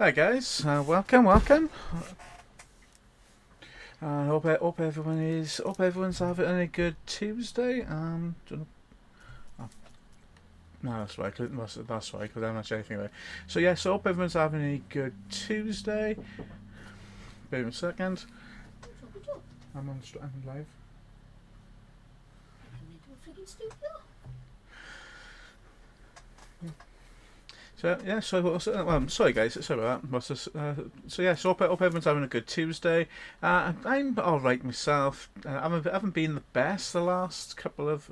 Hi guys, welcome. Hope everyone's having a good Tuesday. Oh, no, that's right. That's right. Because I'm not saying anything about it. So yes, hope everyone's having a good Tuesday. Wait a second. I'm live. So yeah, sorry guys, sorry about that. Hope everyone's having a good Tuesday. I'm all right myself. I haven't been the best the last couple of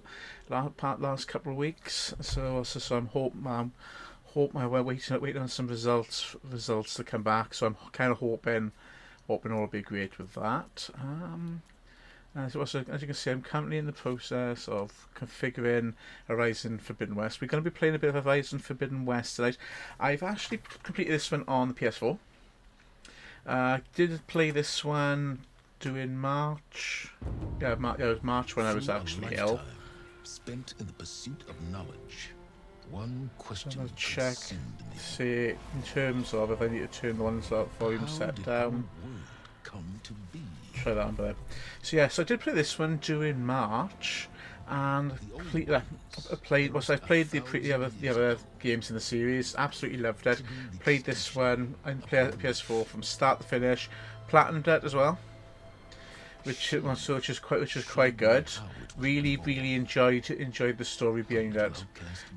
weeks. So we're waiting on some results to come back. So I'm kind of hoping all will be great with that. As you can see, I'm currently in the process of configuring Horizon Forbidden West. We're going to be playing a bit of Horizon Forbidden West tonight. I've actually completed this one on the PS4. Did play this one during March. Yeah, it was March when I was actually ill. Spent in the pursuit of knowledge. One question. So I'll check, see in terms of if I need to turn the ones that volume set down. Come to be. Try that on there. So yeah, so I did play this one during March, and I've played the other games in the series. Absolutely loved it. Played this one and played PS4 from start to finish. Platinumed it as well, which is quite good. Really enjoyed the story behind it.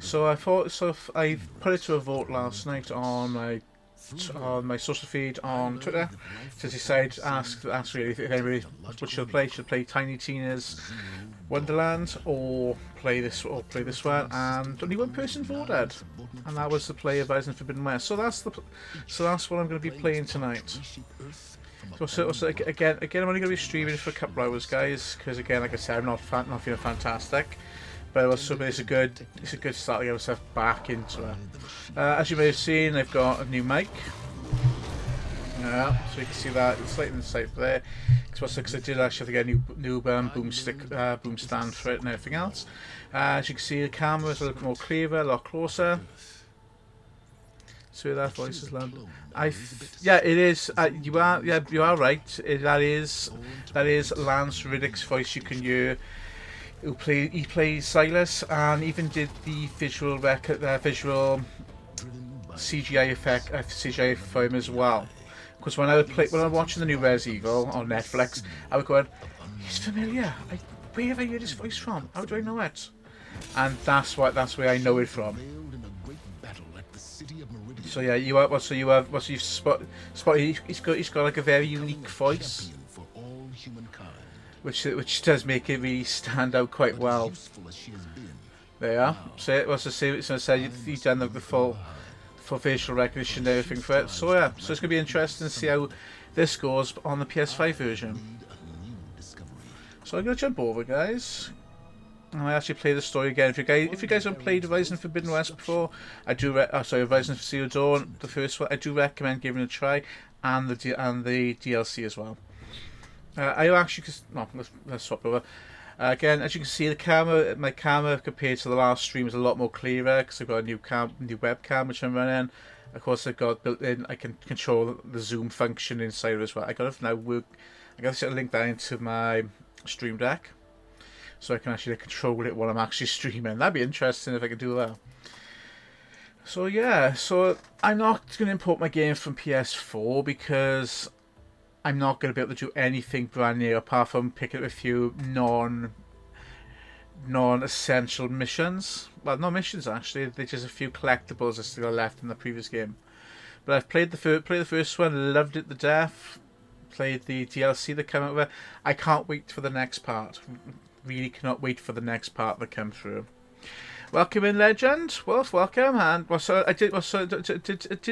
So I put it to a vote last night on my social feed on Twitter to decide, ask really if anybody what should play Tiny Tina's Wonderland or play this one, and only one person voted, and that was the play of Horizon Forbidden West. So that's what I'm going to be playing tonight. So again, I'm only going to be streaming for a couple hours, guys, because again, like I said, I'm not feeling fantastic. But it's a good start to get myself back into it. As you may have seen, I've got a new mic. Yeah, so you can see that it's right in the sight there. Because I did actually have to get a new boom stand for it and everything else. As you can see, the camera is a little more clearer, a lot closer. So that voice is loud. Yeah, it is. You are right. That is Lance Riddick's voice. You can hear. He plays Silas, and even did the visual CGI for him as well. Because when I'm watching the new Res Evil on Netflix, I was going, he's familiar. Where have I heard his voice from? How do I know it? And that's where I know it from. So yeah, you've spotted. He's got like a very unique voice. Which does make it really stand out quite well. There you are. So you've done the full facial recognition and everything for it. So yeah, so it's going to be interesting to see how this goes on the PS5 version. So I'm going to jump over, guys. And I actually play the story again. If you guys haven't played Horizon Forbidden West before, Horizon Zero Dawn, the first one, I do recommend giving it a try, and the DLC as well. Let's swap over. Again, as you can see, my camera compared to the last stream is a lot more clearer because I've got a new webcam which I'm running. Of course, I've got built in. I can control the zoom function inside as well. I got to link that into my Stream Deck, so I can actually control it while I'm actually streaming. That'd be interesting if I could do that. So yeah, so I'm not going to import my game from PS4 because I'm not going to be able to do anything brand new apart from picking up a few non-essential missions. Well, no missions actually. There's just a few collectibles that still left in the previous game. But I've played the first one, loved it to death. Played the DLC that came out with it. I can't wait for the next part. Really cannot wait for the next part that come through. Welcome in, Legend. Wolf, welcome. And did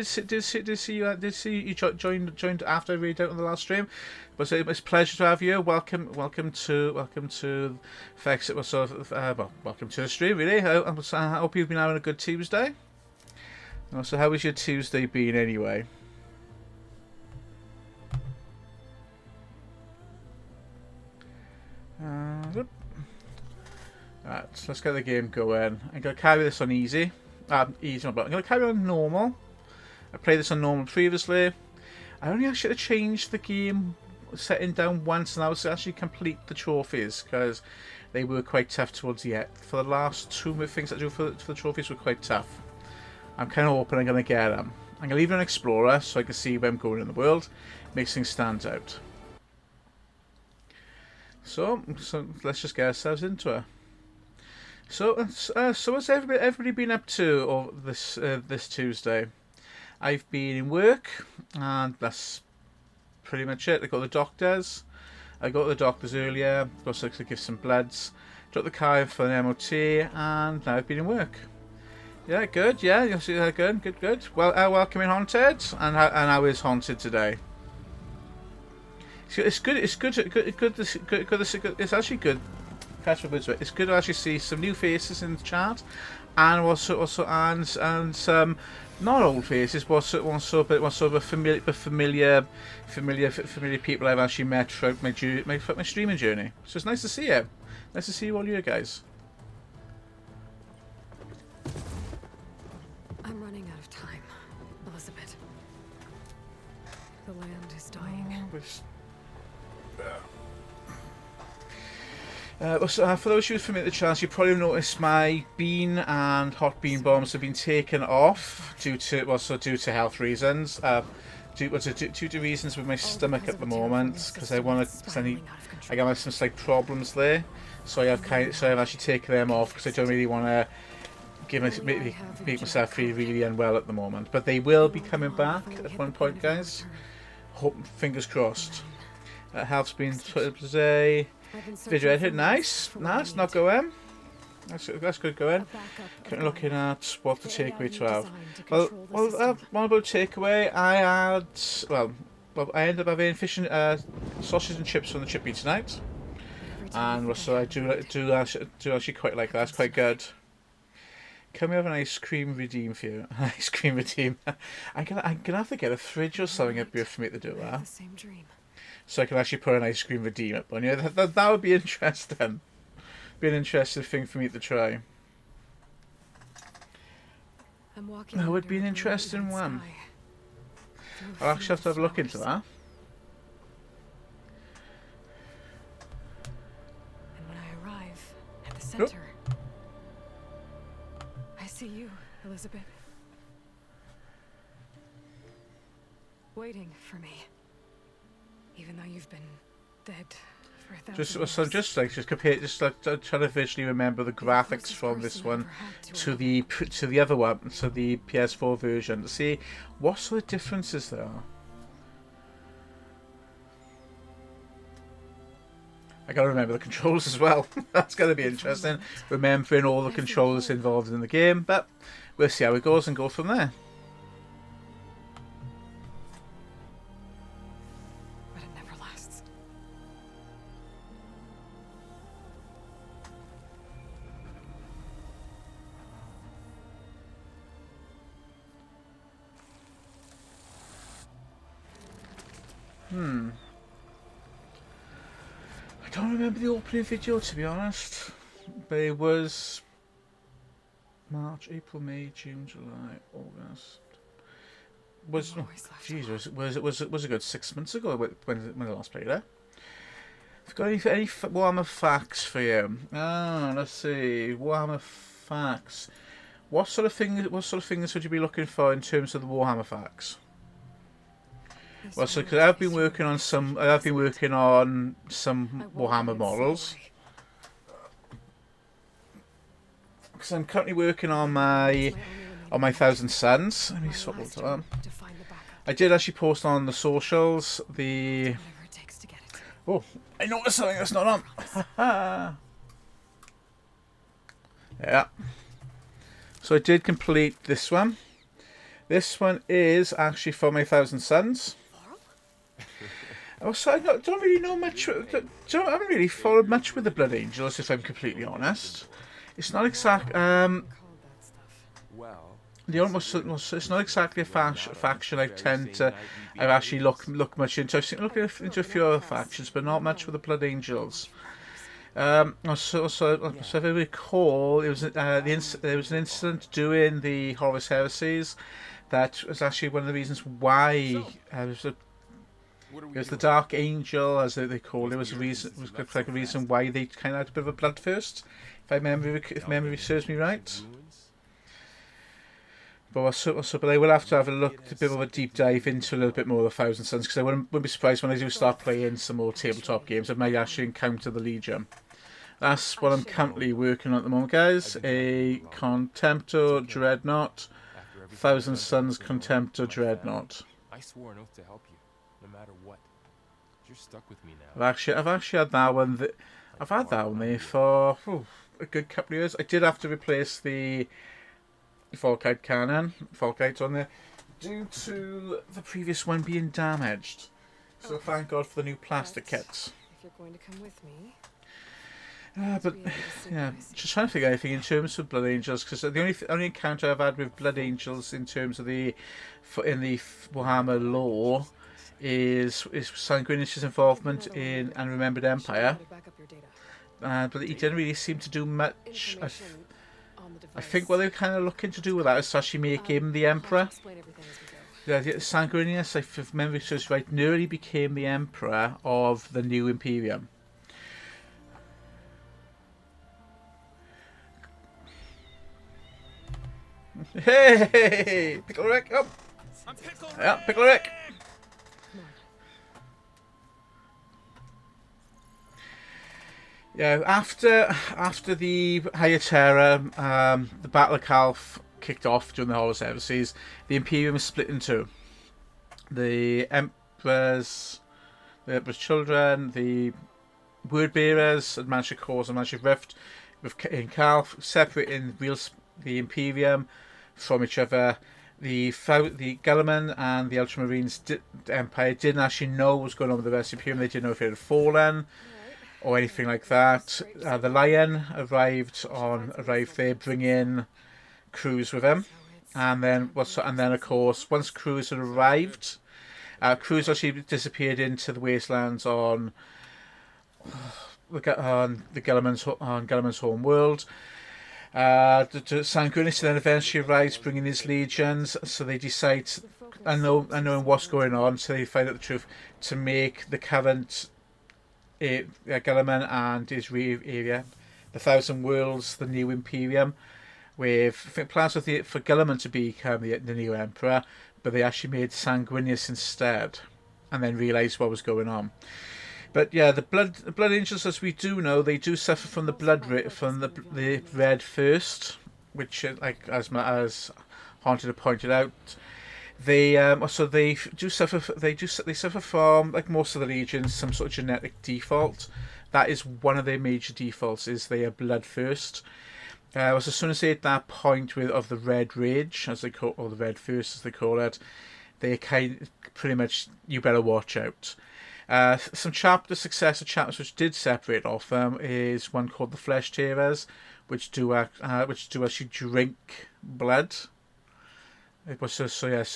see you joined after I read out on the last stream. It's a pleasure to have you. Welcome to Fex. Welcome to the stream. Really, I hope you've been having a good Tuesday. So how was your Tuesday been anyway? Right, so let's get the game going. I'm going to carry this on easy. I'm going to carry on normal. I played this on normal previously. I only actually had to change the game setting down once, and I was actually complete the trophies because they were quite tough towards the end. For the last two things I do for the trophies were quite tough. I'm kind of hoping I'm going to get them. I'm going to leave it on Explorer so I can see where I'm going in the world. Makes things stand out. So let's just get ourselves into it. So what's everybody been up to this Tuesday? I've been in work, and that's pretty much it. I got the doctors. I got the doctors earlier. Got to give some bloods. Dropped the car for an MOT, and now I've been in work. Yeah, good. Yeah, you'll see that good. Good. Well, welcome in Haunted, and how is Haunted today? It's good. It's actually good. Catch my words right. It's good to actually see some new faces in the chat, and also some not old faces, but sort of familiar people I've actually met throughout my streaming journey. So it's nice to see you. Nice to see you all, you guys. I'm running out of time, Elizabeth. The land is dying. For those who are familiar with the channel, you probably noticed my bean and hot bean bombs have been taken off due to health reasons. Due to reasons with my stomach at the moment, because I got some slight problems there, so I've actually taken them off because I don't really want to make myself feel really unwell at the moment. But they will be coming back at one point, guys. Hope, fingers crossed. Health's been put today. Video edit, nice, not going. That's good going. Looking at what the takeaway to have. What about takeaway? I ended up having fish and sausage and chips from the chippy tonight, and so I do actually quite like that. It's quite good. Can we have an ice cream redeem for you? Ice cream redeem. I'm gonna have to get a fridge or something up here for me to do that. So I can actually put an ice cream redeem up on you. That would be interesting. Be an interesting thing for me to try. That would be an interesting one. I'll actually have to have a look into that. And when I arrive at the center, I see you, Elizabeth, waiting for me. Even though you've been dead for 1,000 years. Just trying to visually remember the graphics from this one to the other one, to the PS4 version, to see what sort of differences there are. I gotta remember the controls as well. That's gonna be interesting. Remembering all the controls involved in the game, but we'll see how it goes and go from there. I don't remember the opening video, to be honest, but it was March, April, May, June, July, August. Was a good 6 months ago when I last played it. I've got any Warhammer facts for you? Let's see. Warhammer facts. What sort of things would you be looking for in terms of the Warhammer facts? Well, so because I've been working on some Warhammer models. Because I'm currently working on my 1,000 Suns. Let me swap all to that. I did actually post on the socials the. Oh, I noticed something that's not on. Yeah. So I did complete this one. This one is actually for my 1,000 Suns. Also, I don't really know much. I haven't really followed much with the Blood Angels, if I'm completely honest. It's not exact. It's not exactly a faction I tend to. I've actually looked much into. I've looked into a few other factions, but not much with the Blood Angels. So if I recall, there was an incident during the Horus Heresies that was actually one of the reasons why it was the Dark Angel, as they called it, was like a reason why they kind of had a bit of a bloodthirst, if memory serves me right. But I will have to have a bit of a deep dive into a little bit more of the Thousand Sons, because I wouldn't be surprised when I do start playing some more tabletop games, I may actually encounter the Legion. That's what I'm currently working on at the moment, guys. A Contemptor Dreadnought, Thousand Sons Contemptor Dreadnought. I swore an oath to help you, no matter what. You're stuck with me now. I've actually had that one. I've had that one there for a good couple of years. I did have to replace the Volkite cannon, Volkite on there, due to the previous one being damaged. So thank God for the new plastic kits. If you're going to come with me. But yeah, just trying to figure out anything in terms of Blood Angels, because the only encounter I've had with Blood Angels in terms of in the Warhammer lore is Sanguinius's involvement in Unremembered Empire. But he didn't really seem to do much. I think what they were kind of looking to do with that is to actually make him the Emperor. Yeah, Sanguinius, if memory serves right, nearly became the Emperor of the new Imperium. Hey, Pickle Rick, up! Yeah, Pickle Rick! Yeah, after the Higher Terror, the Battle of Calth kicked off during the Horus Heresies, the Imperium was split in two. The Emperor's children, the Word Bearers, had managed to cause a massive rift in Calth, separating the Imperium from each other. The Guilliman and the Ultramarines Empire didn't actually know what was going on with the rest of the Imperium. They didn't know if it had fallen or anything like that. The Lion arrived there, bringing crews with him, and then of course once crews had arrived, crews actually disappeared into the wastelands on Guilliman's home world. Sanguinius then eventually arrives, bringing his legions. So they decide, knowing what's going on, so they find out the truth to make the current Guilliman and his area, the Thousand Worlds, the new Imperium, with plans for Guilliman to become the new Emperor, but they actually made Sanguinius instead, and then realised what was going on. But yeah, the blood angels, as we do know, they do suffer from the red thirst, which, like as Haunted had pointed out, they suffer from, like most of the legions, some sort of genetic default. That is one of their major defaults, is they are bloodthirst. As soon as they hit that point of the red rage, as they call, or the red thirst as they call it, they pretty much, you better watch out. Some successor chapters which did separate off them is one called the Flesh Tearers, which do actually drink blood. So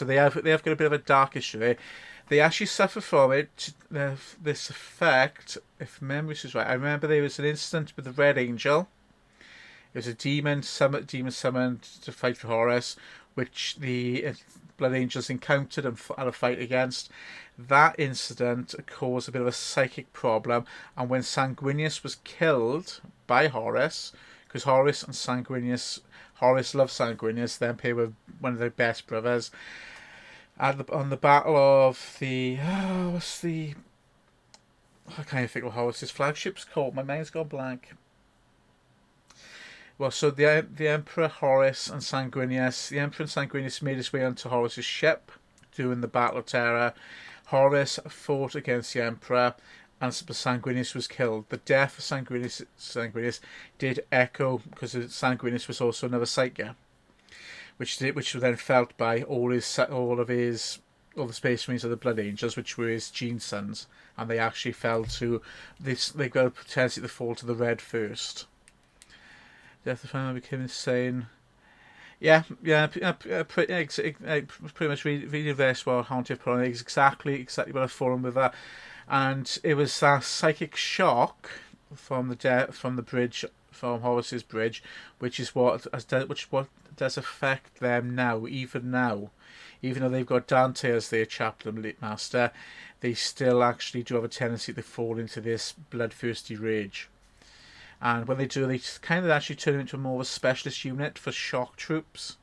they have got a bit of a dark issue there. They actually suffer from it. This effect, if memory is right, I remember there was an incident with the Red Angel. It was a demon summoned to fight for Horus, which the Blood Angels encountered and had a fight against. That incident caused a bit of a psychic problem, and when Sanguinius was killed by Horus, because Horus loves Sanguinius, the Emperor were one of their best brothers. On the battle of the I can't think of Horus's flagship's called. My mind's gone blank. Well, so the Emperor, Horus, and Sanguinius. The Emperor and Sanguinius made his way onto Horus's ship during the Battle of Terror. Horus fought against the Emperor, and Sanguinius was killed. The death of Sanguinius did echo, because Sanguinius was also another Psyker, which was then felt by all the Space Marines of the Blood Angels, which were his gene sons, and they actually fell to this. They got a potential to fall to the red first. Death of the family became insane. Pretty much reading this while Haunted put on it, exactly what I've fallen with that, and it was that psychic shock from the bridge from Horus's bridge, which is what does affect them now, even though they've got Dante as their chaplain late master, they still actually do have a tendency to fall into this bloodthirsty rage. And when they do, they kind of actually turn into more of a specialist unit for shock troops,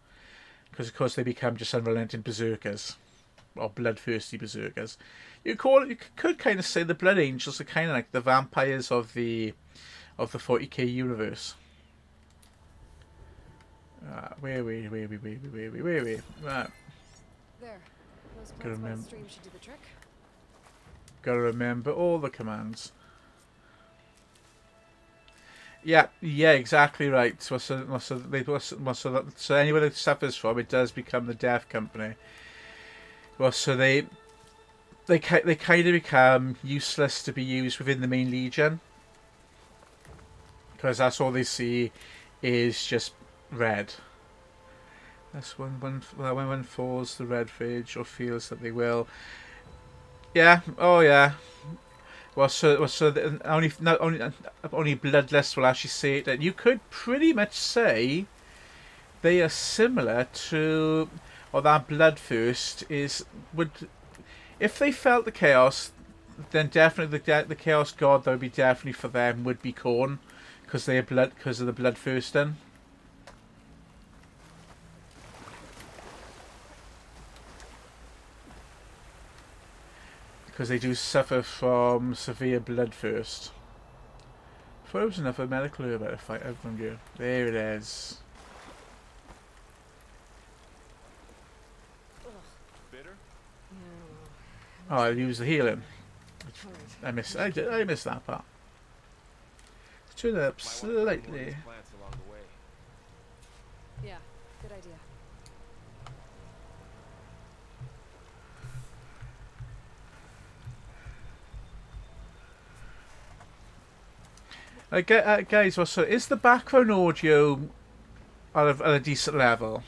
because of course they become just unrelenting berserkers, or bloodthirsty berserkers. You could kind of say the Blood Angels are kind of like the vampires of the 40k universe. Where we? Right. There. Those Gotta plants by the remember. stream should do the trick. Gotta remember all the commands. Yeah, exactly right. So anyone that suffers from it does become the Death Company. Well, so they kind of become useless to be used within the main legion, because that's all they see is just red. That's when one falls the red phage or feels that they will. Yeah. Oh yeah. Well, so only Bloodlust will actually say it. And you could pretty much say they are similar to, or that Bloodthirst would, if they felt the chaos, then definitely the Chaos God that would be definitely for them would be Khorne, because of the bloodthirsting. Because they do suffer from severe bloodthirst. I thought it was another medical herb to fight out from you. There it is. Bitter? Yeah. Oh, I used the healing. Alright. I missed that part. Turn it up Might want to bring more of slightly. these plants along the way. Yeah, good idea. Guys, so is the background audio at a decent level?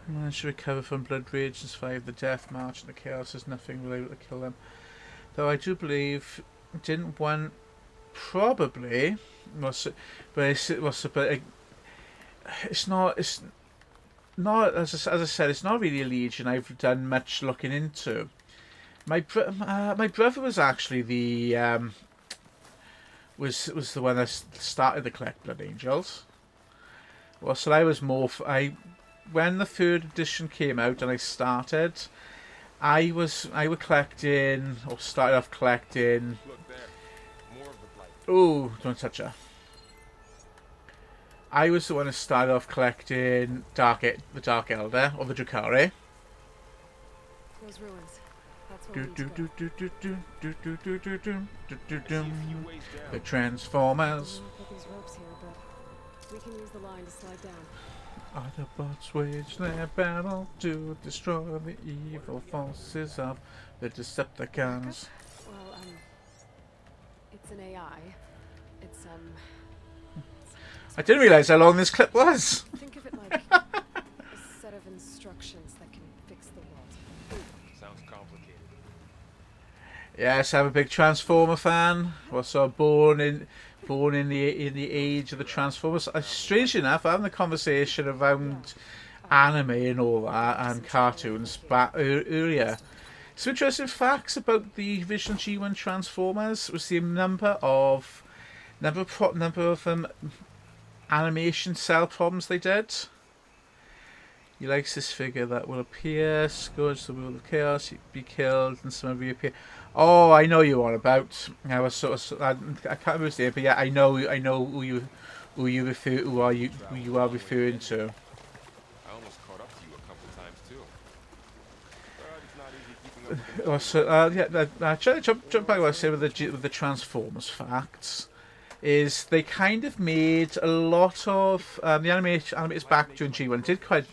Managed to recover from Blood Rage and survive the Death March and the Chaos. There's nothing really able to kill them. Though I do believe didn't one probably but it's not as I said, it's not really a legion I've done much looking into. My brother was actually the was the one that started the Collect Blood Angels. Well, so I was more when the 3rd edition came out and I started, I was collecting, or started off collecting. Look there. More of the blight. Ooh, don't touch her. I was the one who started off collecting the Dark Elder, or the Drakari. Those ruins. That's Do where we do need to do go. do do do do do do do do do I see do. a few ways The down. Transformers. Put these ropes here, but we can use the line to slide down. Autobots wage their battle to destroy the evil forces of the Decepticons. Well, it's an AI. It's I didn't realise how long this clip was. think of it like a set of instructions that can fix the world. Sounds complicated. Yes, I'm a big Transformer fan. Was so born in the age of the Transformers. Strangely enough, having a conversation around anime and all that and cartoons back earlier. Some interesting facts about the original G1 Transformers was the number of animation cell problems they did. He likes this figure that will appear, scourge the world of chaos, be killed, and some reappear. Oh, I know you are about. I was I can't remember his name, but yeah, I know who you are referring to. I almost caught up to you a couple times too. But it's not easy keeping up with the So trying to jump back to what I said with the Transformers facts. Is they kind of made a lot of the animators back during G1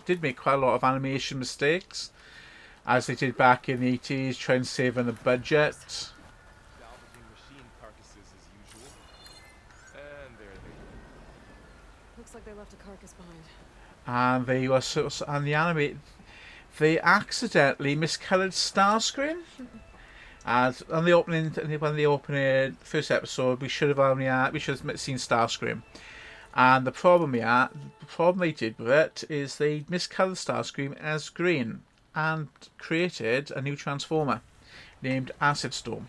did make quite a lot of animation mistakes, as they did back in the 80s, trying to save on the budget. salvaging machine carcasses as usual. And there they go. Looks like they left a carcass behind. And they were they accidentally miscolored Starscream, And on the opening, first episode, we should have seen Starscream. And the problem they did with it is they miscolored Starscream as green and created a new Transformer named Acid Storm.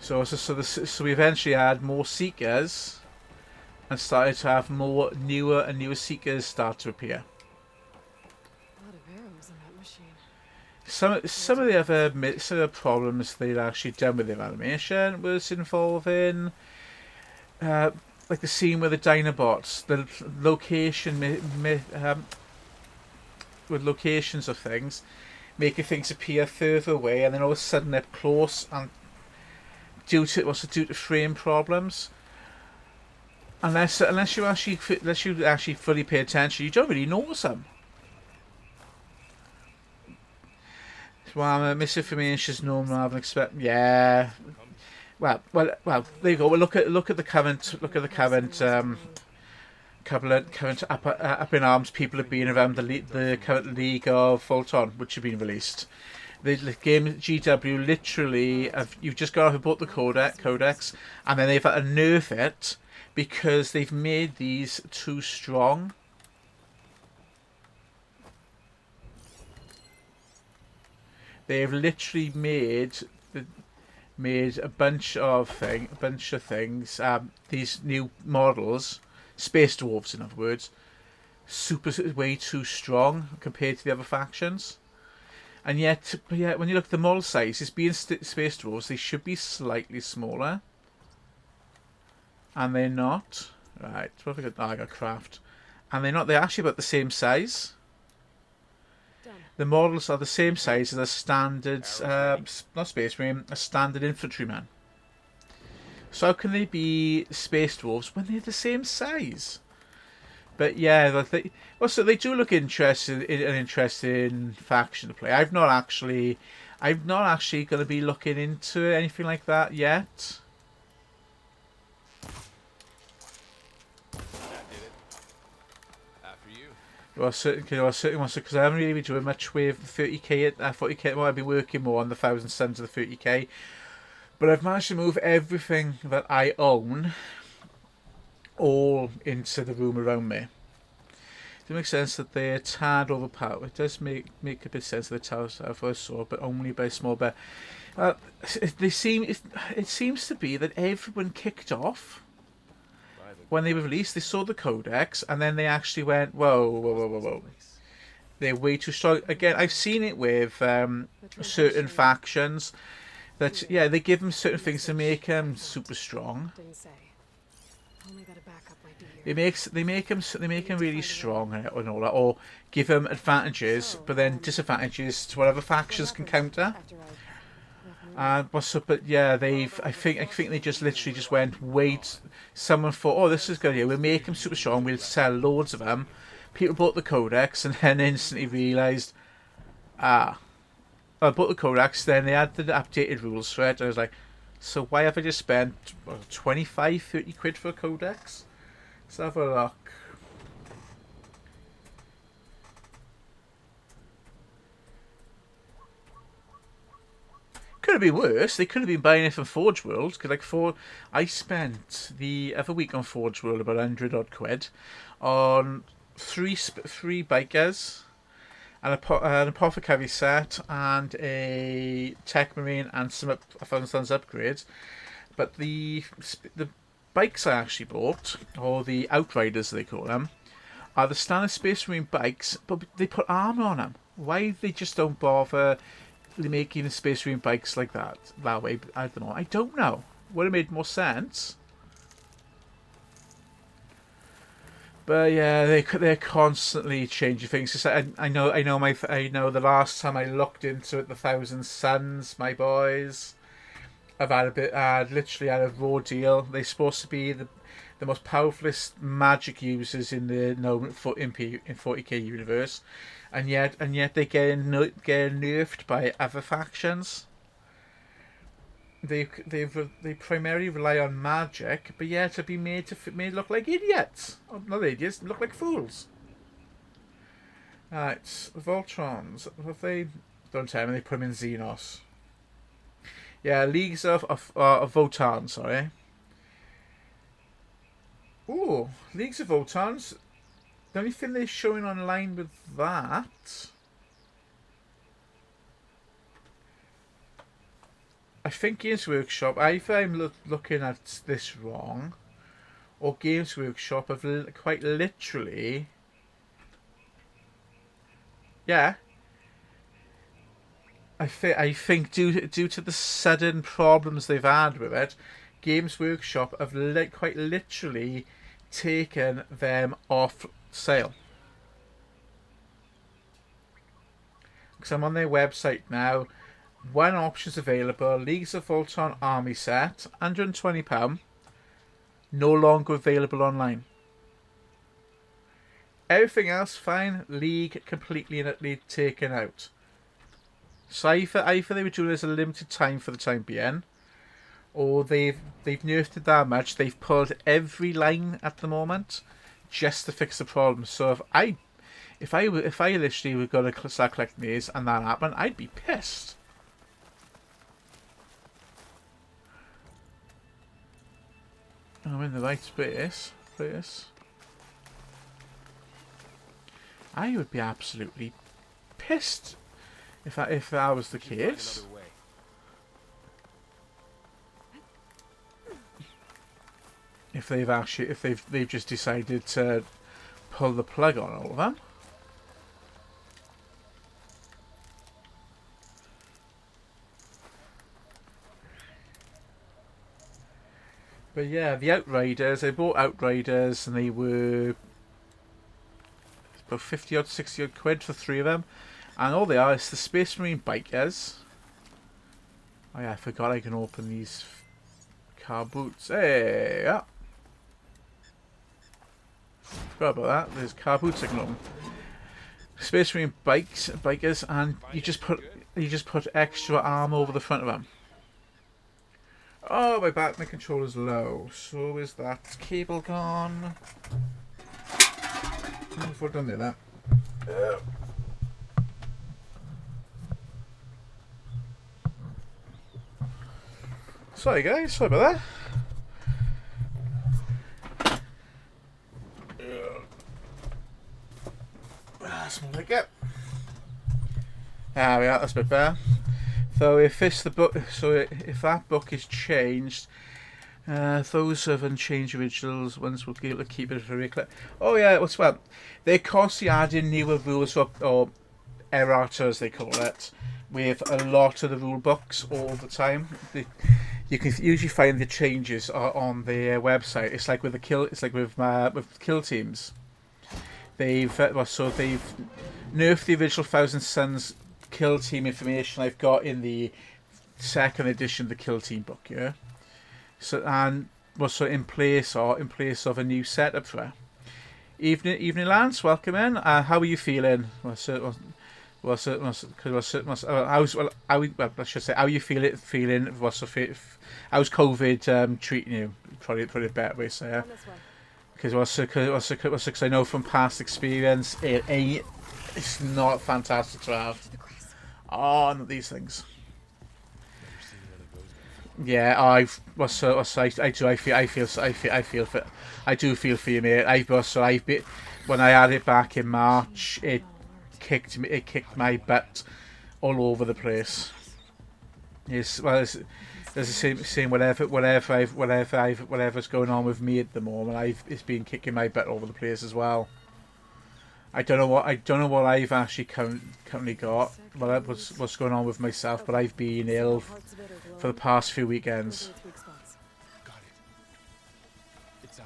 So we eventually had more Seekers and started to have more newer Seekers start to appear. A lot of arrows in that machine. Some of the other problems they'd actually done with their animation was involving like the scene with the Dinobots, the location with locations of things, making things appear further away, and then all of a sudden they're close, and due to frame problems. Unless you actually fully pay attention, you don't really notice them. Well, misinformation is normal. I expect. Yeah. Well. There you go. Well, look at the current current up in arms people have been around the current League of Fulton, which have been released. The game GW literally you've just got to have bought the codex, and then they've had to nerf it because they've made these too strong. They've literally made a bunch of things. These new models, space dwarves, in other words, way too strong compared to the other factions. And yet, when you look at the model sizes, being space dwarves, they should be slightly smaller, and they're not. Right, what have I got? Oh, I got craft, and they're not. They're actually about the same size. The models are the same size as a standard, not space marine, a standard infantryman. So how can they be space dwarves when they're the same size? But yeah, they do look an interesting faction to play. I'm not actually going to be looking into anything like that yet. Well, certainly wants to, because I haven't really been doing much with 30k, 40k. Well, I've been working more on the 1,000 Suns of the 30k, but I've managed to move everything that I own all into the room around me. It makes sense that they're tad overpowered. It does make a bit of sense that the towers are for a sword, but only by a small bit. It seems to be that everyone kicked off when they were released. They saw the codex, and then they actually went, whoa. They're way too strong. Again, I've seen it with certain factions that, yeah, they give them certain things to make them super strong. They make them really strong and all that, or give them advantages, but then disadvantages to whatever factions can counter. But yeah, I think they just literally just went, wait. Someone thought, oh, this is good. We'll make them super strong. We'll sell loads of them. People bought the codex and then instantly realised, I bought the codex. Then they had the updated rules for it. I was like, so why have I just spent 25, 30 quid for a codex? Let's have a look. Could have been worse. They could have been buying it from Forge World. Because I spent the other week on Forge World about 100 odd quid on three bikers, and an apothecary set, and a tech marine, and some 1,000 Suns upgrades. But the bikes I actually bought, or the Outriders they call them, are the standard Space Marine bikes, but they put armour on them. Why they just don't bother making the Space Marine bikes like that way? I don't know. Would have made more sense. But yeah, they're constantly changing things. I know the last time I looked into it, the 1,000 Suns, my boys, I've literally had a raw deal. They're supposed to be the most powerful magic users in the known in 40k universe, and yet they get nerfed by other factions. They primarily rely on magic, but yeah, to be made look like idiots. Oh, not idiots, look like fools. Right, Voltrons. Have they? Don't tell me they put him in Xenos. Yeah, Leagues of Votan, sorry. Ooh, Leagues of Votans. The only thing they're showing online with that, I think Games Workshop, either I'm looking at this wrong, or Games Workshop have quite literally, yeah, I think due to the sudden problems they've had with it, Games Workshop have quite literally taken them off sale. Because I'm on their website now. One option's available. Leagues of Voltron Army Set, £120. No longer available online. Everything else fine. League completely and utterly taken out. So either they were doing this a limited time for the time being, or they've nerfed it that much they've pulled every line at the moment just to fix the problem. So if I literally were going to start collecting these and that happened, I'd be pissed. I'm in the right space. I would be absolutely pissed if that was the case. If they've just decided to pull the plug on all of them. But yeah, the Outriders, I bought Outriders and they were about 50 odd, 60 odd quid for 3 of them. And all they are is the Space Marine Bikers. Oh yeah, I forgot I can open these car boots. Hey, yeah. Forgot about that. There's car boots I can open. Space Marine Bikers, and you just put extra arm over the front of them. Oh, my controller's low. So is that cable gone? Before I done that. Sorry guys, sorry about that. That's more like it. Ah, we are. That's a bit better. So if that book is changed, those of unchanged originals ones will be able to keep it for reclaim. Oh yeah, what's well? They're constantly adding newer rules or errata as they call it, with a lot of the rule books all the time. You can usually find the changes on their website. It's like with with kill teams. They've nerfed the original Thousand Suns kill team information I've got in the second edition of the kill team book, yeah. So and was so in place of a new setup for evening, Lance. Welcome in. How are you feeling? I should say, how are you feeling? How's COVID treating you? Probably a better way to say it. Because I know from past experience, it's not fantastic to have. Oh, not these things. Yeah, I do feel for you, mate. When I had it back in March, it kicked my butt all over the place. It's the same whatever's going on with me at the moment. It's been kicking my butt all over the place as well. I don't know what I've actually currently got. What's going on with myself? But I've been ill for the past few weekends. Got it. It's eye.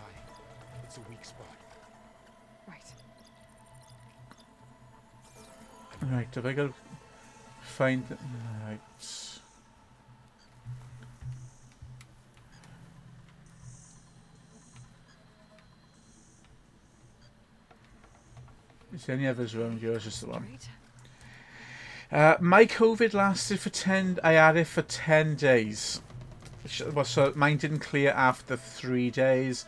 It's a weak spot. Right. Right, have I got to find... Right. Is there any others around you, or just the one? My COVID lasted for 10... I had it for 10 days. So mine didn't clear after 3 days.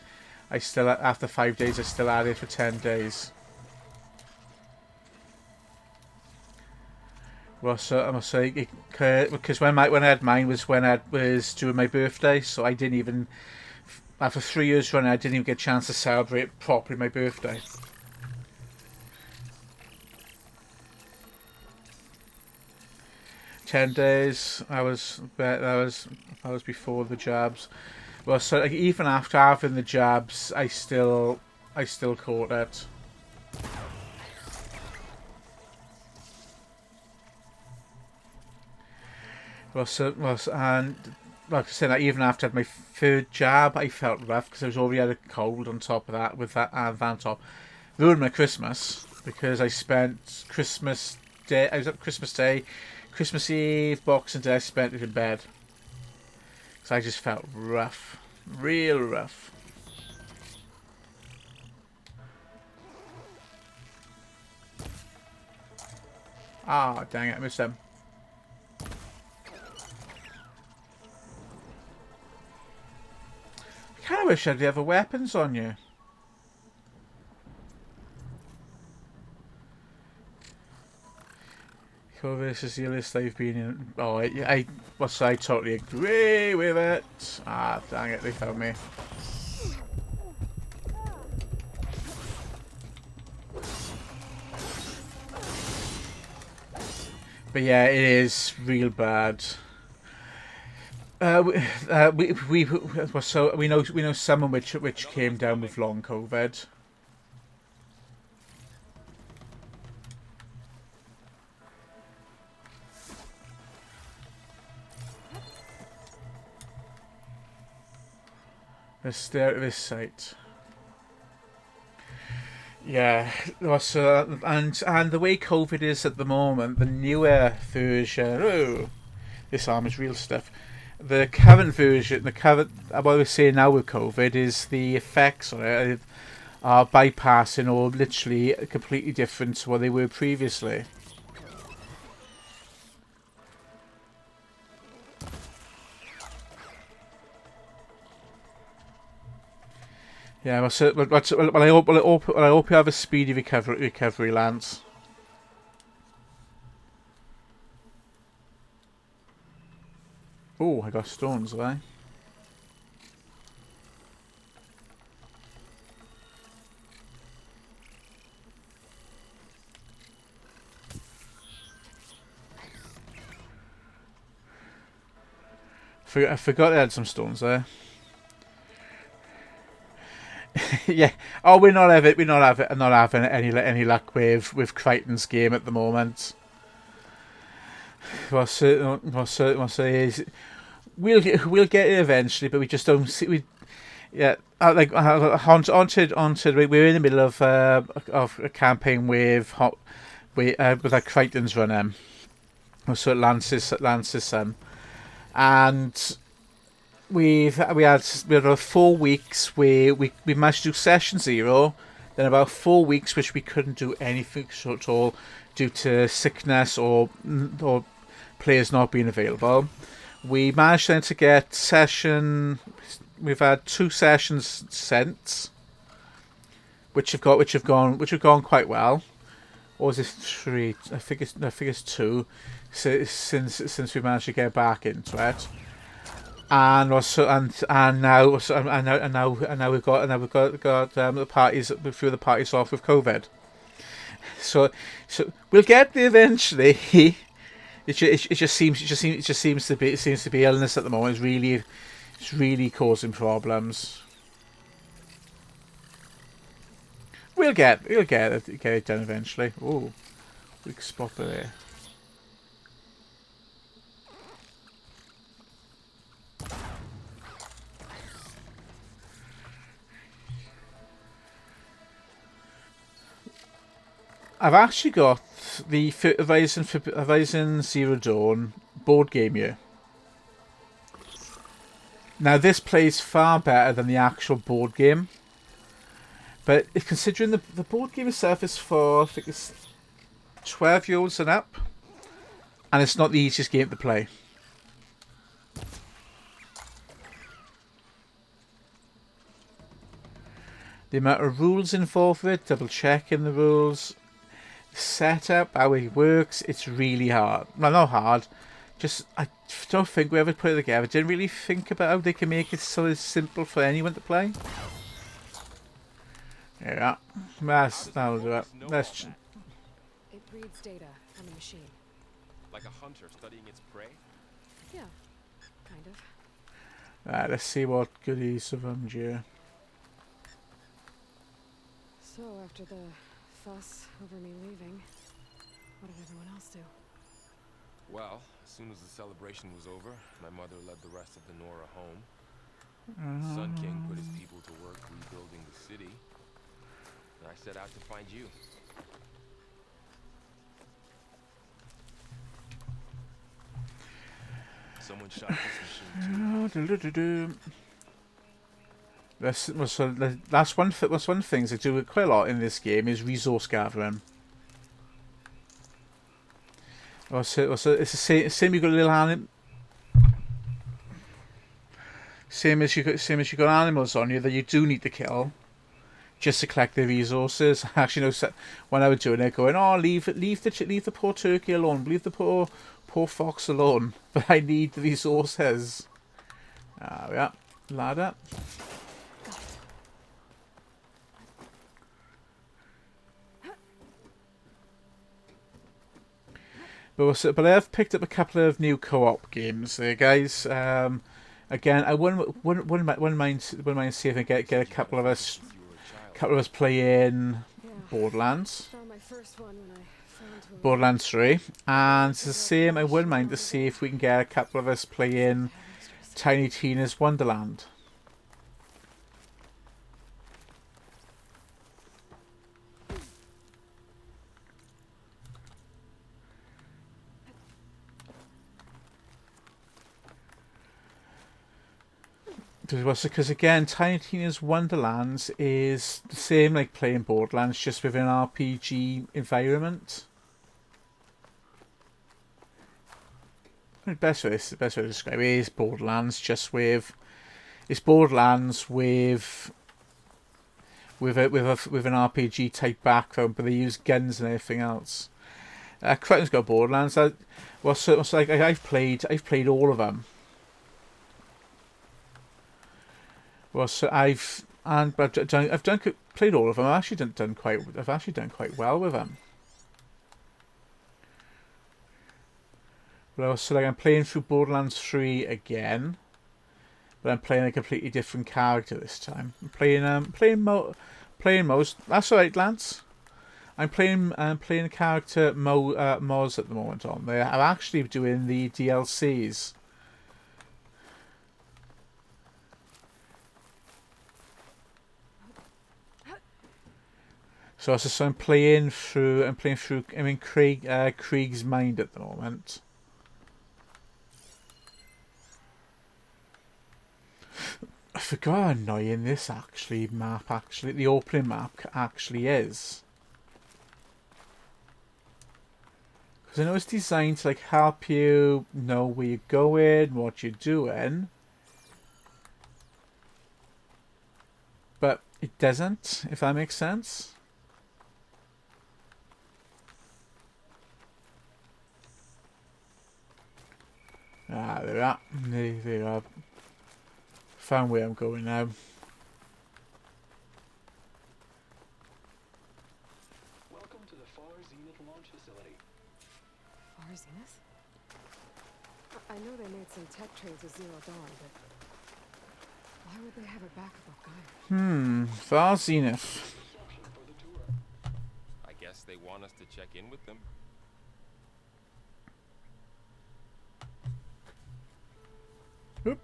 After 5 days, I still had it for 10 days. Well, so I must say, because when I had mine was when I was during my birthday, so I didn't even after 3 years running, I didn't even get a chance to celebrate properly my birthday. $10. I was before the jabs. Well, so like, even after having the jabs, I still caught it. And like I said, even after I had my third jab, I felt rough because I was already had a cold on top of that. With that and on top, ruined my Christmas because I spent Christmas Day. I was up Christmas Day, Christmas Eve, Boxing Day. I spent it in bed because I just felt rough, real rough. Ah, dang it, I missed them. I kind of wish I had the other weapons on you. Cool, this is the list they've been in. Oh, I totally agree with it. Ah, dang it, they found me. But yeah, it is real bad. So we know someone which came down with long COVID. Let's stare at this site. Yeah, so, and the way COVID is at the moment, the newer version. Oh, this arm is real stuff. The current version, what we're seeing now with COVID is the effects on it are bypassing or literally completely different to what they were previously. Yeah, well, I hope you have a speedy recovery, Lance. Oh, I got stones, have I? I forgot I had some stones there. Yeah. Oh, we're not having any luck with Crichton's game at the moment. What's is we'll get it eventually, but we just don't see we. Yeah, we're in the middle of a campaign with our Crichton's run so Lance's son, and we had 4 weeks where we managed to do session 0, then about 4 weeks which we couldn't do anything at all due to sickness or players not being available. We managed then to get session. We've had 2 sessions sent, which have gone quite well. Or was it 3? I think it's 2. Since we managed to get back into it. And also, now we've got the parties. We threw the parties off with COVID. So we'll get there eventually. It just seems to be illness at the moment. It's really causing problems. We'll get it done eventually. Oh, big spot there. I've actually got the Horizon Zero Dawn board game here. Now this plays far better than the actual board game, but considering the board game itself is for, I think it's 12-year-olds and up, and it's not the easiest game to play. The amount of rules involved with it, double checking the rules. setup, how it works, it's really hard. Well, not hard. Just, I don't think we ever put it together. Didn't really think about how they can make it so it's simple for anyone to play. Yeah, that'll do it. Let's. It reads data from the machine. Like a hunter studying its prey? Yeah, kind of. Right, let's see what goodies of them do. So after the fuss over me leaving, what did everyone else do? Well, as soon as the celebration was over, my mother led the rest of the Nora home. Sun King put his people to work rebuilding the city. And I set out to find you. Someone shot this machine too. That's one thing they do quite a lot in this game is resource gathering. Also, it's the same. You got a little animal. Same as you got animals on you that you do need to kill, just to collect the resources. Actually, no. When I was doing it, going, oh, leave the poor turkey alone, leave the poor fox alone. But I need the resources. Yeah, ladder. But I have picked up a couple of new co-op games there, guys. Again, I wouldn't mind see if I get a couple of us playing Borderlands. Borderlands 3, and it's the same. I wouldn't mind to see if we can get a couple of us playing Tiny Tina's Wonderland. Because again, Tiny Tina's Wonderlands is the same like playing Borderlands, just within an RPG environment. The best way to describe it is Borderlands, just with Borderlands with an RPG type background, but they use guns and everything else. Crichton's got Borderlands. I've played all of them. Well, so I've played all of them. I've actually done quite well with them. But also, I'm playing through Borderlands 3 again, but I'm playing a completely different character this time. I'm playing most. That's alright, Lance. I'm playing a character Moz at the moment on there. I'm actually doing the DLCs. So I'm playing through. I'm in Krieg's mind at the moment. I forgot how annoying this the opening map actually is. Because I know it's designed to like help you know where you're going, what you're doing, but it doesn't. If that makes sense. There we are. There you are. Found where I'm going now. Welcome to the Far Zenith launch facility. Far Zenith? I know they made some tech trades with Zero Dawn, but why would they have a backup of Gaia? Far Zenith. I guess they want us to check in with them. Oop.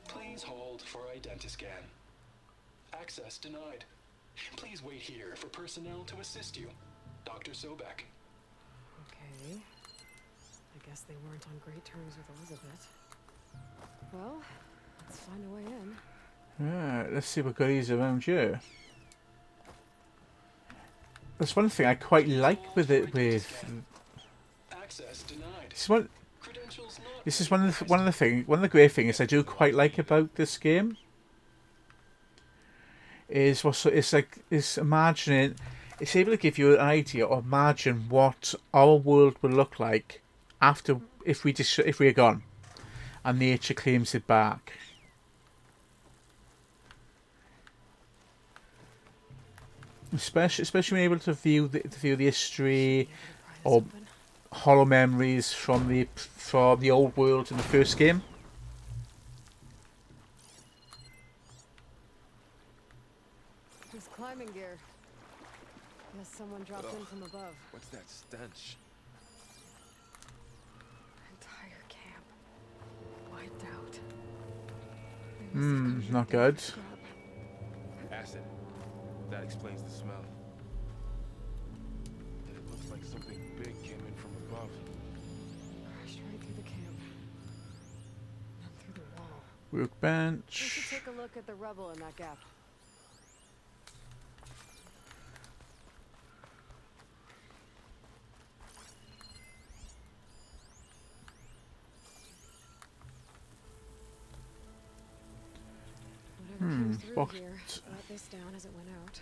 Please hold for identiscan. Access denied. Please wait here for personnel to assist you. Dr. Sobek. Okay. I guess they weren't on great terms with Elizabeth. Well, let's find a way in. Alright, let's see what goodies around here. That's one thing I quite like with it. Access denied. It's one. Credentials not This is one of the great things I do quite like about this game is imagining. It's able to give you an idea or imagine what our world will look like after if we are gone and nature claims it back. Especially when you're able to view the history or hollow memories from the old world in the first game. There's climbing gear. Unless someone dropped in from above. What's that stench? Entire camp wiped out. They must have covered Not it good. with scrub. Acid. That explains the smell. And it looks like something big came in from above. Crashed right through the camp. And through the wall. We Workbench. should take a look at the rubble in that gap. Whatever came through Locked. here brought this down as it went out.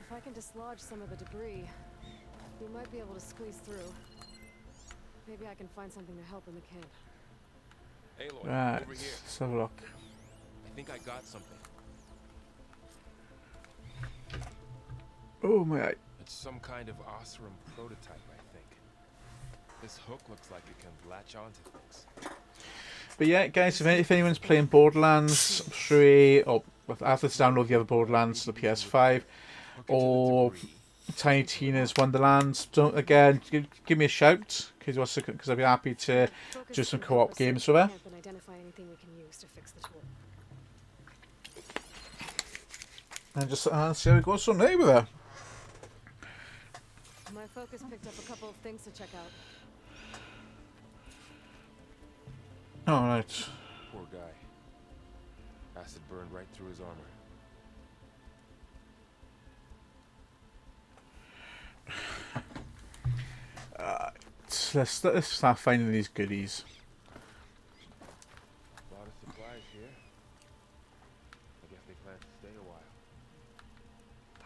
If I can dislodge some of the debris, we might be able to squeeze through. Maybe I can find something to help in the camp. Aloy, Right, over here. let's have a look. I think I got something. Oh my! It's some kind of Osram prototype, I think. This hook looks like it can latch onto things. But yeah, guys, if anyone's playing Borderlands 3 or after to download the other Borderlands to the PS5 or Tiny Tina's Wonderlands, don't again give me a shout because I'd be happy to do some co-op games with her. And identify anything we can use to fix the tool. And just see how it goes from there with her. My focus picked up a couple of things to check out. All right. Poor guy. Acid burned right through his armor. Let's start finding these goodies. A lot of supplies here. I guess they plan to stay a while.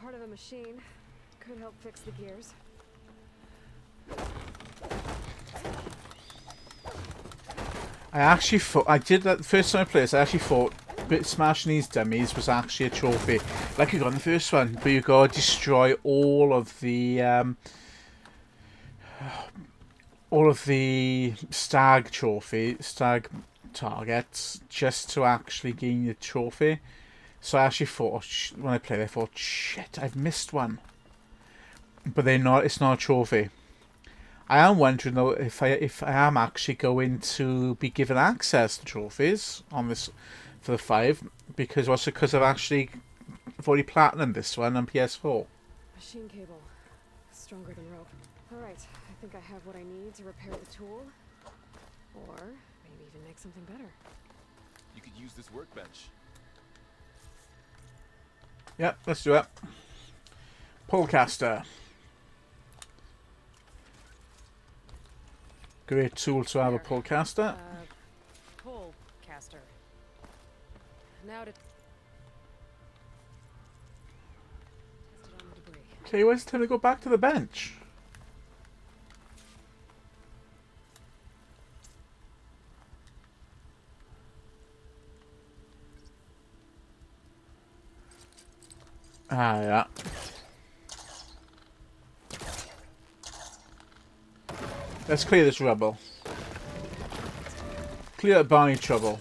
Part of a machine could help fix the gears. I actually thought I did that the first time I played this. I actually thought smashing these dummies was actually a trophy, like you got in the first one, but you got to destroy all of the stag targets just to actually gain the trophy. So I actually thought, when I played, I thought, shit, I've missed one. But they're not. It's not a trophy. I am wondering though if I am actually going to be given access to trophies on this for the 5 because I've already platinumed this one on PS4. Machine cable. Stronger than rope. Alright, I think I have what I need to repair the tool. Or maybe even make something better. You could use this workbench. Yep, let's do it. Polecaster. Great tool to have a polecaster. Pole caster. Now to test it on the debris. Okay, when's it time to go back to the bench? Ah, yeah. Let's clear this rubble. Clear up Barney trouble.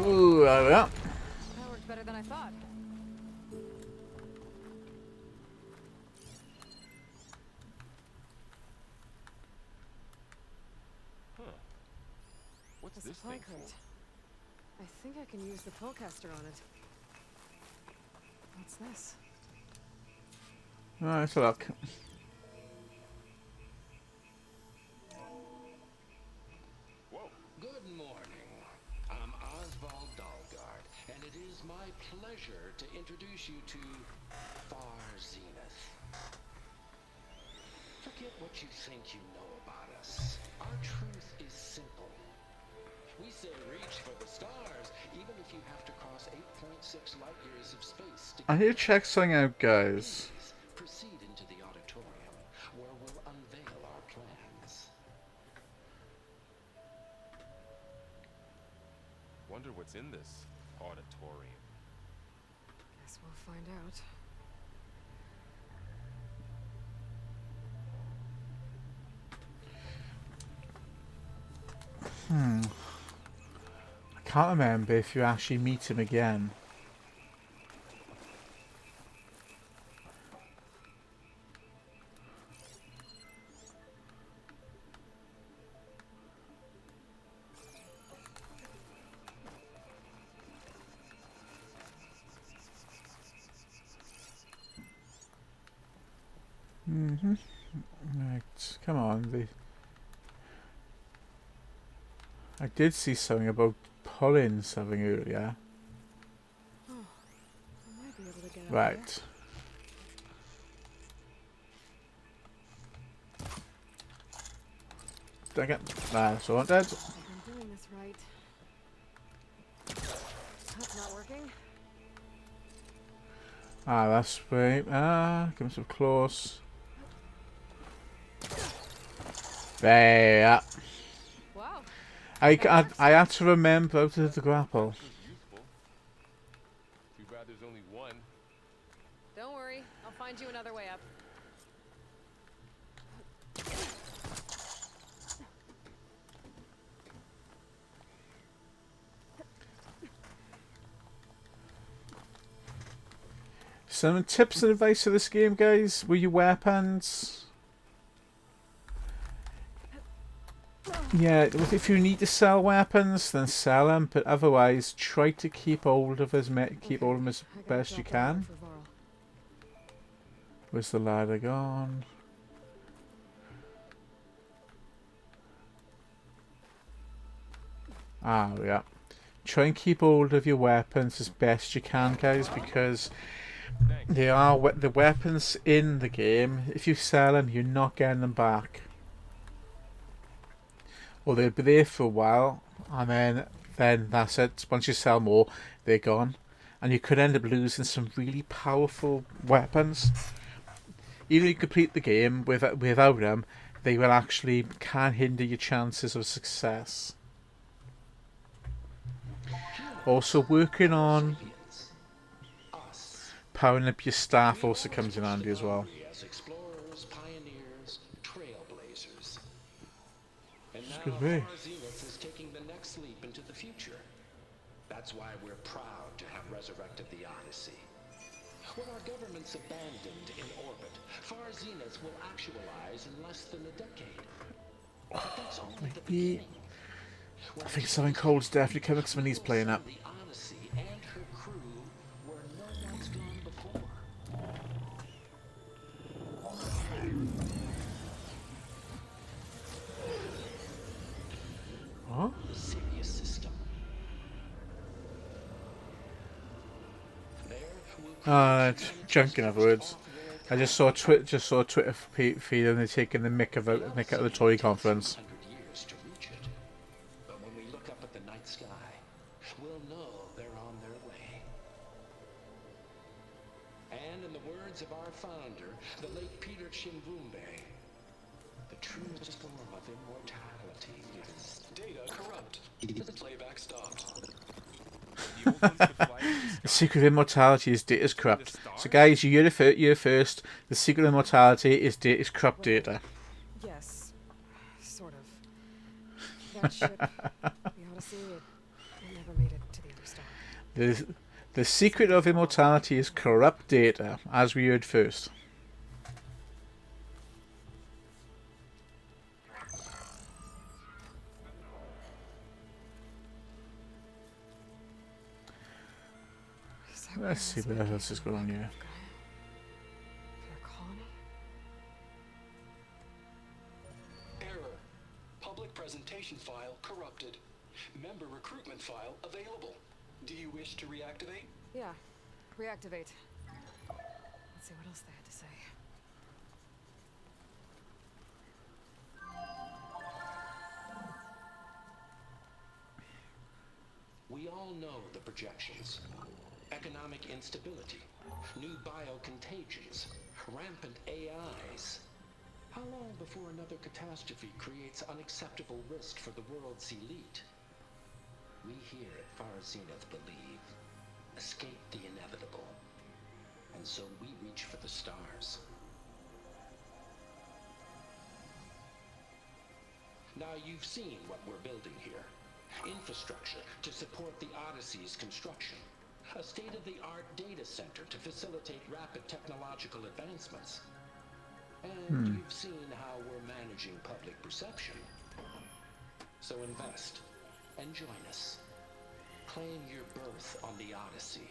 Ooh, there we are. That worked better than I thought. What's A this supply thing crate. for? I think I can use the polecaster on it. What's this? Alright, let's have a look. Whoa. Good morning. I'm Oswald Dalgard, and it is my pleasure to introduce you to Far Zenith. Forget what you think you know about us. Our truth is simple. We say reach for the stars, even if you have to cross 8.6 light years of space to I need to check something out, guys. Please proceed into the auditorium, where we'll unveil our plans. Wonder what's in this auditorium. Guess we'll find out. I can't remember if you actually meet him again. Right, come on. I did see something about pulling something earlier. I might be able to get up Right. Dang it. That's all dead. there. If I'm doing this right. That's not working. Ah, that's right. Ah, give him some claws. There. Yeah. Wow. I had to remember how to do the grapple. This was useful. Too bad there's only one. Don't worry. I'll find you another way up. Some tips and advice for this game, guys. With your weapons. Yeah, if you need to sell weapons, then sell them. But otherwise, try to keep hold of as Okay, I gotta best you drop that can. for Varl. Where's the ladder gone? Ah, yeah. Try and keep hold of your weapons as best you can, guys, because they are the weapons in the game. If you sell them, you're not getting them back. Or they'll be there for a while, and then that's it. Once you sell more, they're gone, and you could end up losing some really powerful weapons. Even if you complete the game without them, they will actually can hinder your chances of success. Also, working on Us. powering up your staff also comes in handy as well. As explorers, pioneers, trailblazers. And now Excuse me. Far Zenith is taking the next leap into the future. That's why we're proud to have resurrected the Odyssey. When our government's abandoned in orbit, Far Zenith will actualize in less than a decade. But that's only the beginning. I think something cold's definitely coming because when he's playing up. The Odyssey and her crew where no one's gone before. What? Serious system. There will Junk in other words. I just saw a Twitter feed and they're taking the mick out of the toy conference. 100 years to reach it. But when we look up at the night sky, we'll know they're on their way. And in the words of our founder, the late Peter Chimbumbe, the truest form of immortality is Data corrupt. Playback stopped. The old ones could fly into the The sky. secret of immortality is data's corrupt. So guys, you're first. The secret of immortality is data's corrupt data. Yes. Sort of. That ship, the Odyssey, it never made it to the other star. The secret of immortality is corrupt data, as we heard first. Is that Let's see what else is going on here. Their colony? Error. Public presentation file corrupted. Member recruitment file available. Do you wish to reactivate? Yeah. Reactivate. Let's see what else they had to say. We all know the projections. Economic instability, new biocontagions, rampant AIs. How long before another catastrophe creates unacceptable risk for the world's elite? We here at Far Zenith believe, escape the inevitable. And so we reach for the stars. Now you've seen what we're building here. Infrastructure to support the Odyssey's construction. A state-of-the-art data center to facilitate rapid technological advancements. And you've seen how we're managing public perception. So invest and join us. Claim your berth on the Odyssey.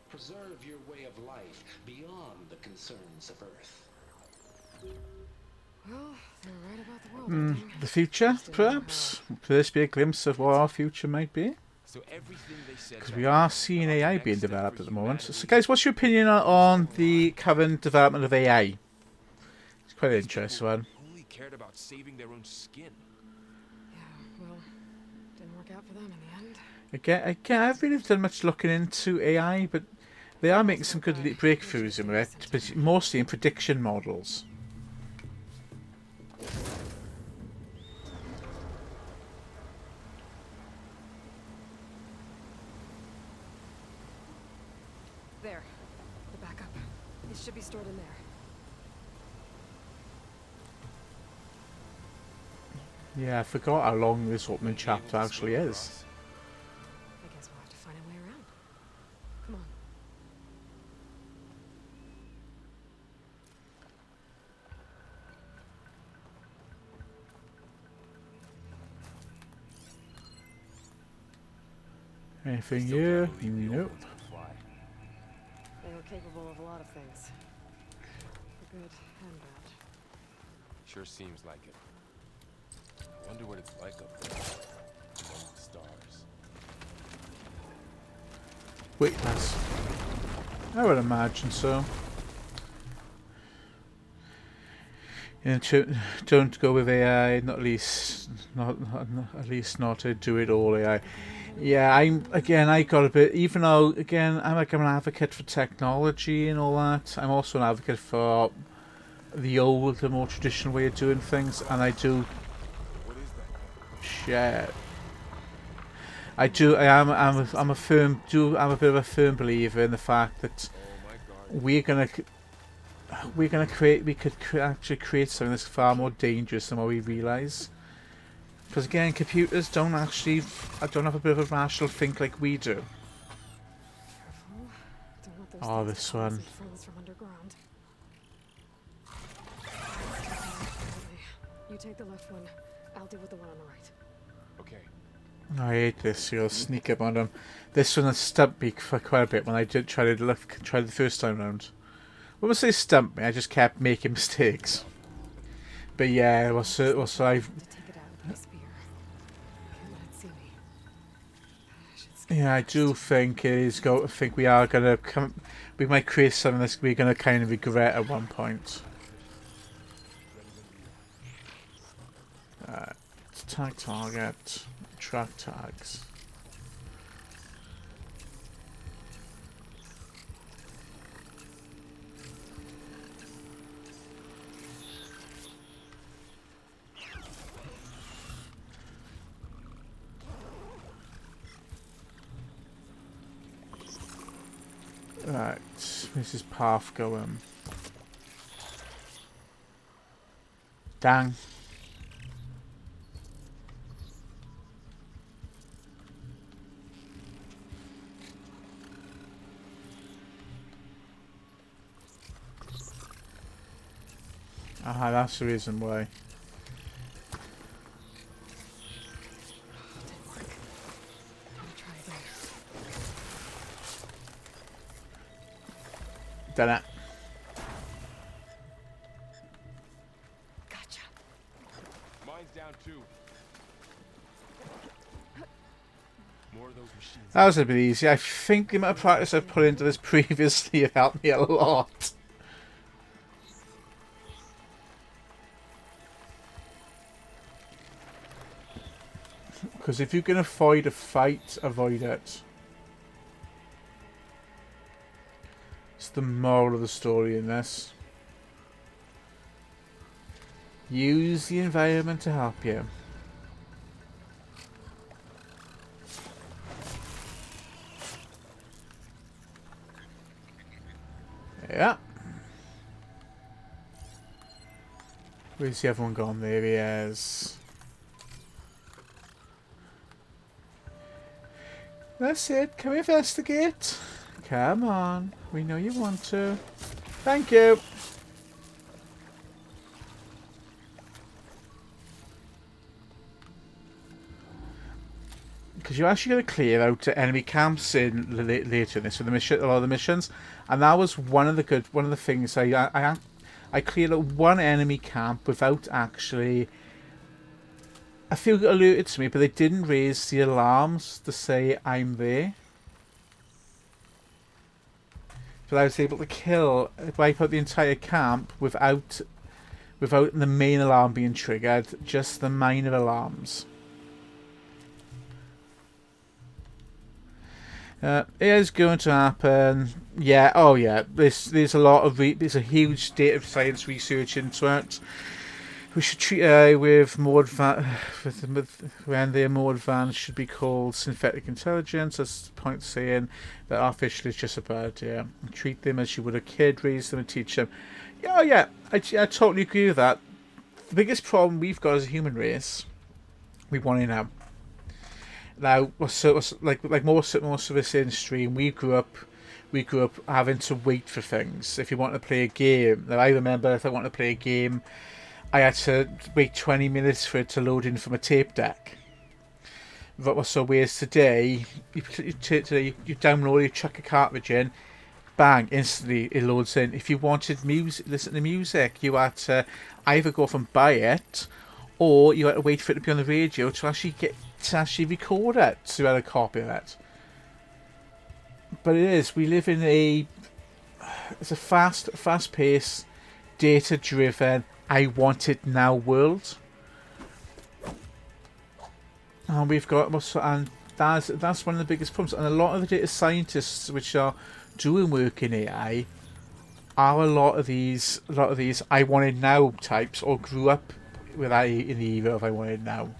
Preserve your way of life beyond the concerns of Earth. Well, they're right about the world ending. The future, perhaps? Could this be a glimpse of what our future might be? So everything they said Because we are seeing AI being developed at the moment. So guys, what's your opinion on the current development of AI? It's quite an interesting one. only cared about saving their own skin. Yeah, well, didn't work out for them in the end. Again, I haven't really done much looking into AI, but they are making some good breakthroughs in it, but mostly in prediction models. There, the backup. It should be stored in there. Yeah, I forgot how long this opening chapter actually is. I guess we'll have to find a way around. Come on. Anything Still here? can't believe the old Nope. ones can fly. They were capable of a lot of things. For good and bad. Sure seems like it. I wonder what it's like up there among the stars. Weightless. I would imagine so. Yeah, don't go with AI. Not at least not to do it all AI. Yeah, I got a bit. Even though again, I'm an advocate for technology and all that. I'm also an advocate for the older, more traditional way of doing things, and I do. What is that? Shit. I'm a bit of a firm believer in the fact that Oh my god. we could actually create something that's far more dangerous than what we realise. Because again, computers don't have a bit of a rational think like we do. Careful. Don't let those Oh, things this come one. and froze from underground. You take the left one. I'll deal with the one on the right. Okay. I hate this. You'll sneak up on them. This one has stumped me for quite a bit when I did try the first time round. When I say stumped me, I just kept making mistakes. But yeah, also I To take it out with my spear. Can't let it see me. I should skip yeah, I do think it is go. I think we are gonna come. We might create something that we're gonna kind of regret at one point. Tag target, track tags. Right, this is path going. Dang. Aha, that's the reason why. Didn't work. I'm gonna try again. Done it. Gotcha. Mine's down too. More of those machines. That was a bit easy. I think the amount of practice I've put into this previously have helped me a lot. Because if you can avoid a fight, avoid it. It's the moral of the story in this. Use the environment to help you. Yeah. Where's the other one gone? There he is. That's it. Can we investigate? Come on. We know you want to. Thank you. Because you're actually going to clear out enemy camps in later in this with a lot of the missions, and that was one of the things I cleared out one enemy camp without actually. I feel it alerted to me, but they didn't raise the alarms to say I'm there. But I was able to wipe out the entire camp without the main alarm being triggered, just the minor alarms. It is going to happen. Yeah. Oh yeah. There's a lot of there's a huge data science research into it. We should treat AI with more when they're more advanced should be called synthetic intelligence. That's the point saying that artificial is just a bird. Yeah. Treat them as you would a kid, raise them and teach them. Yeah. Oh yeah. I totally agree with that. The biggest problem we've got as a human race, we want it now. Now, like most of us in the stream, we grew up having to wait for things. If you want to play a game, now I remember if I wanted to play a game, I had to wait 20 minutes for it to load in from a tape deck. So whereas today, you download, you chuck a cartridge in, bang, instantly it loads in. If you wanted music, listen to music, you had to either go off and buy it, or you had to wait for it to be on the radio to actually record it, so you had a copy of it. But we live in it's a fast-paced, data-driven, I want it now world. And we've got, and that's one of the biggest problems. And a lot of the data scientists which are doing work in AI are a lot of these I want it now types, or grew up with AI in the era of I want it now.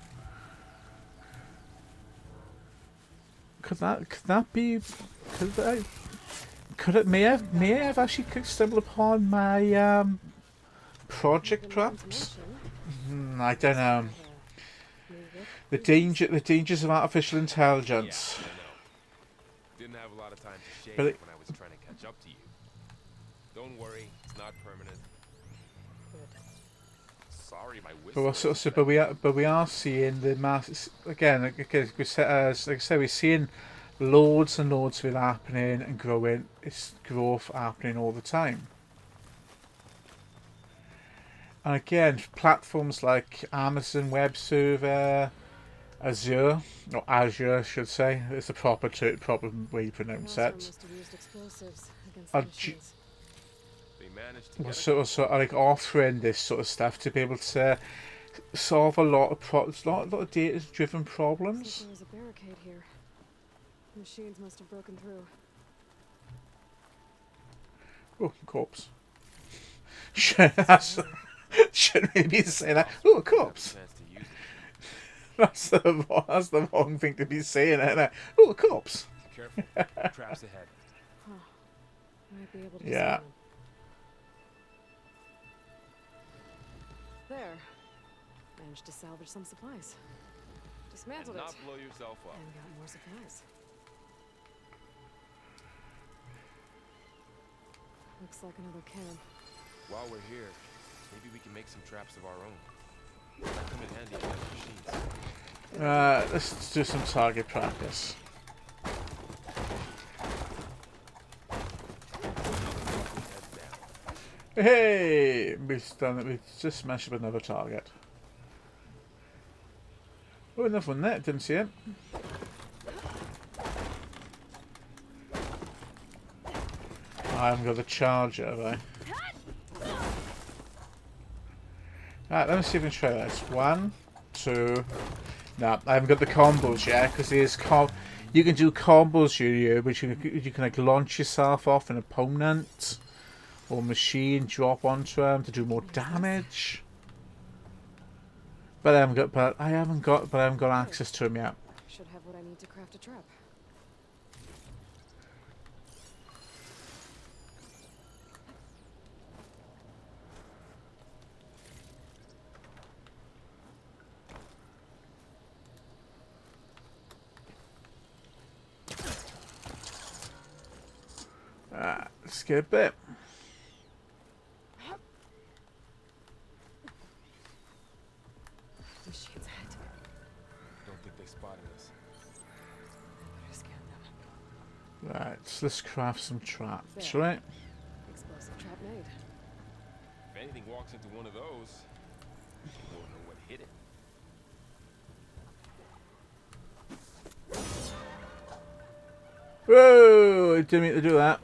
Could it may I have actually stumbled upon my project perhaps? I don't know. The dangers of artificial intelligence. Yeah, I know. Didn't have a lot of time to shave But when I was trying to catch up to you. Don't worry, it's not permanent. Sorry, my whistle. But we are seeing the mass again. Like I said, we're seeing loads and loads of it happening and growing. It's growth happening all the time. And again, platforms like Amazon Web Server, Azure, or Azure, I should say, it's the proper way to pronounce it. So like offering this sort of stuff to be able to solve a lot of data-driven problems. There's a barricade here. Machines must have broken through. Oh, corpse. Shouldn't we be saying that? Oh, a corpse. That's the wrong thing to be saying, isn't it? Oh, a corpse. Careful, traps ahead. Huh. Might be able to Yeah. see them. There. Managed to salvage some supplies. Dismantled And it. not blow yourself up. And got more supplies. Looks like another camp. While we're here, maybe we can make some traps of our own. Might come in handy against machines. Let's do some target practice. Hey, we've just smashed up another target. Oh, another one there. Didn't see it. I haven't got the charger, have I? Alright, let me see if we can try this. 1, 2. No, I haven't got the combos yet because there's you can do combos here, which you can like launch yourself off an opponent or machine, drop onto them to do more damage. But I haven't got access to them yet. Should have what I need to craft a trap. Let's get a bit. Machine's head. Don't think they spotted us. Better scan them. Right, so let's craft some traps, There. right? Explosive trap made. If anything walks into one of those, we won't know what hit it. Whoa! I didn't mean to do that.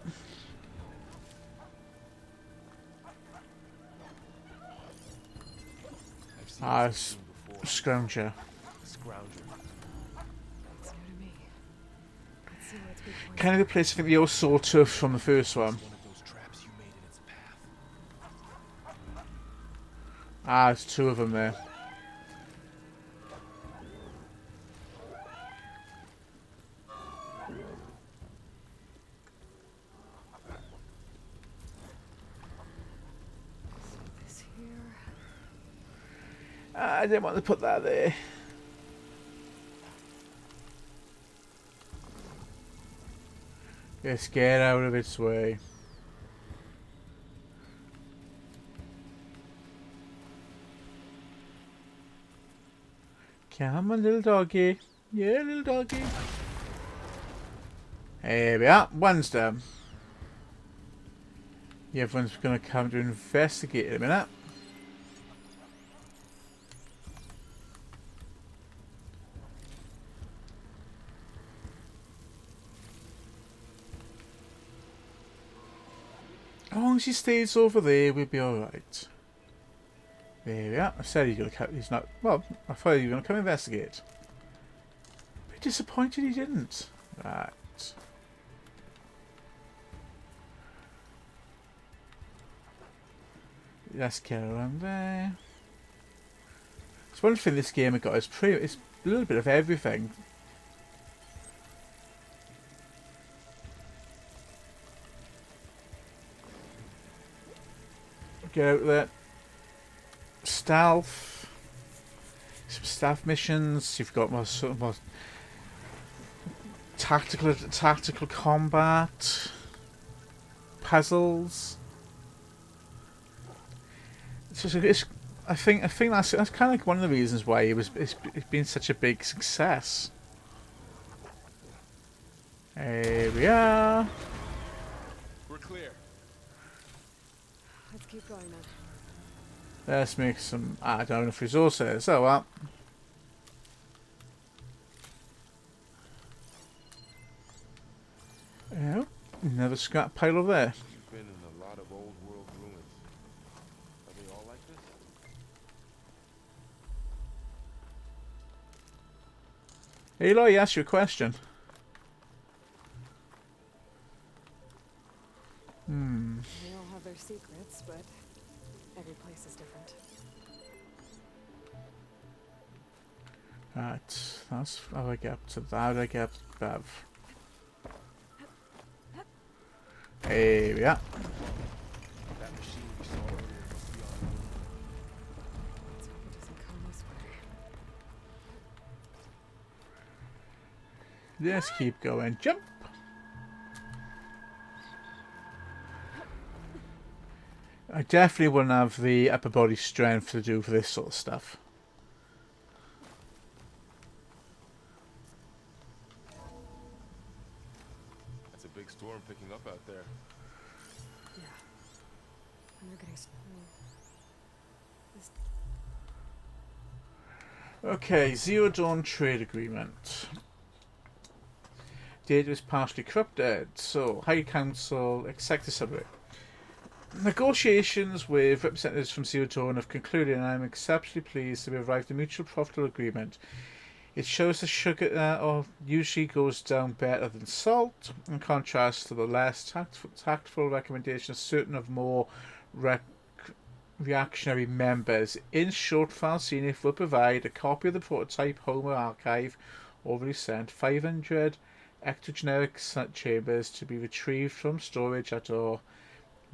I've seen Ah, this thing before. Scrounger. Scrounger. It's new to me. Let's see where its weak points Kind of the place I think the old sawtooth from the first one. One of those traps you made in its path. Ah, there's two of them there. This here. I didn't want to put that there. Just get out of its way. Come on, little doggy. Yeah, little doggy. Here we are. One's done. Yeah, everyone's going to come to investigate in a minute. As long as he stays over there, we'll be alright. There we are. I said he's going to come. He's not. Well, I thought he was going to come investigate. Bit disappointed he didn't. Right. Let's get around there. It's one thing this game I got is it's a little bit of everything. Get out there. Stealth. Some stealth missions. You've got more sort of more tactical combat. Puzzles. I think that's kind of like one of the reasons why it's been such a big success. Here we are. We're clear. Let's keep going then. Let's make some. I don't know enough resources. Oh well. Yeah, another scrap pile over there. You've been in a lot of old world ruins. Are they all like this? Aloy, ask you a question. They all have their secrets, but every place is different. Right, that's how I get up to that. How do I get up to Bev? Here we are. That machine we saw earlier must be on the move. Let's hope it doesn't come this way. Let's keep going. Jump! I definitely wouldn't have the upper body strength to do for this sort of stuff. That's a big storm picking up out there. Yeah. And they're getting this Okay, Zero Dawn Trade Agreement. Data is partially corrupted, so High Council, Executive Summary. Negotiations with representatives from Zero Dawn have concluded, and I am exceptionally pleased to have arrived at a mutual profitable agreement It shows the sugar usually goes down better than salt, in contrast to the less tactful recommendation of certain of more reactionary members. In short, Falciniff will provide a copy of the prototype Homer archive already sent, 500 ectogeneric chambers to be retrieved from storage at our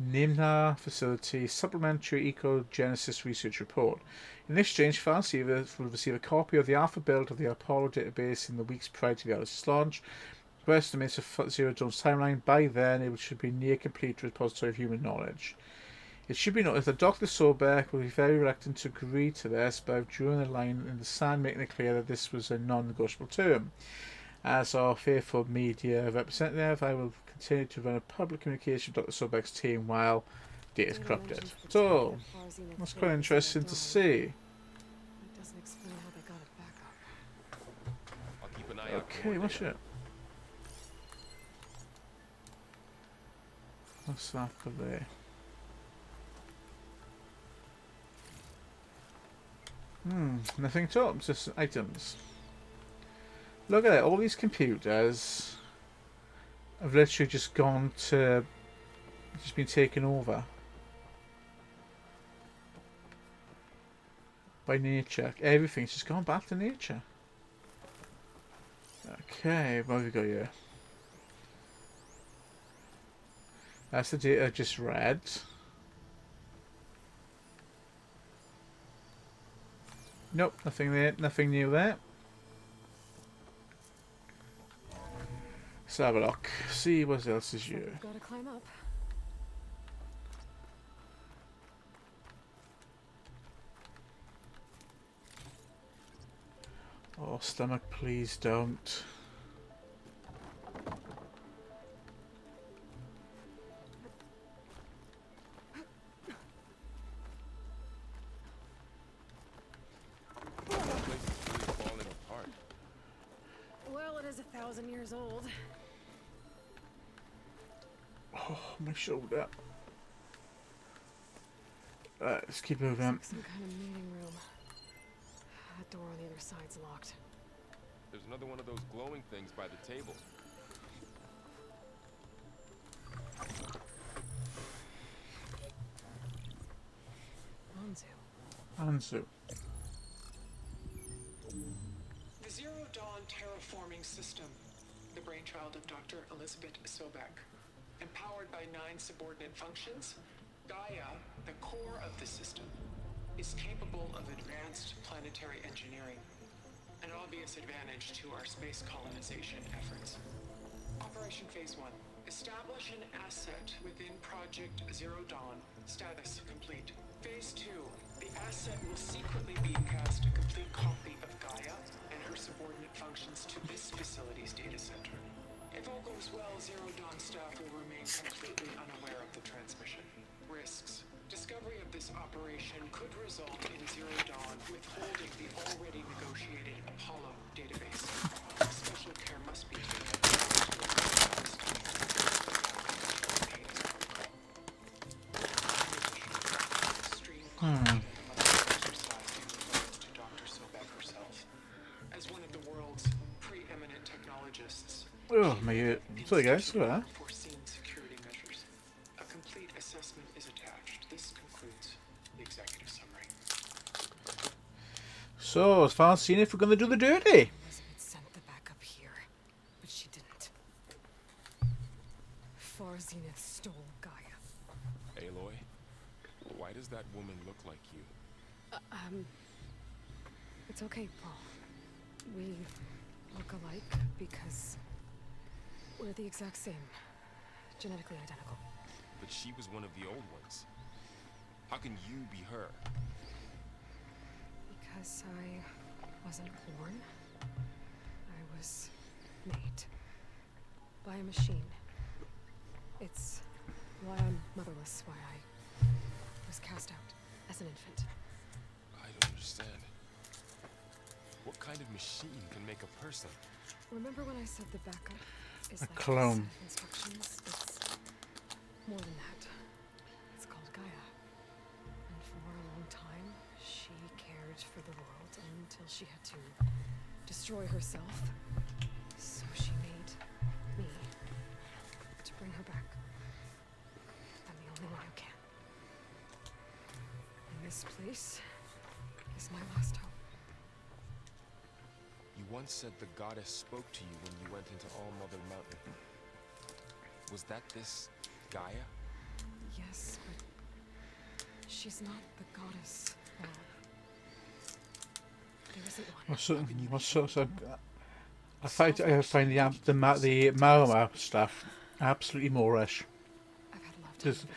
Nimna facility supplementary ecogenesis research report. In exchange, Falciniff will receive a copy of the alpha build of the Apollo database in the weeks prior to the ISS launch. The estimates of Zero Dawn's timeline. By then, it should be near complete repository of human knowledge. It should be noted that Dr. Sobeck will be very reluctant to agree to this, but I've drawn a line in the sand making it clear that this was a non-negotiable term. As our faithful media representative, I will continue to run a public communication with Dr. Sobeck's team while data is corrupted. So, that's quite interesting to see. It doesn't explain how they got it back up. I'll keep an eye out for Okay, more what's data. it? What's that for there? Nothing to up, just items. Look at it, all these computers have literally just gone to, just been taken over by nature. Everything's just gone back to nature. Okay, what have we got here? That's the data I just read. Nope, nothing there, nothing new there. Let's have a look. See what else is So here. we've got to climb up. Oh, stomach, please don't. This place is really falling apart. Well, it is 1,000 years old. Oh, my shoulder. Let's keep moving. Like some kind of meeting room. That door on the other side's locked. There's another one of those glowing things by the table. Anzu. The Zero Dawn terraforming system, the brainchild of Dr. Elizabeth Sobeck. Empowered by 9 subordinate functions, Gaia, the core of the system, is capable of advanced planetary engineering, an obvious advantage to our space colonization efforts. Operation Phase 1. Establish an asset within Project Zero Dawn. Status complete. Phase 2. The asset will secretly beamcast a complete copy of Gaia and her subordinate functions to this facility's data center. If all goes well, Zero Dawn staff will remain completely unaware of the transmission. Risks. Discovery of this operation could result in Zero Dawn withholding the already negotiated Apollo database. Special care must be taken. To Dr. Sobeck herself. As one of the world's preeminent technologists, Oh, my ear. Sorry guys, look at that. foreseen security measures. A complete assessment is attached. This concludes the executive summary. So, as far as seeing if we're going to do the dirty. Elizabeth sent the backup here, but she didn't. Far Zenith stole Gaia. Aloy, why does that woman look like you? It's okay, Paul. We look alike because we're the exact same. Genetically identical. But she was one of the old ones. How can you be her? Because I wasn't born. I was made by a machine. It's why I'm motherless, why I was cast out as an infant. I don't understand. What kind of machine can make a person? Remember when I said the backup is A like clone. set of instructions? It's more than that. It's called Gaia. And for a long time, she cared for the world until she had to destroy herself. So she made me to bring her back. I'm the only one who can. And this place is my last hope. You once said the goddess spoke to you when you went into All Mother Mountain. Was that this Gaia? Yes, but she's not the goddess. There isn't one. So, I find the Marama stuff absolutely Moorish. I've had a lot of time Just, to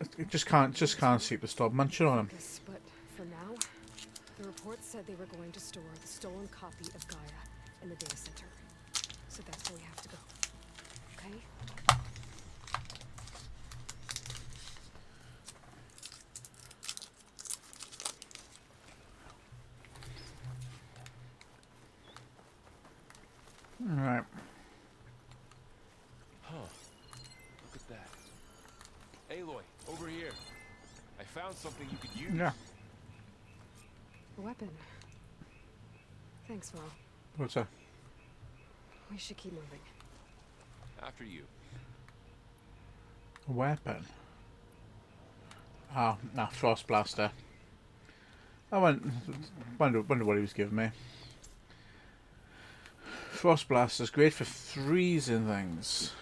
figure this out. just can't seem to stop munching on them. But for now, the report said they were going to store the stolen copy of Gaia in the data center. So that's where we have to go. Okay? All right. Huh. Look at that. Aloy, over here. I found something you could use. Yeah. A weapon. Thanks, Val. What's that? We should keep moving. After you. A weapon. Oh, no, Frost Blaster. I wonder what he was giving me. Frost Blaster's great for freezing things.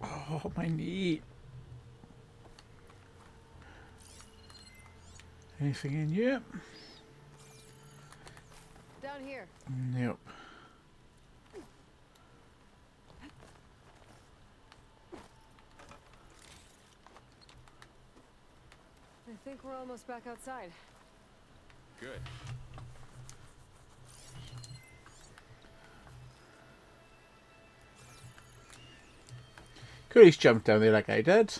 Oh, my knee. Anything in here? Down here. Nope. I think we're almost back outside. Good. Could he's jumped down there like I did.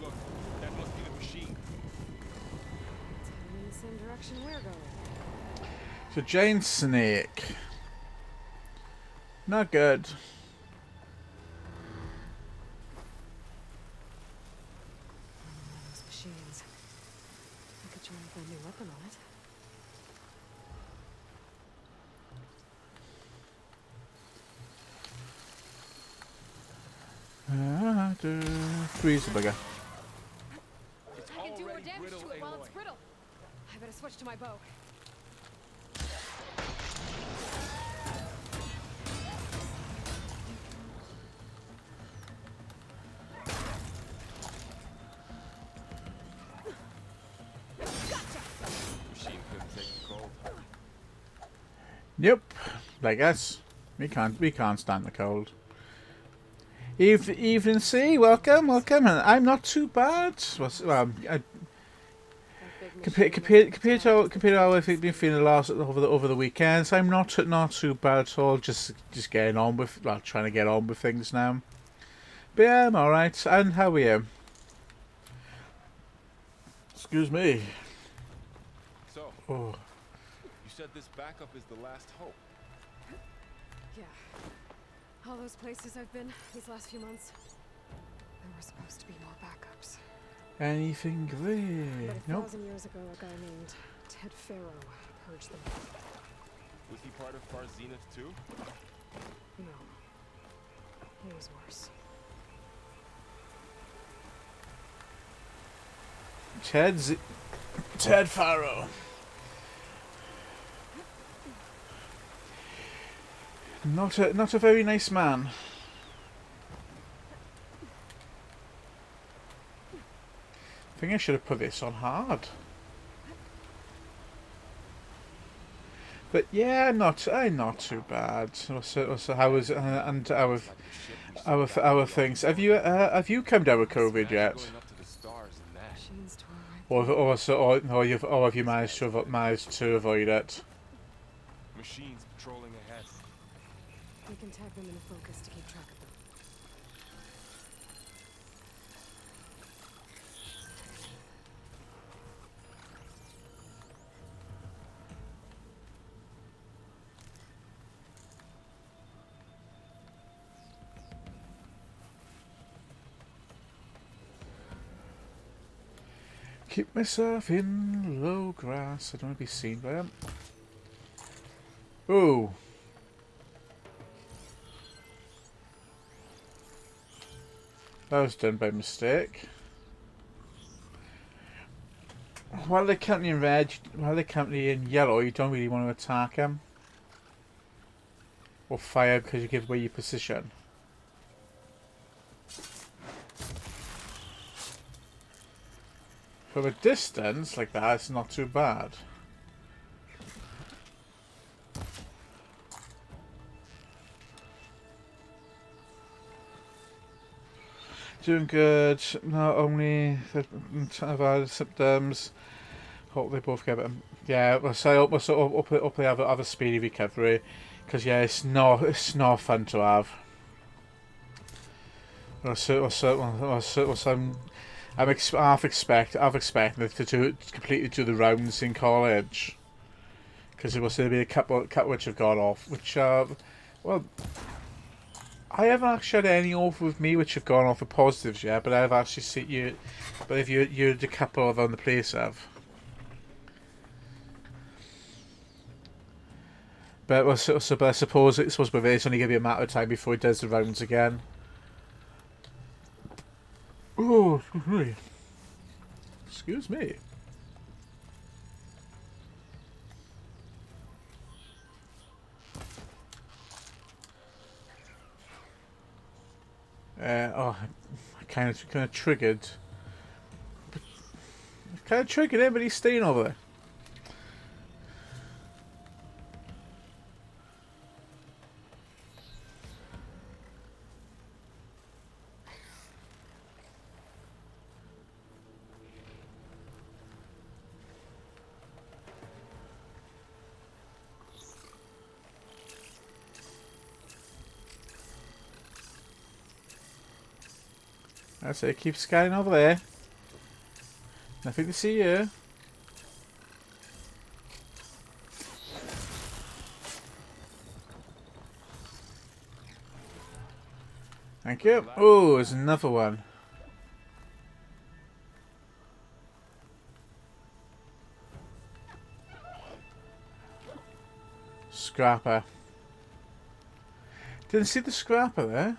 Look, that must be the machine. It's heading in the same direction we're going. It's a giant snake. Not good. Those machines. I could try and find a new weapon on it. Freeze the bugger. It's I can do more already damage brittle, to it while it's Aloy. brittle. I better switch to my bow. Machine couldn't take the cold. Yep, like us. We can't stand the cold. Evening C, welcome. And I'm not too bad. Well, compared to how I've been feeling over the weekends, I'm not too bad at all. Just getting on with trying to get on with things now. But yeah, I'm all right. And how are you? Excuse me. So, Oh, you said this backup is the last hope. Yeah. All those places I've been these last few months, there were supposed to be more backups. anything there? But Nope. 1,000 years ago, a guy named Ted Farrow purged them. Was he part of Far Zenith too? No. He was worse. Ted Farrow. Not a very nice man. I think I should have put this on hard. But yeah, I'm not too bad. So how was and our things? Have you come down with COVID yet? Going up to the stars and that. Machines tore right Or have you managed to avoid it? Machines patrolling ahead. We can tag them into focus to keep track of them. Keep myself in low grass. I don't want to be seen by them. Ooh. That was done by mistake. While they're currently in red, while they're currently in yellow, you don't really want to attack them. Or fire because you give away your position. From a distance like that, it's not too bad. Doing good. Not only have had symptoms. Hope they both get it. Yeah, so I hope they have a speedy recovery. Because yeah, it's not fun to have. I'm half expecting them to completely do the rounds in college. Because there'll be a couple which have gone off, which well, I haven't actually had any off with me which have gone off for positives yet, but I've actually seen you. But if you're the couple of on the place have. But I suppose it's supposed to be it's only going to be a matter of time before he does the rounds again. Oh, excuse me. Oh, I kind of triggered. Kind of triggered him, but he's staying over there. That's it, keep scanning over there. Nothing to see you. Thank you. Oh, there's another one. Scrapper. Didn't see the scrapper there.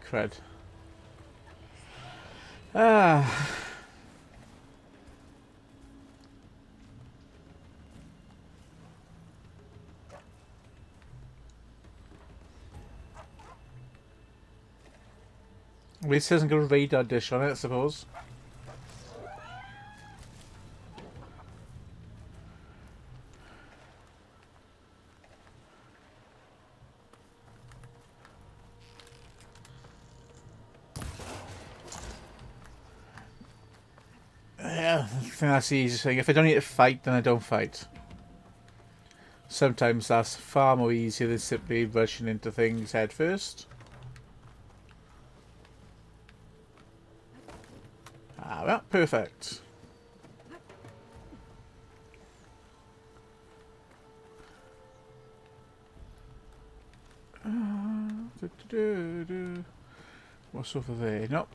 Cred. Ah. At least it hasn't got a radar dish on it, I suppose. Yeah, I think that's the easiest thing. If I don't need to fight, then I don't fight. Sometimes that's far more easier than simply rushing into things head first. Ah, well, perfect. What's over there? Nope.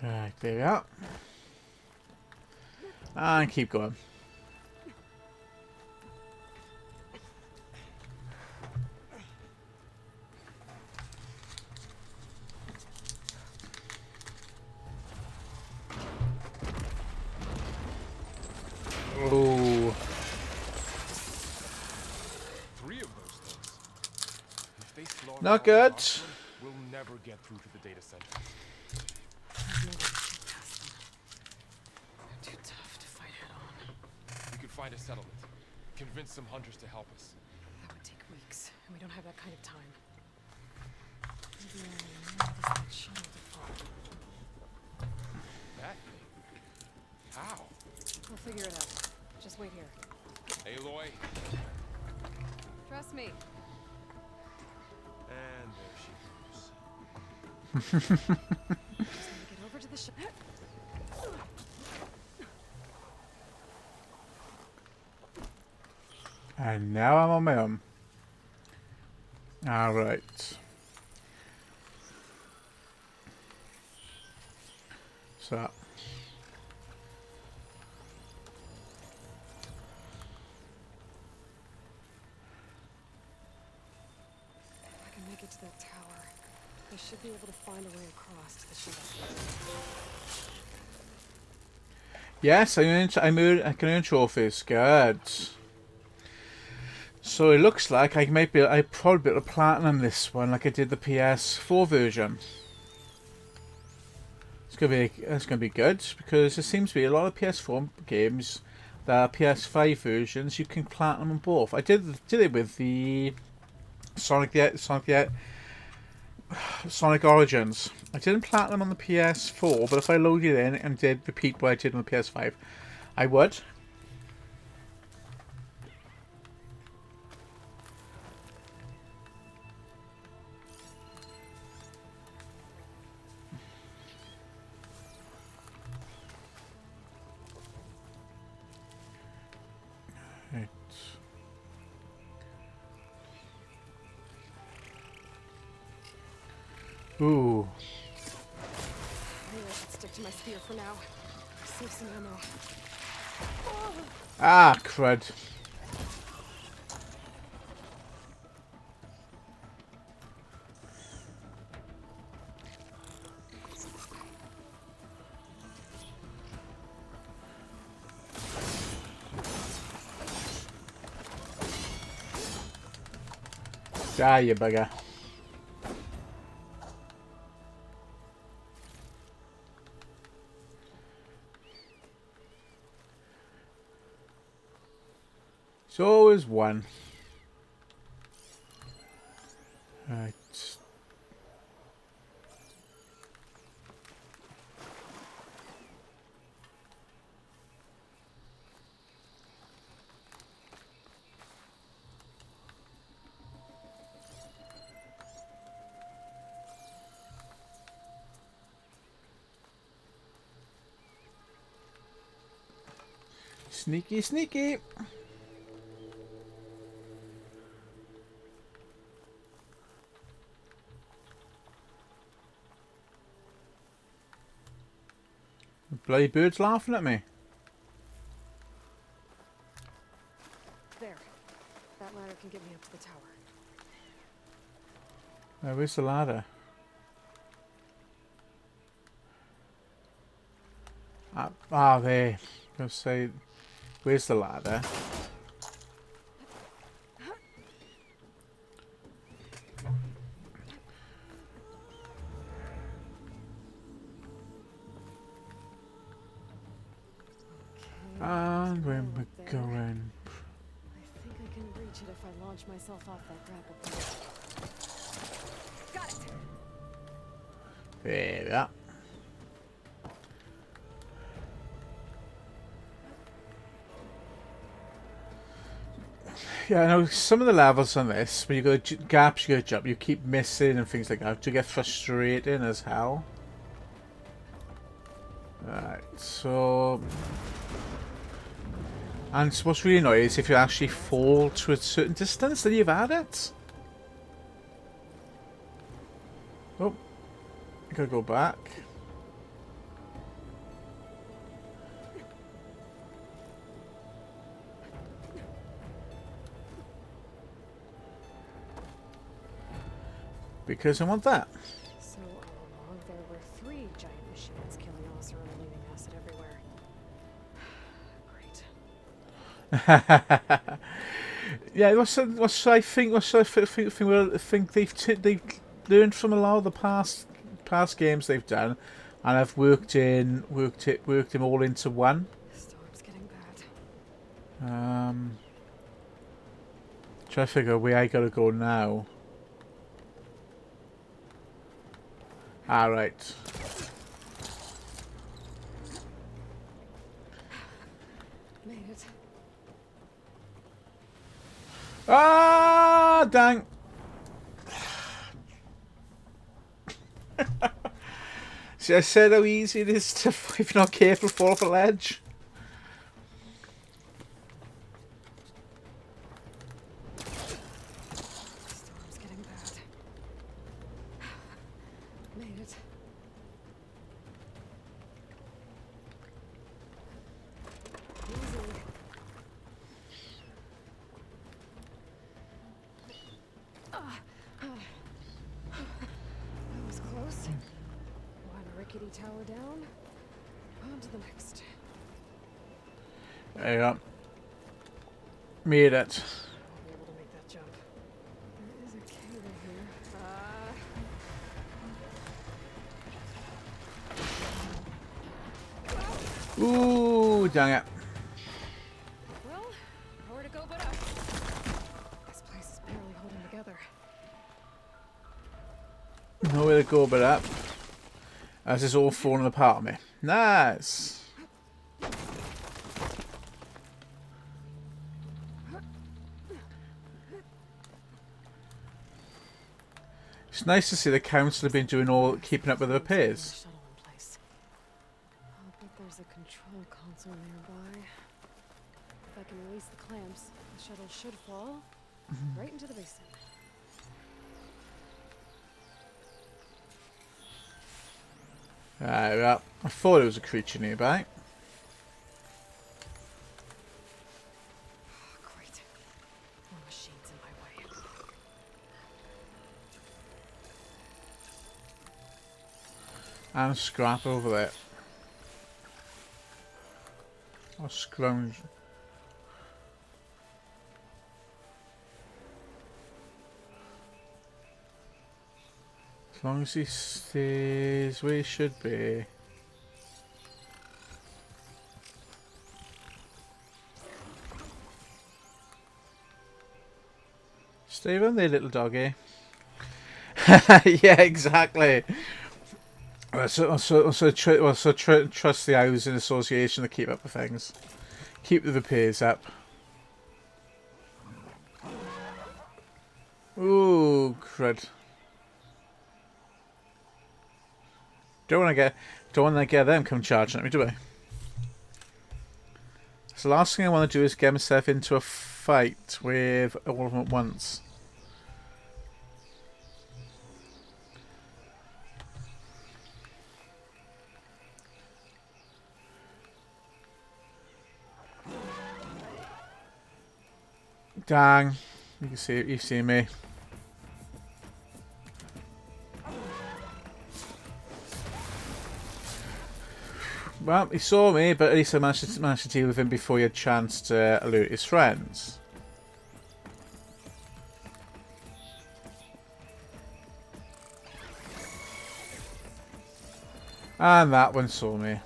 Right, there we are. And keep going. Oh. 3 of those things. If they slaughter Not all good. of us, we'll never get through to the data center. There's no way to get past them. They're too tough to fight head on. We could find a settlement. convince some hunters to help us. That would take weeks, and we don't have that kind of time. Maybe I noticed that shuttle to fall. That thing? How? We'll figure it out. Just wait here. Aloy. Trust me. And there she goes. Just need to get over to the shuttle. And now I'm on my own. Alright. So. I can make it to that tower. I should be able to find a way across to the shuttle. Yes, I can earn trophies. Good. So it looks like I probably be able to platinum this one like I did the PS4 version. It's gonna be good because there seems to be a lot of PS4 games that are PS5 versions. You can platinum them both. I did it with the Sonic Origins. I didn't platinum on the PS4, but if I loaded it in and did repeat what I did on the PS5, I would. Right. Ooh. Maybe I should stick to my spear for now. Save some ammo. Ah, crud. Ah, you bugger. It's always one. Right. Sneaky, sneaky. The bloody bird's laughing at me. There. That ladder can get me up to the tower. Where's the ladder? There. I was gonna say, where's the ladder? And when we're going. I think I can reach it if I launch myself off that grapple point. Got it! There we are. Yeah, I know some of the levels on this, when you go gaps, you go jump, you keep missing and things like that. To get frustrating as hell. Right, so. And what's really annoying is if you actually fall to a certain distance, then you've had it. Oh, you gotta go back. Because I want that. So all along, there were 3 giant machines killing Osir and leaving acid everywhere. Great. Yeah, what I think they've learned from a lot of the past games they've done, and I've worked them all into one. The storm's getting bad. Try to figure out where I gotta go now. Alright. Made it. Ah, dang. See, I said how easy it is to, if you're not careful, fall off a ledge. Storm's getting bad. Made it. Easy. That was close. One rickety tower down. On to the next. There you go. Made it. I'll be able to make that jump. There is a cable here. Ooh, dang it. Well, nowhere to go but up. This place is barely holding together. Nowhere to go but up. As it's all falling apart on me. Nice. It's nice to see the council have been doing all keeping up with the repairs. Shuttle in place. I'll bet there's a control console nearby. If I can release the clamps, the shuttle should fall right into the basin. Well, I thought it was a creature nearby. Oh, great. More machines in my way. And scrap over there. Or scrounge. As long as he stays where he should be. Stay around there, little doggy. Yeah, exactly. Trust the housing association to keep up with things. Keep the repairs up. Ooh, crud. Don't want to get them come charging at me, do I? So the last thing I want to do is get myself into a fight with all of them at once. Dang. You can see it, you've seen me. Well, he saw me, but at least I managed to deal with him before he had a chance to alert his friends. And that one saw me.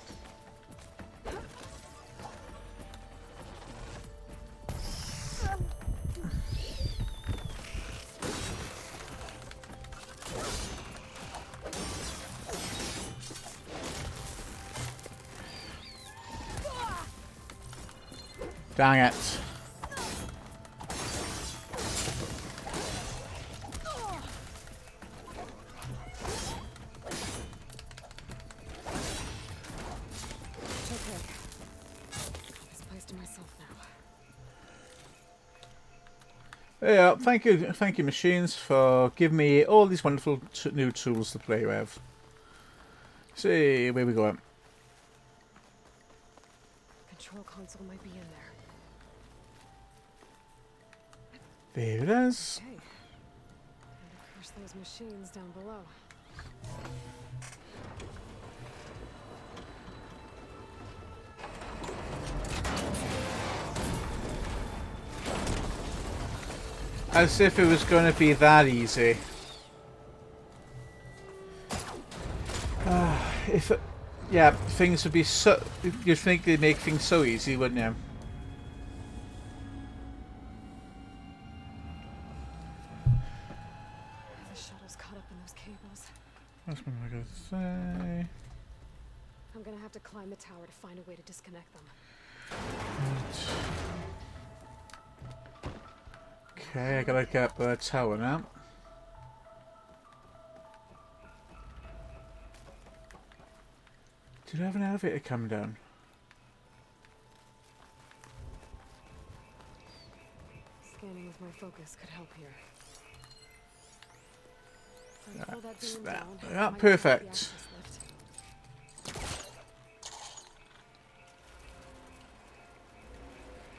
Dang it. Okay. This place to myself now. Yeah, thank you, machines, for giving me all these wonderful new tools to play with. See where we going. Control console might be in there. There it is. Okay. And of course those machines down below. As if it was going to be that easy. Yeah, things would be so. You'd think they'd make things so easy, wouldn't you? open those cables. That's what I'm gonna say. I'm gonna have to climb the tower to find a way to disconnect them. Okay, I gotta get the tower now. Did I have an elevator come down? Scanning with my focus could help here. If I pull that beam down, I Yeah, might perfect. get the access lift.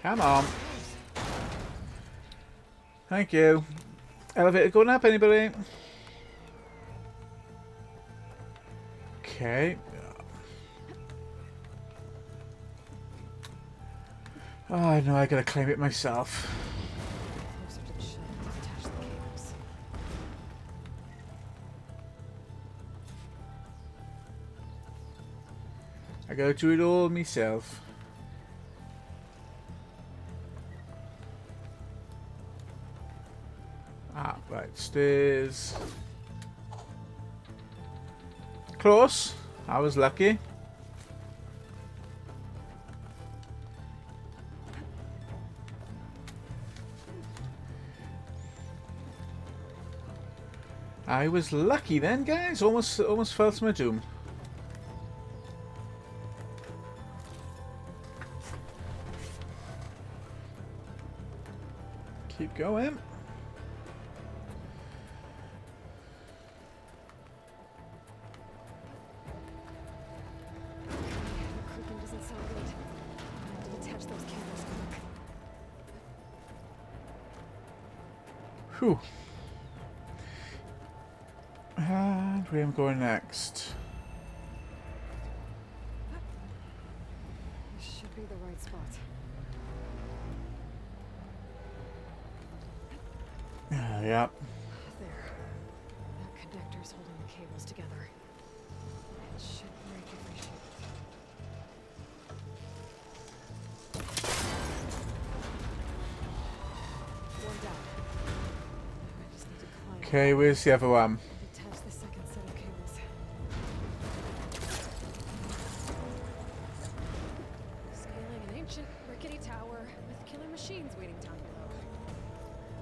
Come on. Thank you. Elevator going up, anybody? Okay. Oh no, I gotta claim it myself. Closer to the shuttle to detach the cables. I gotta do it all myself. Ah, right, stairs. Close. I was lucky. I was lucky then, guys. Almost fell to my doom. Keep going. The creaking doesn't sound good. I have to detach those cables quick. Whew. And where am I going next? This should be the right spot. Yeah. There. That connector's holding the cables together. It should break if we shoot it. One down. I just need to climb. Okay, where's the other one? Detach the second set of cables. Scaling an ancient rickety tower with killer machines waiting down below.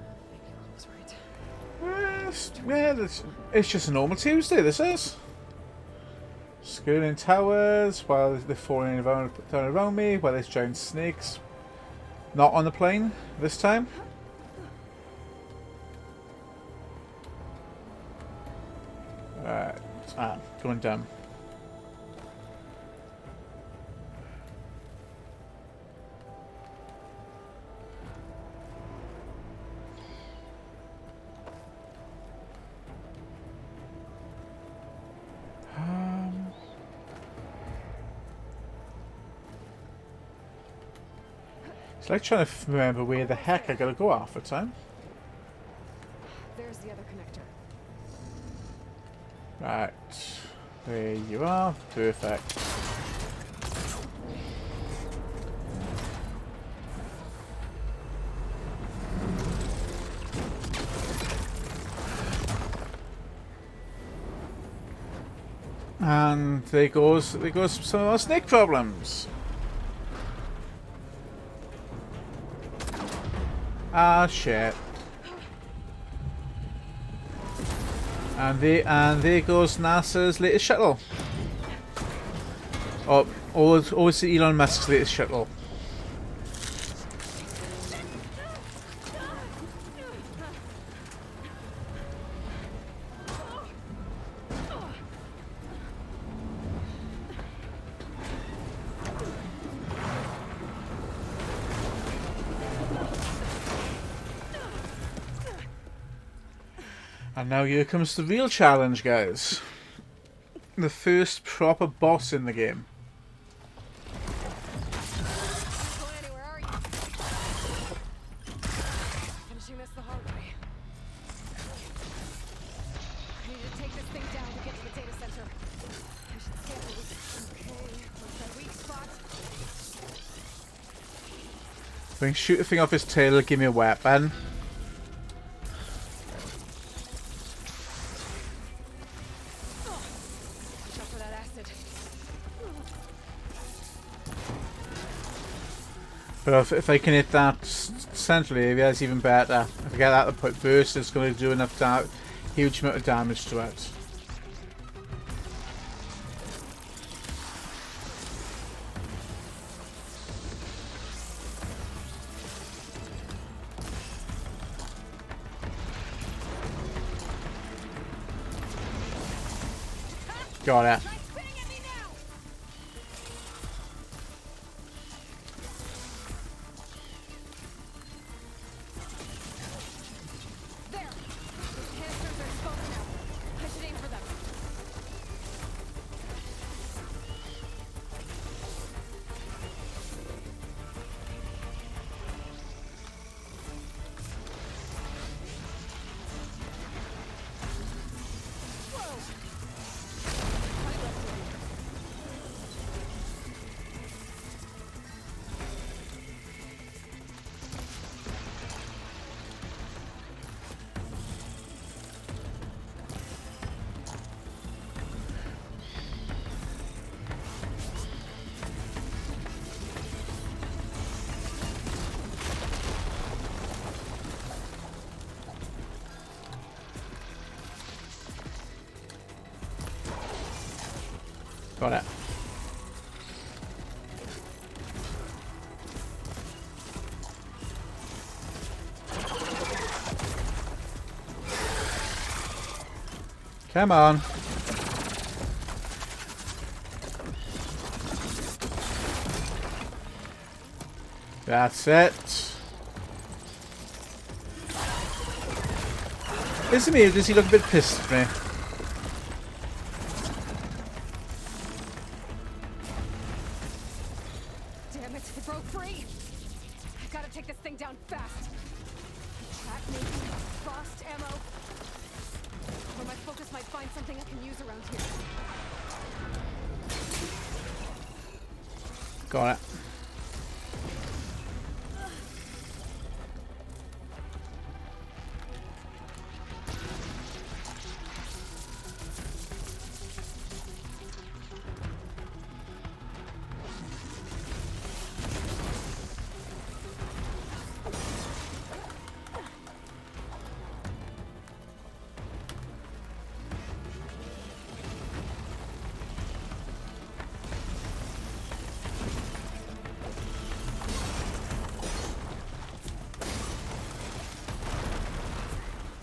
I think you're almost right. It's just a normal Tuesday, this is. Scaling towers while they're falling down around me, while there's giant snakes. Not on the plane this time. Going down. It's like trying to remember where the heck I gotta go half the time. There's the other connector. Right. There you are. Perfect. And there goes some of our snake problems. Ah, shit. And there goes NASA's latest shuttle. Oh, always Elon Musk's latest shuttle. And now here comes the real challenge, guys. The first proper boss in the game. Going anywhere, are you? Finishing this the hard way. I need to take this thing down to get to the data center. I should scan the weak. Okay, what's that weak spot? If I can shoot the thing off his tail, it'll give me a weapon. But if I can hit that central area, it's even better. If I get that to put burst, it's going to do enough huge amount of damage to it. Got it. Got it. Come on. That's it. Isn't he? Does he look a bit pissed at me? Damn it, it broke free. I gotta take this thing down fast. Attack maybe, frost ammo. Or my focus might find something I can use around here. Got it.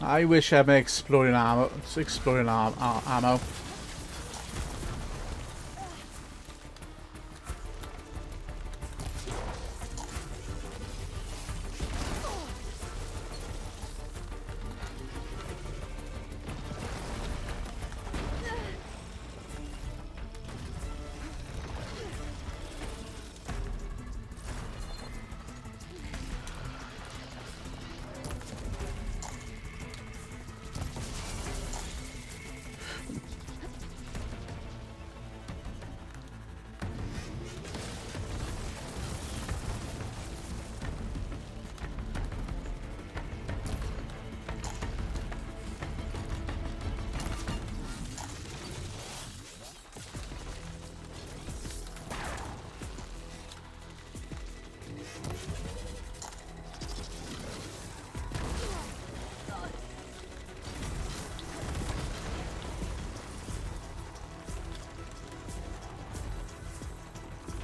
I wish I had my exploding ammo. Ammo.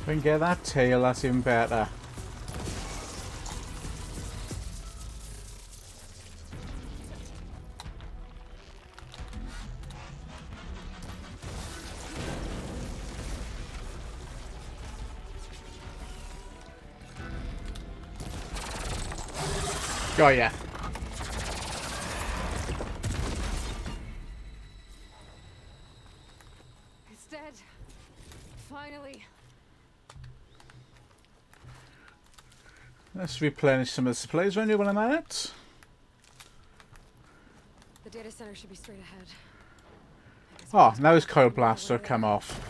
If I can get that tail, that's even better. Oh yeah. It's dead. Finally. Let's replenish some of the supplies when I'm at it. The data center should be straight ahead. Oh, now his coil blaster come off.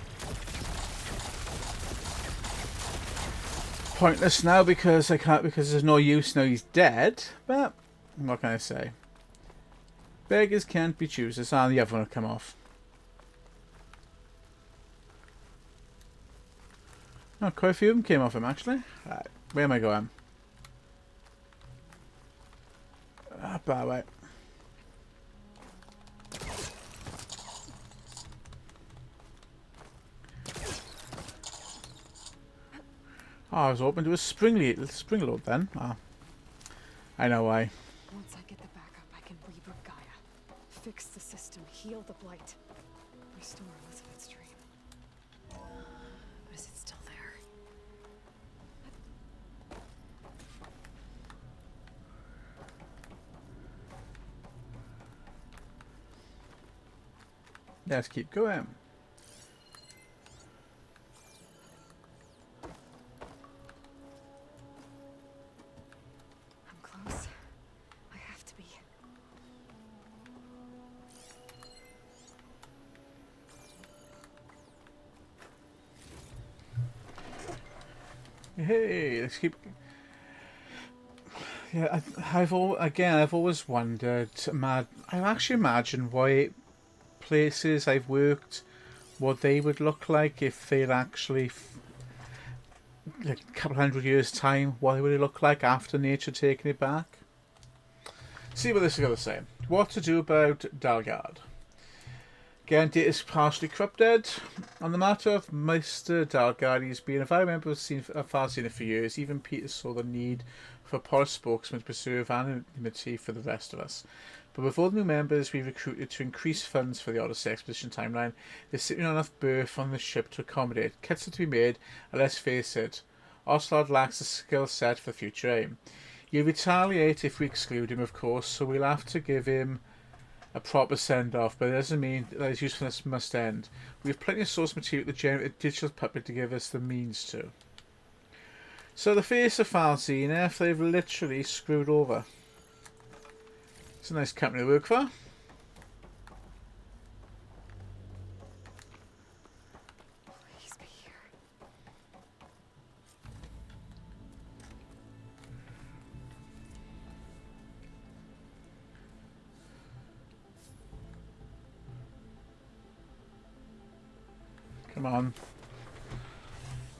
Pointless now because I can't, because there's no use now he's dead. But what can I say? Beggars can't be choosers. Ah, the other one will come off. Oh, quite a few of them came off him actually. Right. Where am I going? That way. Oh, I was hoping to do a spring load then. Ah, I know why. Once I get the backup, I can reboot Gaia. Fix the system, heal the blight. Restore Elizabeth's dream. But is it still there? Let's keep going. I'm close. I have to be. Hey, let's keep. Yeah, I've always wondered. I actually imagine why places I've worked, what they would look like if they'd actually, like a couple hundred years time, what would it look like after nature taking it back? See what this is going to say. What to do about Dalgard? Again, data is partially corrupted. On the matter of Mr. Dalgard, he's been a valuable member of Farsina for years. Even Peter saw the need for a polished spokesman to preserve anonymity for the rest of us. But with all the new members we recruited to increase funds for the Odyssey expedition timeline, there's simply not enough berth on the ship to accommodate. Cuts are to be made, and let's face it, Oslard lacks the skill set for future aim. He'll retaliate if we exclude him, of course, so we'll have to give him a proper send-off, but it doesn't mean that his usefulness must end. We have plenty of source material to generate a digital puppet to give us the means to. So the face of Farsina, they've literally screwed over. It's a nice company to work for. Please be here. Come on.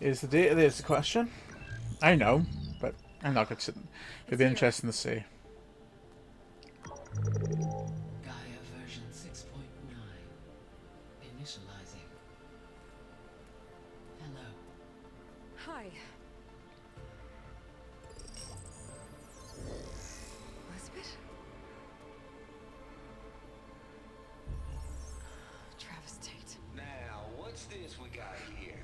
Is the data there's the question? I know, but I'm not going to. It'd be interesting to see. Gaia version 6.9. Initializing. Hello. Hi. Elizabeth? Travis Tate. Now, what's this we got here?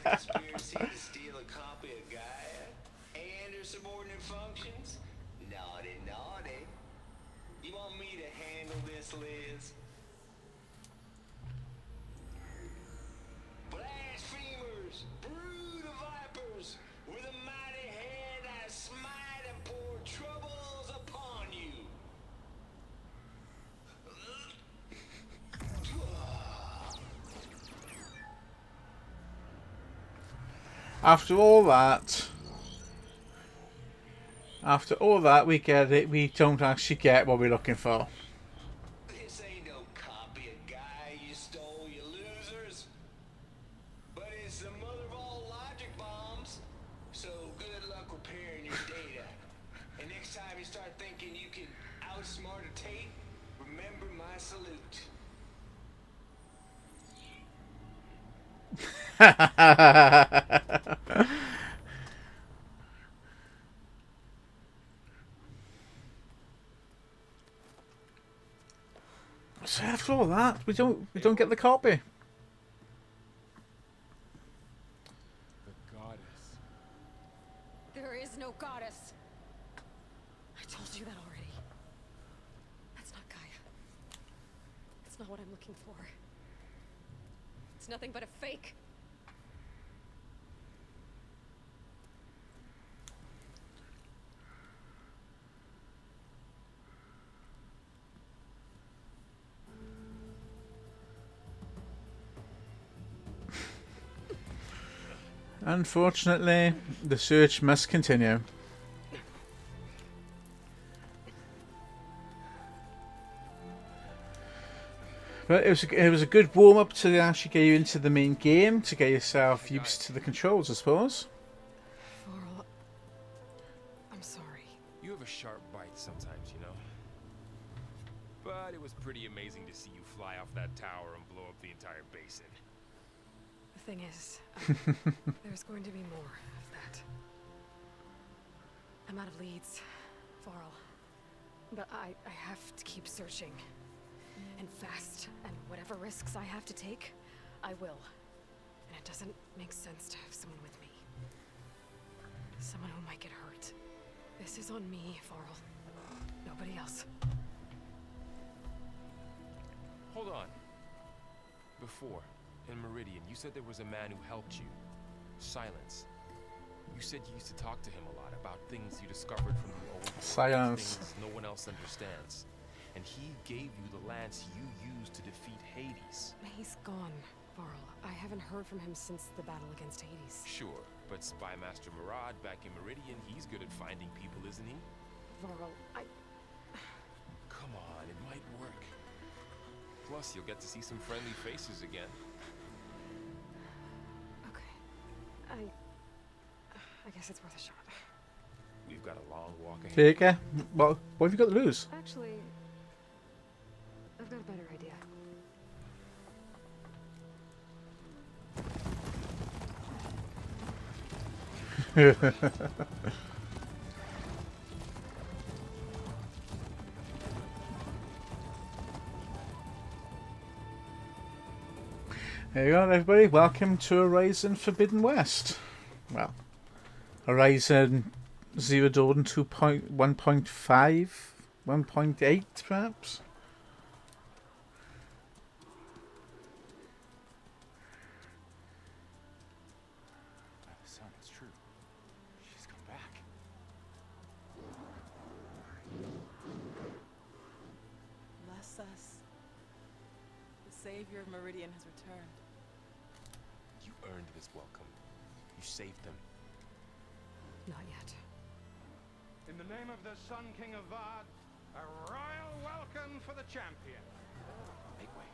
Conspiracy to steal a copy of Gaia and her subordinate functions? Naughty, naughty. You want me to handle this, Liz? Blasphemers, brood of vipers, with a mighty hand I smite and pour troubles upon you. After all that, we get it. We don't actually get what we're looking for. This ain't no copy of Gaia you stole, you losers. But it's the mother of all logic bombs. So good luck repairing your data. And next time you start thinking you can outsmart a Tate, remember my salute. So after all that, we don't get the copy. The goddess. There is no goddess. I told you that already. That's not Gaia. It's not what I'm looking for. It's nothing but a fake. Unfortunately, the search must continue. But it was a good warm up to actually get you into the main game to get yourself used to the controls, I suppose. For a sharp bite sometimes, you know? But it was pretty amazing to see you fly off that tower and blow up the entire basin. The thing is, there's going to be more of that. I'm out of leads, Varl. But I have to keep searching. And fast. And whatever risks I have to take, I will. And it doesn't make sense to have someone with me. Someone who might get hurt. This is on me, Varl. Nobody else. Hold on. Before, in Meridian, you said there was a man who helped you. Silence. You said you used to talk to him a lot about things you discovered from the old world, Silence. things no one else understands. And he gave you the lance you used to defeat Hades. He's gone, Varl. I haven't heard from him since the battle against Hades. Sure, but Spy Master Murad back in Meridian, he's good at finding people, isn't he? Varl, Come on, it might work. Plus, you'll get to see some friendly faces again. Okay. I guess it's worth a shot. We've got a long walk ahead. Take it. What have you got to lose? Actually, I've got a better idea. There you go, everybody. Welcome to Horizon Forbidden West. Well, Horizon Zero Dawn 2.1.5, 1.8 perhaps. Son, it's true. She's come back. Bless us. The Savior of Meridian has returned. You earned this welcome. You saved them. Not yet. In the name of the Sun King of Vard, a royal welcome for the champion. Make way.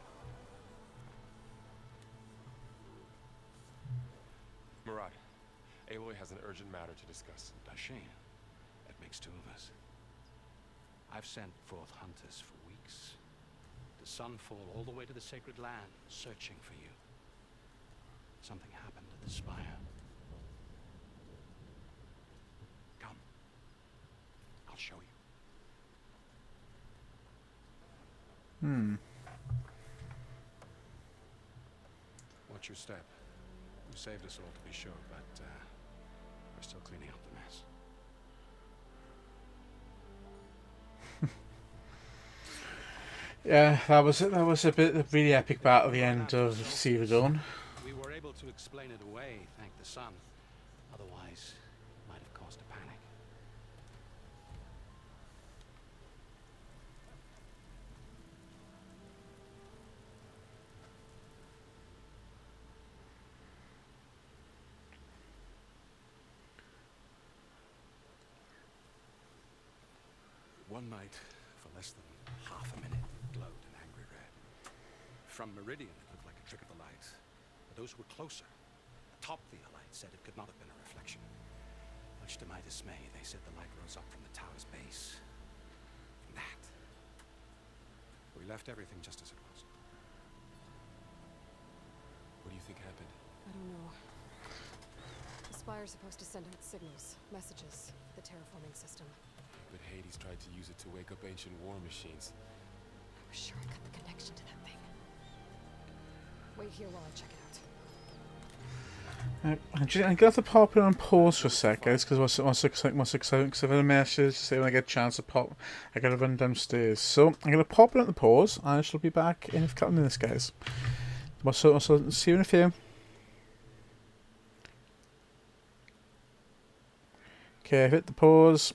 Murad, Aloy has an urgent matter to discuss. Does she? That makes two of us. I've sent forth hunters for weeks. The Sunfall all the way to the Sacred Land, searching for you. Something happened at the Spire. Come. I'll show you. Watch your step. You saved us all, to be sure, but we're still cleaning up the mess. Yeah, that was it. That was a really epic battle at the end of Zero Dawn. We were able to explain it away, thank the sun. Otherwise, it might have caused a panic. One night, for less than half a minute, glowed an angry red. From Meridian, it looked like a trick of the light. But those who were closer, atop the light, said it could not have been a reflection. Much to my dismay, they said the light rose up from the tower's base. From that. We left everything just as it was. What do you think happened? I don't know. The Spire's supposed to send out signals, messages, the terraforming system. But Hades tried to use it to wake up ancient war machines. I was sure I cut the connection to that thing. Wait here while I check it out. I'm going to have to pop it on pause for a sec, guys, because what's exciting, because I've had a message to say when I get a chance to pop, I got to run downstairs. So I'm going to pop it on the pause, and I shall be back in a couple of minutes, guys. So see you in a few. Okay, I've hit the pause.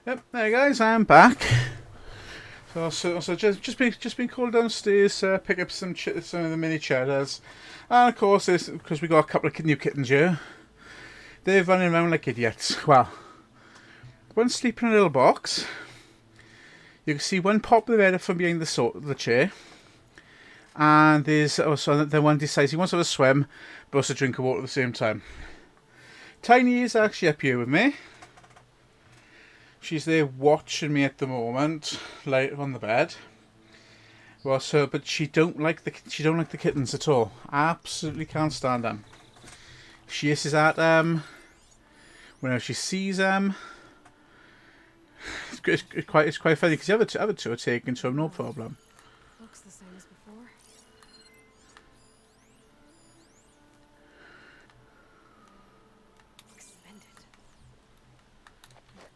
Yep, there guys, I'm back. So just been called downstairs, pick up some of the mini cheddars, and of course this because we got a couple of new kittens here. They're running around like idiots. Well, one sleeping in a little box. You can see one pop their head up from behind the chair, and there's also the one decides he wants to have a swim, but also drink of water at the same time. Tiny is actually up here with me. She's there watching me at the moment, like on the bed. Well, but she don't like the kittens at all. Absolutely can't stand them. She hisses at them whenever she sees them. It's quite funny because the other two are taken to him, no problem. Looks the same as before. Expended.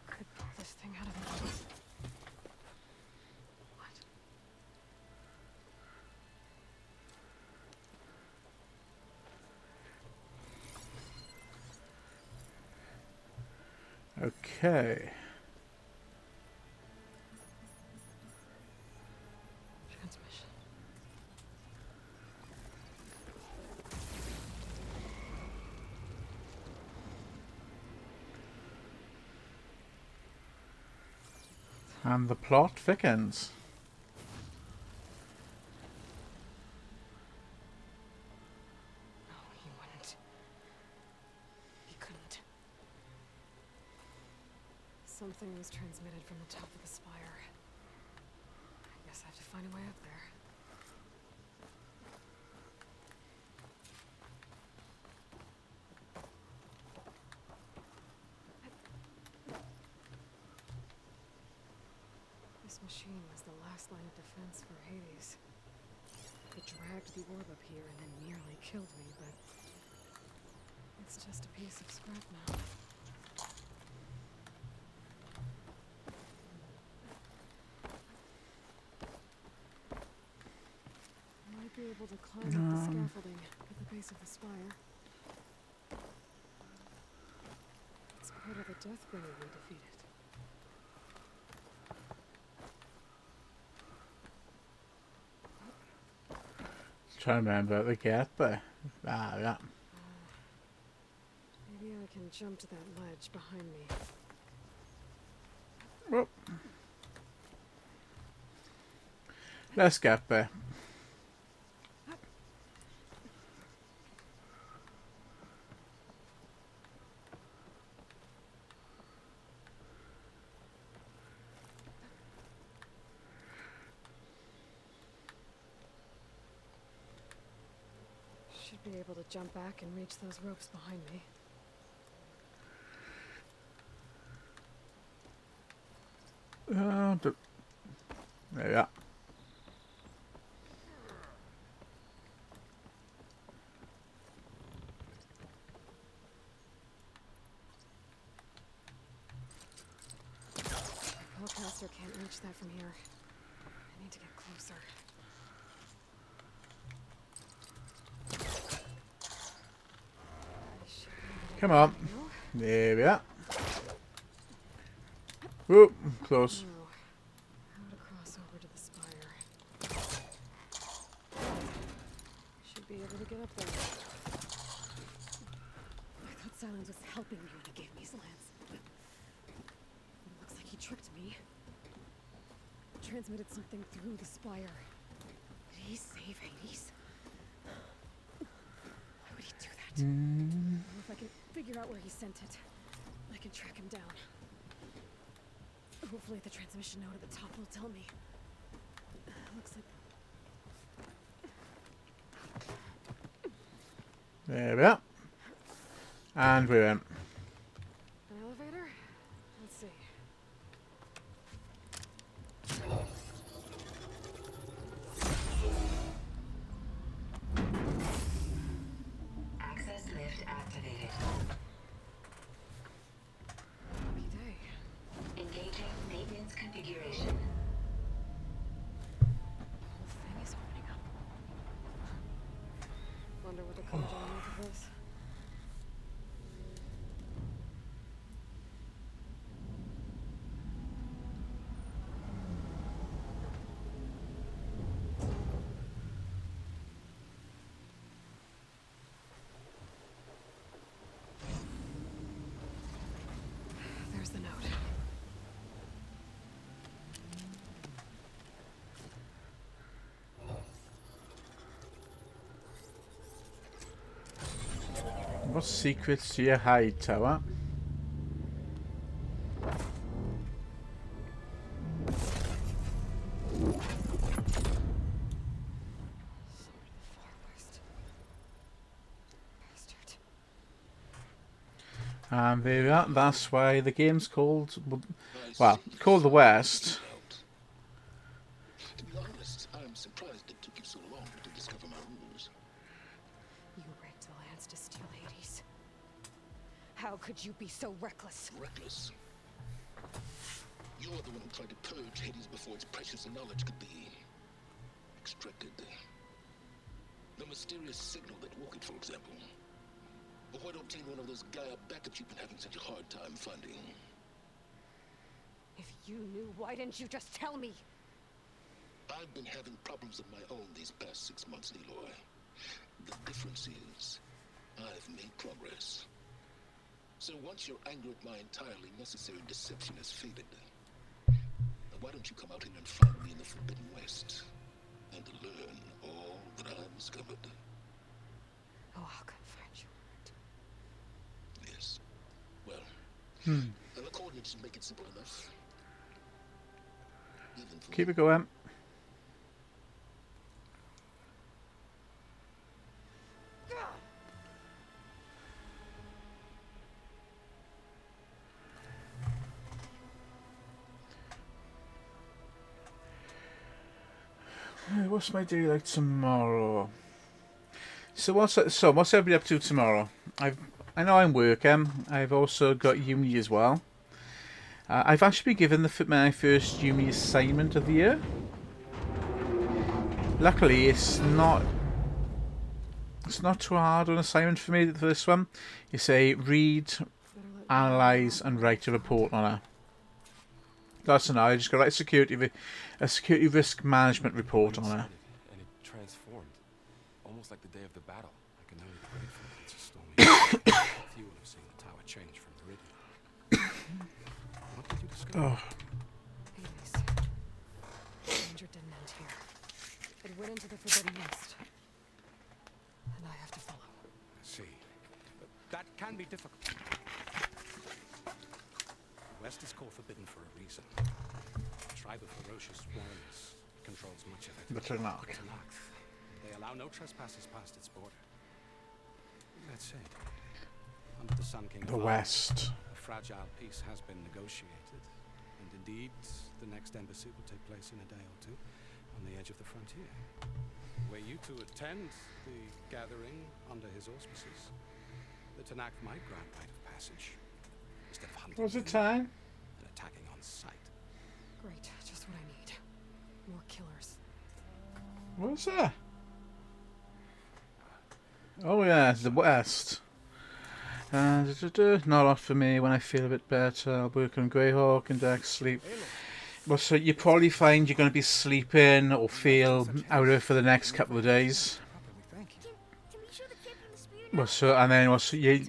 I could pull this thing out of the box. What? Okay. Transmission. And the plot thickens. No, he wouldn't. He couldn't. Something was transmitted from the top of the spire. I guess I have to find a way up there. This machine was the last line of defense for Hades. It dragged the orb up here and then nearly killed me, but it's just a piece of scrap now. Might be able to climb up the scaffolding at the base of the spire. It's part of the Deathbringer we defeated. Trying to remember the gap, but yeah. Maybe I can jump to that ledge behind me. Well, let's get there. Should be able to jump back and reach those ropes behind me. There we are. The Hellcaster can't reach that from here. I need to get closer. Come on. There we are. Whoop, close. Now, how to cross over to the spire. Should be able to get up there. I thought Silence was helping me when he gave me slants. It looks like he tricked me. Transmitted something through the spire. Did he save Hades? Why would he do that? If I can figure out where he sent it, I can track him down. Hopefully the transmission node at the top will tell me. Looks like... There we are. And we went. An elevator? Let's see. Access lift activated. Happy day. Engaging maintenance configuration. The whole thing is opening up. Wonder what the Commodore make of this. the note? What secrets do you hide, Tower? And there we are. That's why the game's called, well, called The West. To be honest, I'm surprised it took you so long to discover my rules. You rigged the lands to steal Hades. How could you be so reckless? Reckless. You're the one who tried to purge Hades before its precious knowledge could be extracted. The mysterious signal that woke it, for example. Or why to obtain one of those Gaia backups you've been having such a hard time finding. If you knew, why didn't you just tell me? I've been having problems of my own these past 6 months, Aloy. The difference is, I've made progress. So once your anger at my entirely necessary deception has faded, why don't you come out here and find me in the Forbidden West, and learn all that I've discovered? Oh, I'll come find you. Yes. Well, the coordinates make it simple enough. Even for Keep it going. What's my day like tomorrow? So what's everybody up to tomorrow? I know I'm working. I've also got uni as well. I've actually been given my first uni assignment of the year. Luckily, it's not too hard an assignment for me for this one. You say read, analyze, and write a report on it. That's enough. I just got to write a security risk management report on it. And it transformed, almost like the day of the battle. I can only pray for it. It's a stormy. Few will have seen the tower change from Meridian. What did you discover? Oh. Hades. Danger didn't end here. It went into the Forbidden West. And I have to follow. I see. But that can be difficult. The West is called forbidden for a reason. A tribe of ferocious warriors controls much of it. The Tanakh. They allow no trespassers past its border. Let's say, under the Sun King The of West. a fragile peace has been negotiated, and indeed, the next embassy will take place in a day or two, on the edge of the frontier. Were you to attend the gathering under his auspices, the Tanakh might grant right of passage. Instead of hunting What's the you time? and attacking on sight. Great, just what I need. More killers. What's that? Oh yeah, it's the West. Not off for me. When I feel a bit better, I'll work on Greyhawk and Dark Sleep. Well, so you probably find you're going to be sleeping or feel out of it for the next couple of days. Well, so and then also you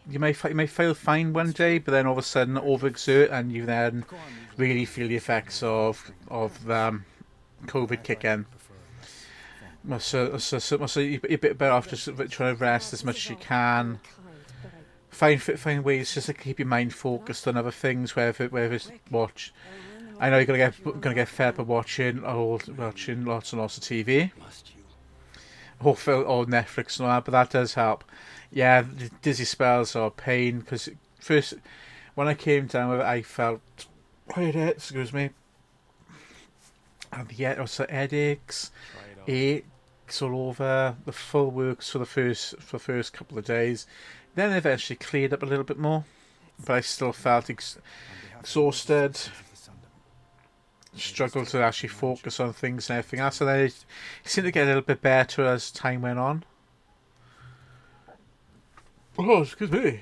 may feel fine one day, but then all of a sudden overexert, and you then really feel the effects of COVID kick in. So you're a bit better off just trying to rest as much as you can. Find ways just to keep your mind focused on other things, whether it's watch. I know you're gonna get fed up of watching lots and lots of TV, or Netflix and all that, but that does help. Yeah, the dizzy spells are a pain because first when I came down with it, I felt excuse me, and yet also headaches, aches all over. The full works for the first couple of days, then eventually cleared up a little bit more, but I still felt exhausted. Struggled to actually focus on things and everything else, and then it seemed to get a little bit better as time went on. Oh, excuse me.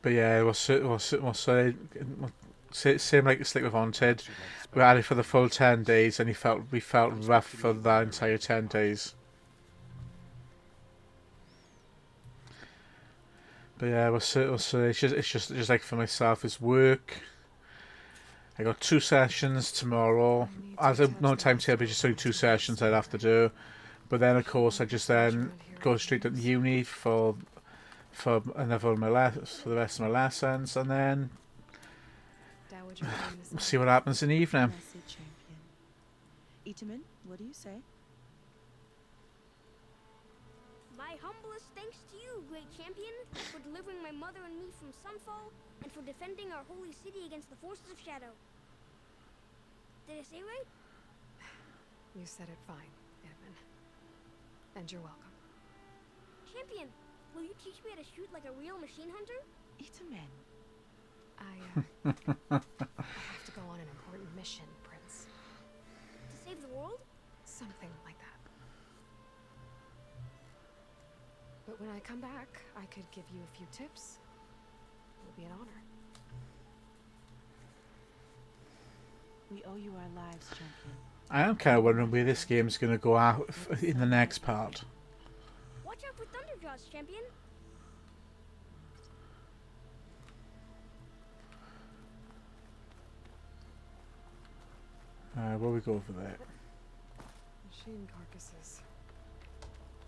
But yeah, it was same like the Sleep with Haunted. We had it for the full 10 days, and we felt rough for that entire 10 days. But yeah, it's just like for myself, it's work. I got 2 sessions tomorrow. As I no timetable, just only 2 sessions I'd have to do. But then of course I just then go straight to uni for another of my for the rest of my lessons, and then see what happens in the evening. Itaman, what do you say? My humblest thanks to you, great champion, for delivering my mother and me from Sunfall, and for defending our holy city against the forces of Shadow. Did I say right? You said it fine, Edmund. And you're welcome. Champion, will you teach me how to shoot like a real machine hunter? Itaman. I have to go on an important mission, Prince. To save the world? Something like that. But when I come back, I could give you a few tips. It would be an honor. We owe you our lives, champion. I am kind of wondering where this game's going to go out in the next part. Watch out for Thunderjaws, champion. Where we go for that? Machine carcasses.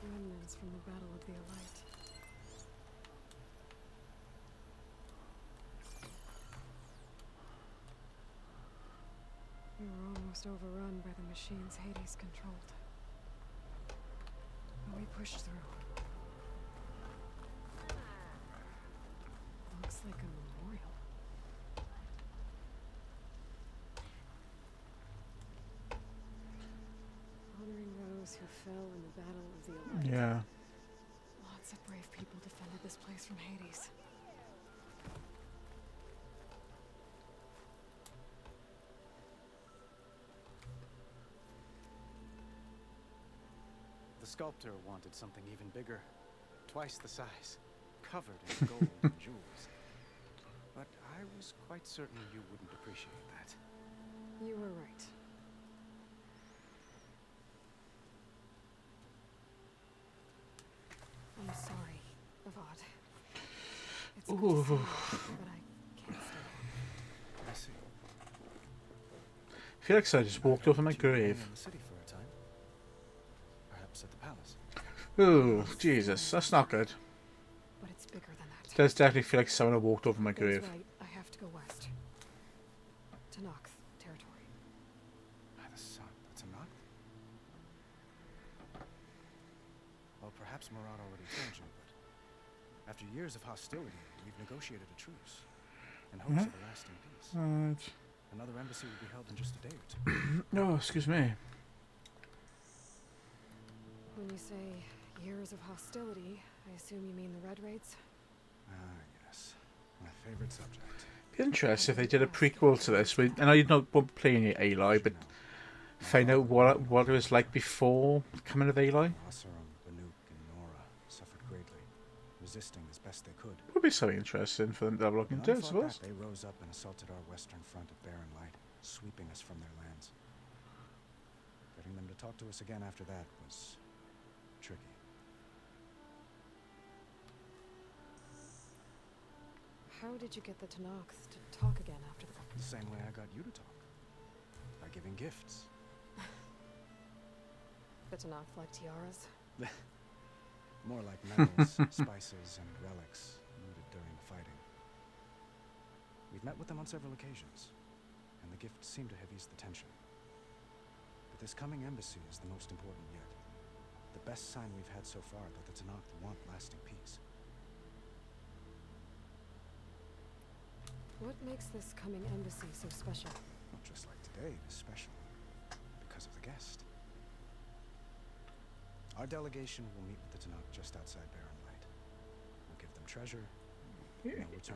Remnants from the Battle of the Elite. We were almost overrun by the machines Hades controlled. But we pushed through. Looks like a memorial. Honoring those who fell in the Battle of the Elite. Yeah. Lots of brave people defended this place from Hades. The sculptor wanted something even bigger, twice the size, covered in gold and jewels. But I was quite certain you wouldn't appreciate that. You were right. I'm sorry, Avad. It's good to see you, but I can't stay long. I see. I feel like I just walked over my grave. In the city for a time. Perhaps at the palace. Ooh, Jesus, that's not good. But it's bigger than that. It does definitely feel like someone walked over my grave. That's right. I have to go west. To Nox territory. By the sun, that's a knock? Well, perhaps Murad already told you, but after years of hostility, we've negotiated a truce in hopes of a lasting peace. Right. Another embassy will be held in just a day or two. Oh, excuse me. When you say years of hostility, I assume you mean the Red Raids? Ah, yes. My favorite subject. Be interesting if they did a prequel to this. I know you're not playing your Aloy, but find out what it was like before coming of Aloy. Asurum, Banuk, and Nora suffered greatly, resisting as best they could. It would be so interesting for them to have a look into, I suppose. They rose up and assaulted our western front of Barren Light, sweeping us from their lands. Getting them to talk to us again after that was tricky. How did you get the Tanox to talk again after that? The same way I got you to talk. By giving gifts. The Tanox like tiaras? More like metals, spices, and relics looted during the fighting. We've met with them on several occasions, and the gifts seem to have eased the tension. But this coming embassy is the most important yet. The best sign we've had so far that the Tanakh want lasting peace. What makes this coming embassy so special? Well, just like today, it is special. Because of the guest. Our delegation will meet with the Tanakh just outside Barren Light. We'll give them treasure.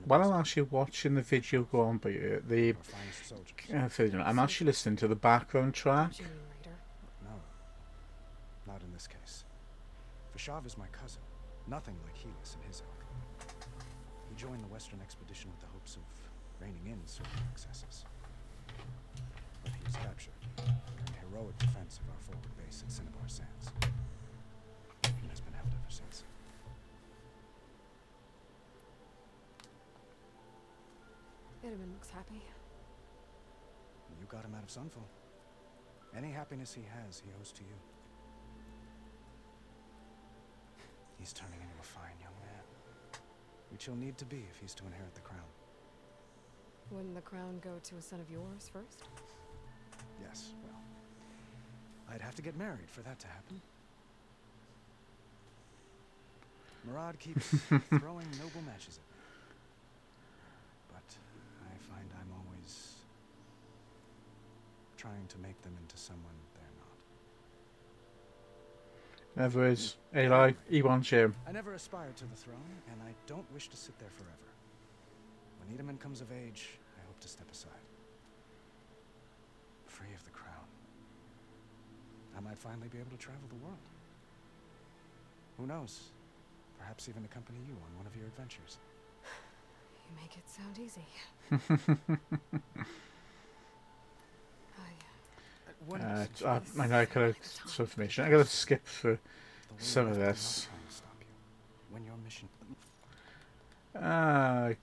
While I'm actually watching the video go on, but the I'm actually listening to the background track. No, not in this case. Vashav is my cousin, nothing like Helis and his ilk. He joined the Western expedition with the hopes of reining in certain excesses. But he was captured during heroic defense of our forward base at Cinnabar Sands. And has been held ever since. Itaman looks happy. You got him out of Sunfall. Any happiness he has, he owes to you. He's turning into a fine young man, which he'll need to be if he's to inherit the crown. Wouldn't the crown go to a son of yours first? Yes, well, I'd have to get married for that to happen. Murad keeps throwing noble matches at me. But I find I'm always trying to make them into someone they're not. Never is. Aloy, he wants you. I never aspired to the throne, and I don't wish to sit there forever. When Itaman comes of age, I hope to step aside. Free of the crown. I might finally be able to travel the world. Who knows? Perhaps even accompany you on one of your adventures. You make it sound easy. I know I could have some information. I gotta skip through some of this. When your mission. Right,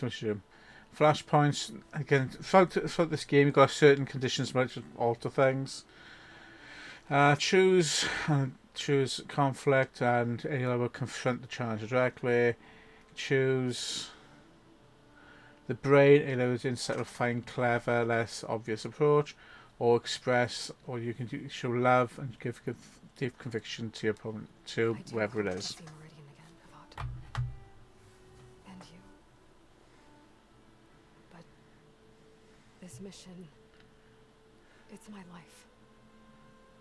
mushroom. Flashpoints again. Throughout this game, you've got certain conditions which alter things. Choose conflict, and Aloy will confront the challenger directly. Choose the brain. Aloy's insight will find clever, less obvious approach, or express, or you can show love and give deep conviction to your opponent, to whoever it is. And you. But this mission, it's my life.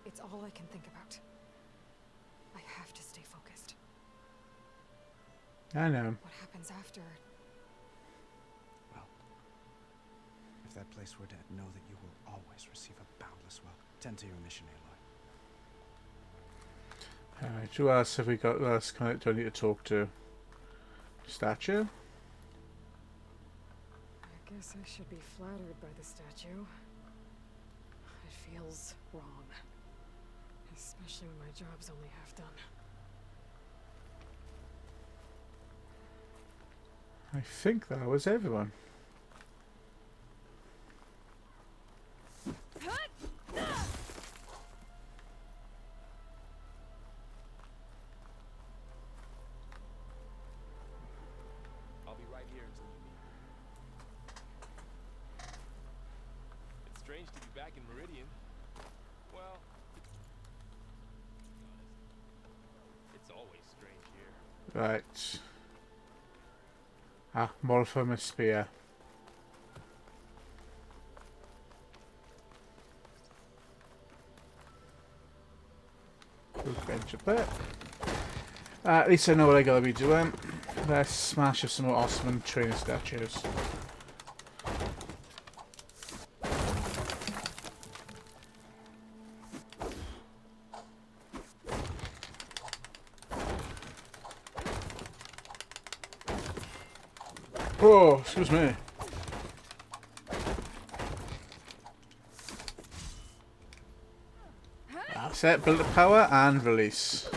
It's all I can think about. I have to stay focused. I know. What happens after? Well, if that place were dead, know that you will always receive a boundless welcome. Tend to your mission, Aloy. Alright, who else have we got? Who else do I need to talk to? Statue? I guess I should be flattered by the statue. It feels wrong. Especially when my job's only half done. I think that was everyone. I'll be right here until you need me. It's strange to be back in Meridian. Well, it's always strange here. Right. More from a spear. Quick bench up there. At least I know what I gotta be doing. Let's smash up some more Osman trainer statues. Oh, excuse me. That's it. Build up power and release.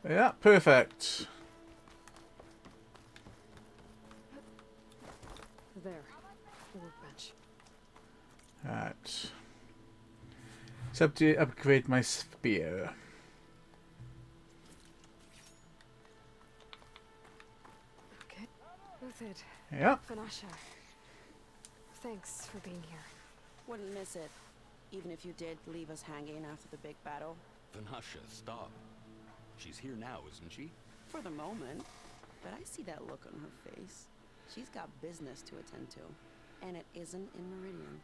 Yeah, perfect. There. The workbench. Right. It's up to upgrade my spear. Okay. Uthid. Yeah. Vanasha. Thanks for being here. Wouldn't miss it, even if you did leave us hanging after the big battle. Vanasha, stop. She's here now, isn't she? For the moment. But I see that look on her face. She's got business to attend to. And it isn't in Meridian.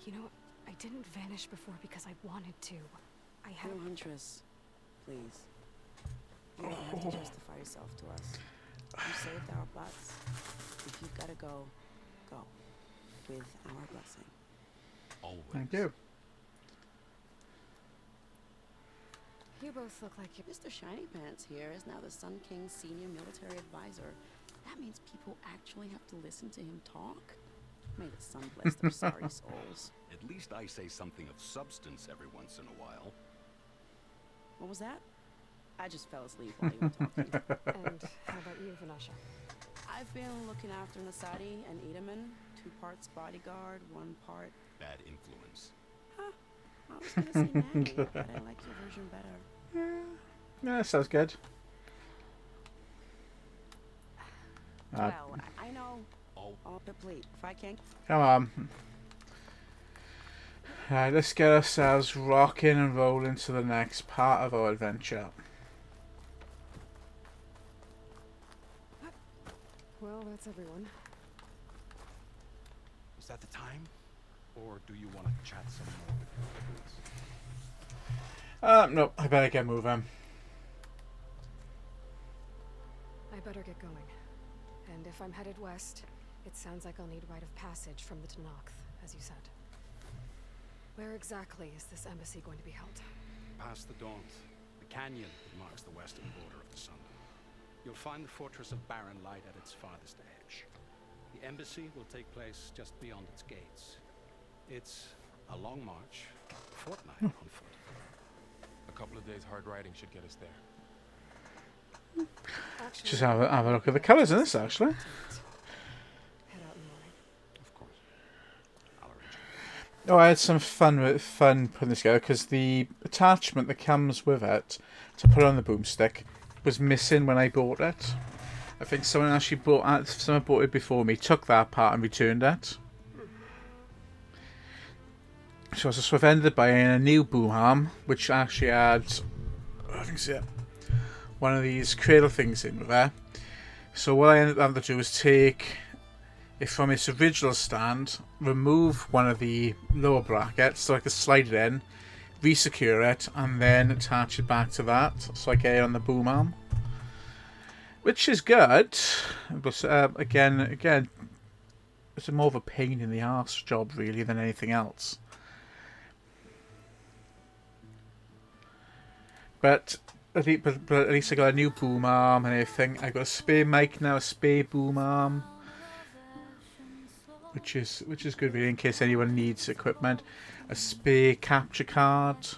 You know, I didn't vanish before because I wanted to. I had... No, Huntress. Please. You don't have to justify yourself to us. You saved our butts. If you've gotta go, go. With our blessing. Always. Thank you. You both look like you... Mr. Shiny Pants here is now the Sun King's senior military advisor. That means people actually have to listen to him talk? May the sun bless their sorry souls. At least I say something of substance every once in a while. What was that? I just fell asleep while you were talking. And how about you, Vanasha? I've been looking after Nasadi and Edaman, 2 parts bodyguard, 1 part... Bad influence. Huh. I was gonna say nanny, but I like your version better. Yeah, sounds good. Well, I know... Oh, but please, if I can't... Come on. Alright, let's get ourselves rocking and rolling to the next part of our adventure. Well, that's everyone. Is that the time? Or do you want to chat some more with me? No, I better get moving. I better get going. And if I'm headed west, it sounds like I'll need rite of passage from the Tenakth, as you said. Where exactly is this embassy going to be held? Past the Daunt, the canyon that marks the western border of the sun. You'll find the fortress of Barren Light at its farthest edge. The embassy will take place just beyond its gates. It's a long march, a fortnight on foot. A couple of days hard riding should get us there. Actually, Just have a look at the colours in this, actually. head out in the morning. Of course. I'll arrange it. Oh, I had some fun putting this together because the attachment that comes with it to put on the boomstick was missing when I bought it. I think someone actually someone bought it before me, took that part and returned it. So I've ended up buying a new boom arm, which actually had, I think it's one of these cradle things in with it. So what I ended up having to do was take it from its original stand, remove one of the lower brackets so I could slide it in, resecure it, and then attach it back to that so I get it on the boom arm. Which is good, but again, it's more of a pain in the arse job really than anything else. But at least I got a new boom arm and everything. I got a spare mic now, a spare boom arm, which is good really in case anyone needs equipment. A spare capture card.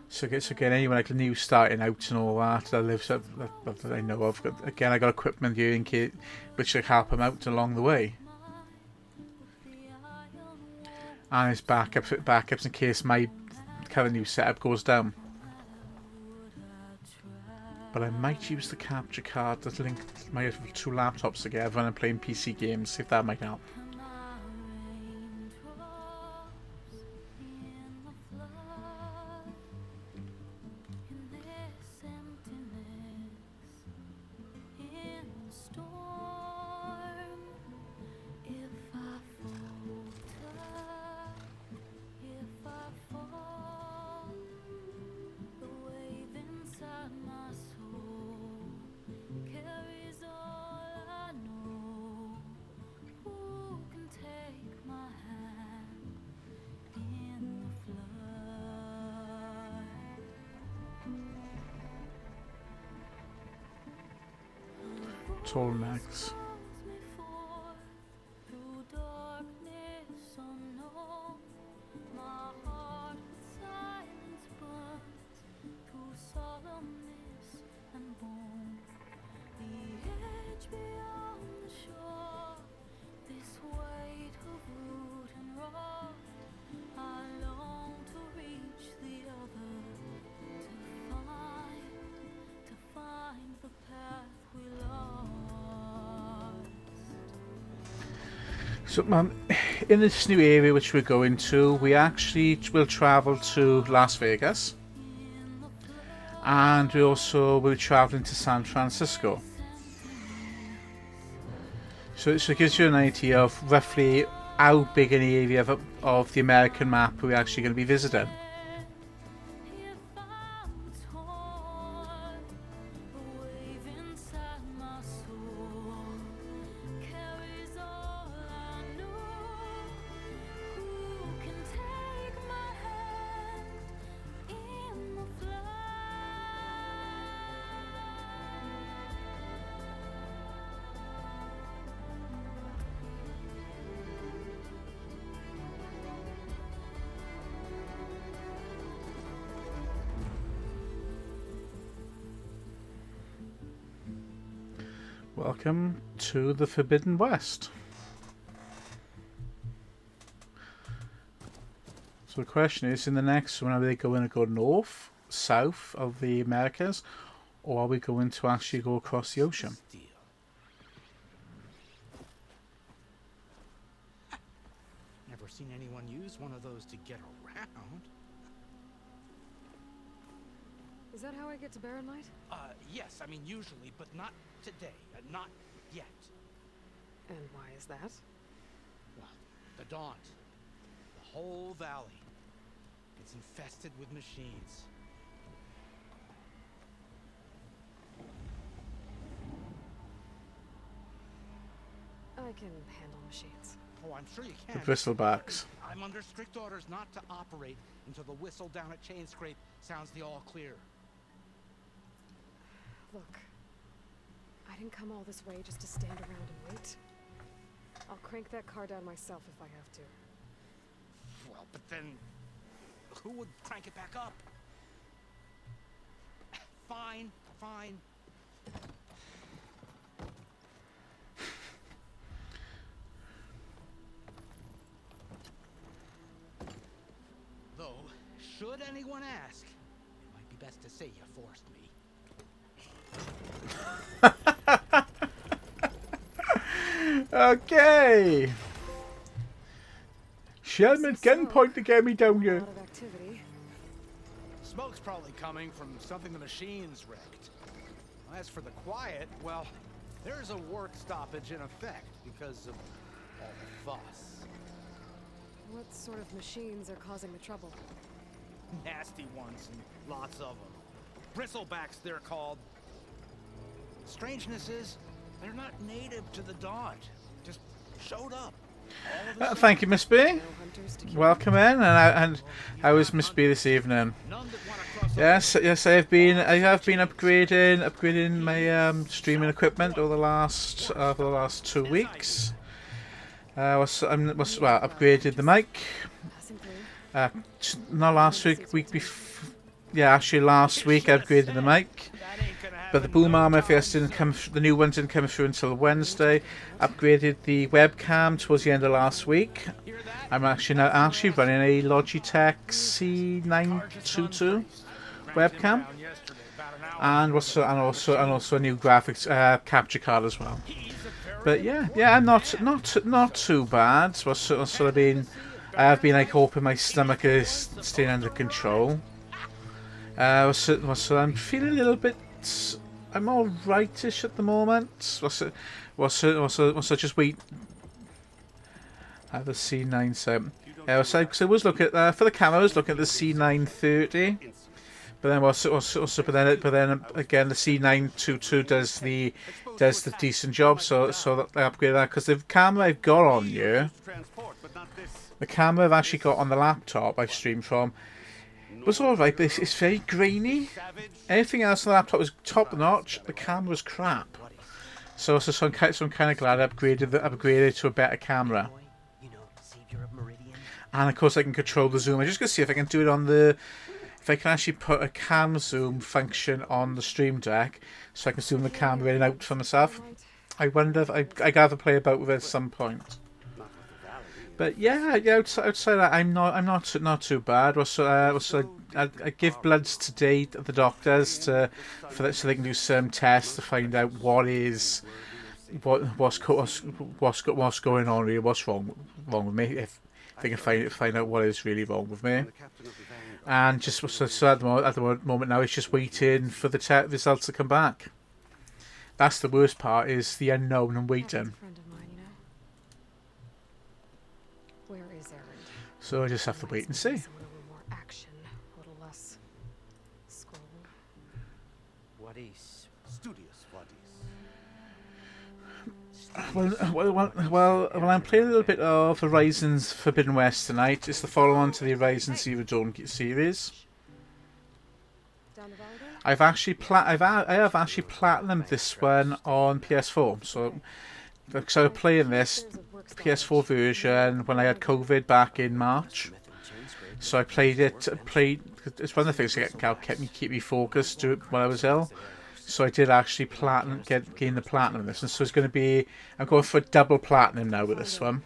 So again, anyone like new starting out and all that that I know of. Again, I got equipment here in case, which should help them out along the way. And it's backups in case my kind of new setup goes down. But I might use the capture card that linked my 2 laptops together when I'm playing PC games, see if that might help. Tall necks. So, in this new area which we're going to, we actually will travel to Las Vegas, and we also will be traveling to San Francisco. So it gives you an idea of roughly how big an area of the American map we're actually going to be visiting. Welcome to the Forbidden West. So the question is, in the next one, are they going to go north, south of the Americas, or are we going to actually go across the ocean? Never seen anyone use one of those to get around. Is that how I get to Barren Light? Yes, I mean usually, but not today. Not yet. And why is that? Well, the Daunt. The whole valley. It's infested with machines. I can handle machines. Oh, I'm sure you The can. bristlebacks. I'm under strict orders not to operate until the whistle down at Chain Scrape sounds the all clear. Look, I didn't come all this way just to stand around and wait. I'll crank that car down myself if I have to. Well, but then who would crank it back up? Fine, fine. Though, should anyone ask, it might be best to say you forced me. Okay. Sherman gunpoint to get me down here. Smoke's probably coming from something the machines wrecked. As for the quiet, well, there's a work stoppage in effect because of all the fuss. What sort of machines are causing the trouble? Nasty ones, and lots of them. Bristlebacks, they're called. Strangeness is, they're not native to the Daunt. Just showed up. Thank you, Miss B. Welcome in, and how is Miss B this evening? Yes, I have been upgrading my streaming equipment over the last 2 weeks. Upgraded the mic. Not last week, week before. Yeah, actually last week I upgraded the mic. But the boom arm FS didn't come. The new ones didn't come through until Wednesday. Upgraded the webcam towards the end of last week. I'm actually now running a Logitech C922 webcam, and also a new graphics capture card as well. But yeah, I'm not too bad. I have been like hoping my stomach is staying under control. So I'm feeling a little bit. I'm all rightish at the moment. So just wait. The C97. So I was looking at for the camera. I was looking at the C930, but then again the C922 does the decent job. So that I upgraded that because the camera I've got on here, the camera I've actually got on the laptop I stream from, was alright, but it's very grainy. Everything else on the laptop was top notch. The camera was crap. So I'm kind of glad I upgraded to a better camera. And of course I can control the zoom. I'm just gonna see if I can do it on if I can actually put a cam zoom function on the Stream Deck, so I can zoom the camera in and out for myself. I wonder if I gotta play about with it at some point. But yeah, outside that, I'm not too bad. I give bloods today to the doctors so they can do some tests to find out what's going on really, what's wrong with me, if they can find out what is really wrong with me. And just so at the moment now, it's just waiting for the test results to come back. That's the worst part, is the unknown and waiting. So I just have to wait and see. What is studious? Well, I'm playing a little bit of Horizon's Forbidden West tonight. It's the follow-on to the Horizon Zero Dawn series. I have actually platinumed this one on PS4. So I was playing this PS4 version when I had COVID back in March. So I played. It's one of the things that keep me focused while I was ill. So I did actually gain the platinum in this, and so it's going to be. I'm going for a double platinum now with this one,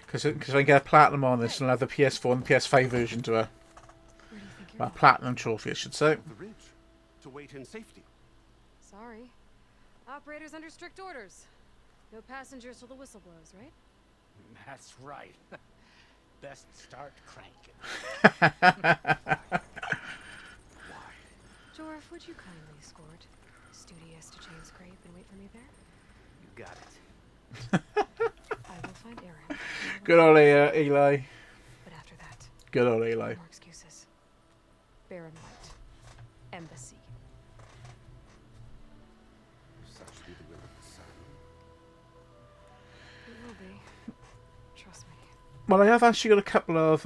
because I can get a platinum on this, and I'll have the PS4 and the PS5 version to a well, platinum trophy, I should say. The ridge to wait in safety. Sorry. Operators under strict orders. No passengers till the whistle blows, right? That's right. Best start cranking. Jorf, would you kindly escort Studious to chain scrape and wait for me there? You got it. I will find Aaron. Good old Eli. But after that, Good old Eli. no more excuses. Baron White. Embassy. Such be the will of the sun. It will be. Trust me. Well, I have actually got a couple of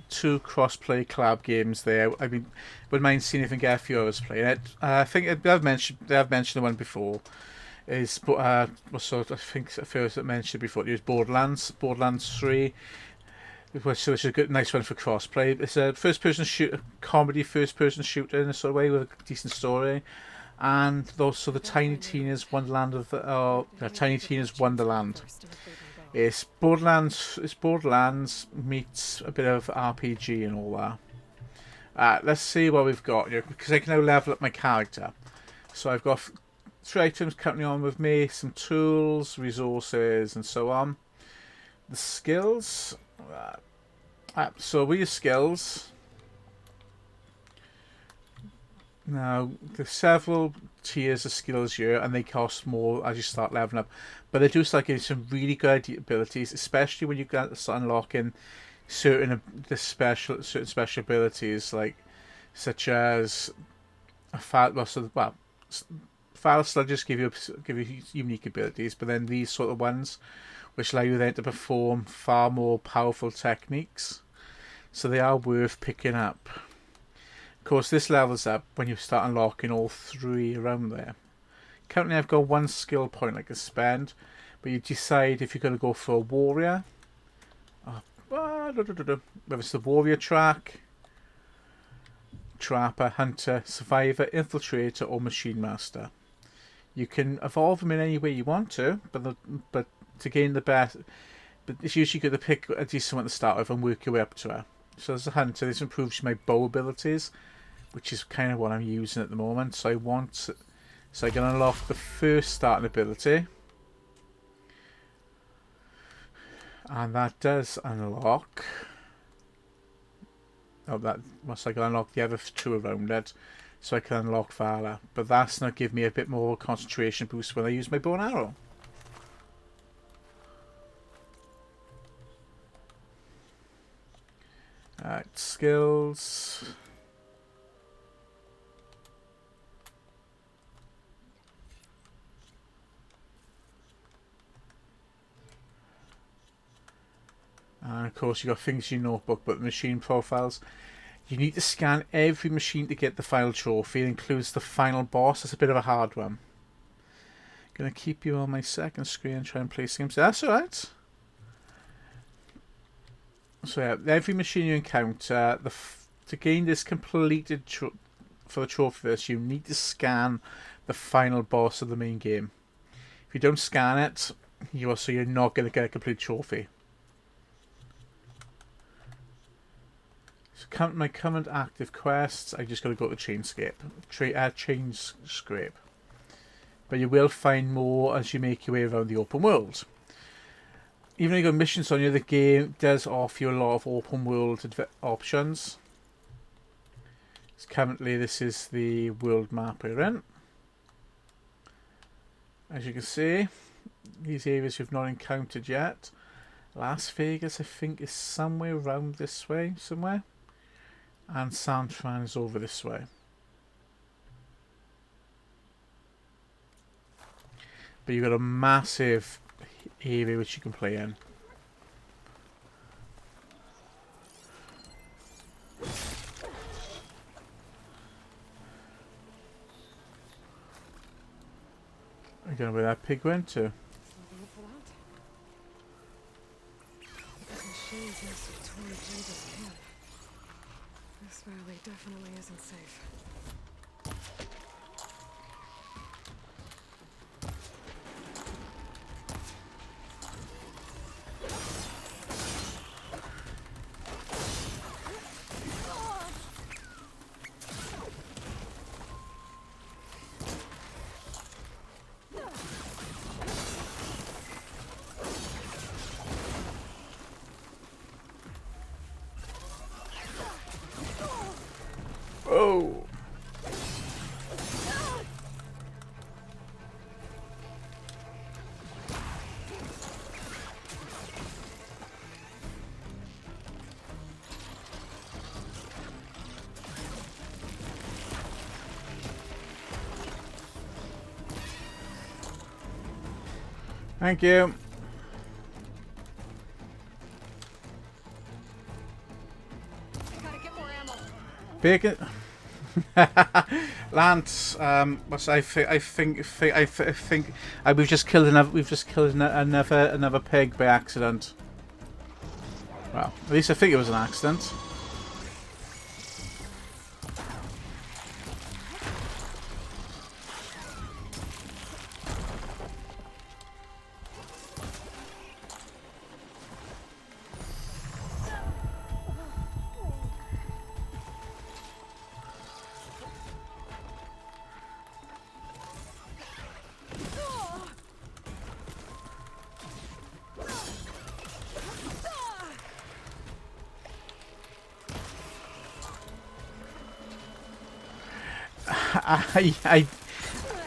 two cross-play collab games there. I mean, wouldn't mind seeing if I can get a few others playing it. I think I've mentioned the one before. Is I think first I mentioned before. It was Borderlands 3, which is a good, nice one for cross-play. It's a first-person comedy first-person shooter in a sort of way with a decent story. And also the Tiny Tina's Wonderland Tiny Tina's Wonderland. It's Borderlands meets a bit of RPG and all that. Let's see what we've got here, because I can now level up my character. So I've got 3 items currently on with me, some tools, resources, and so on. The skills. So with your skills. Now, there's several tiers of skills here, and they cost more as you start leveling up. But they do start getting some really good abilities, especially when you start unlocking certain special abilities, like such as foul sludges give you unique abilities, but then these sort of ones, which allow you then to perform far more powerful techniques, so they are worth picking up. Of course, this levels up when you start unlocking all 3 around there. Currently, I've got 1 skill point I can spend, but you decide if you're going to go for a warrior. Whether it's the warrior track, trapper, hunter, survivor, infiltrator, or machine master. You can evolve them in any way you want to, but to gain the best, but it's usually good to pick a decent one to start with and work your way up to her. So as a hunter, this improves my bow abilities, which is kind of what I'm using at the moment. So I can unlock the first starting ability, and that does unlock. Once I can unlock the other 2 around it, so I can unlock Valor. But that's not give me a bit more concentration boost when I use my bow and arrow. Alright, skills. And of course, you got things in your notebook, but the machine profiles. You need to scan every machine to get the final trophy. It includes the final boss. That's a bit of a hard one. Gonna keep you on my second screen and try and play games. That's alright. So yeah, every machine you encounter, to gain this completed for the trophy list, you need to scan the final boss of the main game. If you don't scan it, you're not going to get a complete trophy. So my current active quests, I just got to go to chain scrape. But you will find more as you make your way around the open world. Even though you've got missions on you, the game does offer you a lot of open world options. So currently, this is the world map we're in. As you can see, these areas you've not encountered yet. Las Vegas, I think, is somewhere around this way, somewhere. And San Fran is over this way. But you've got a massive area which you can play in. I don't know where that pig went to. This valley definitely isn't safe. Thank you. Gotta get more ammo. Bacon. Lance, what's I think we've just killed another pig by accident. Well, at least I think it was an accident.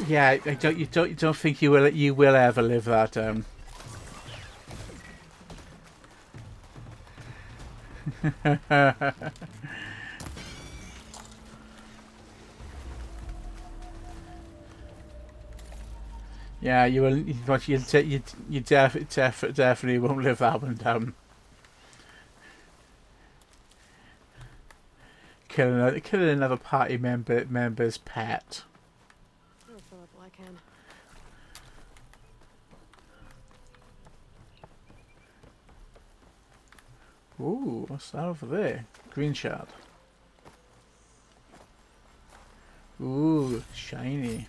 Yeah, you don't think you will ever live that down. Yeah, you will. But you definitely won't live that one down. Killing another party member's pet. I'll fill up all I can. Ooh, what's that over there? Green shard. Ooh, shiny.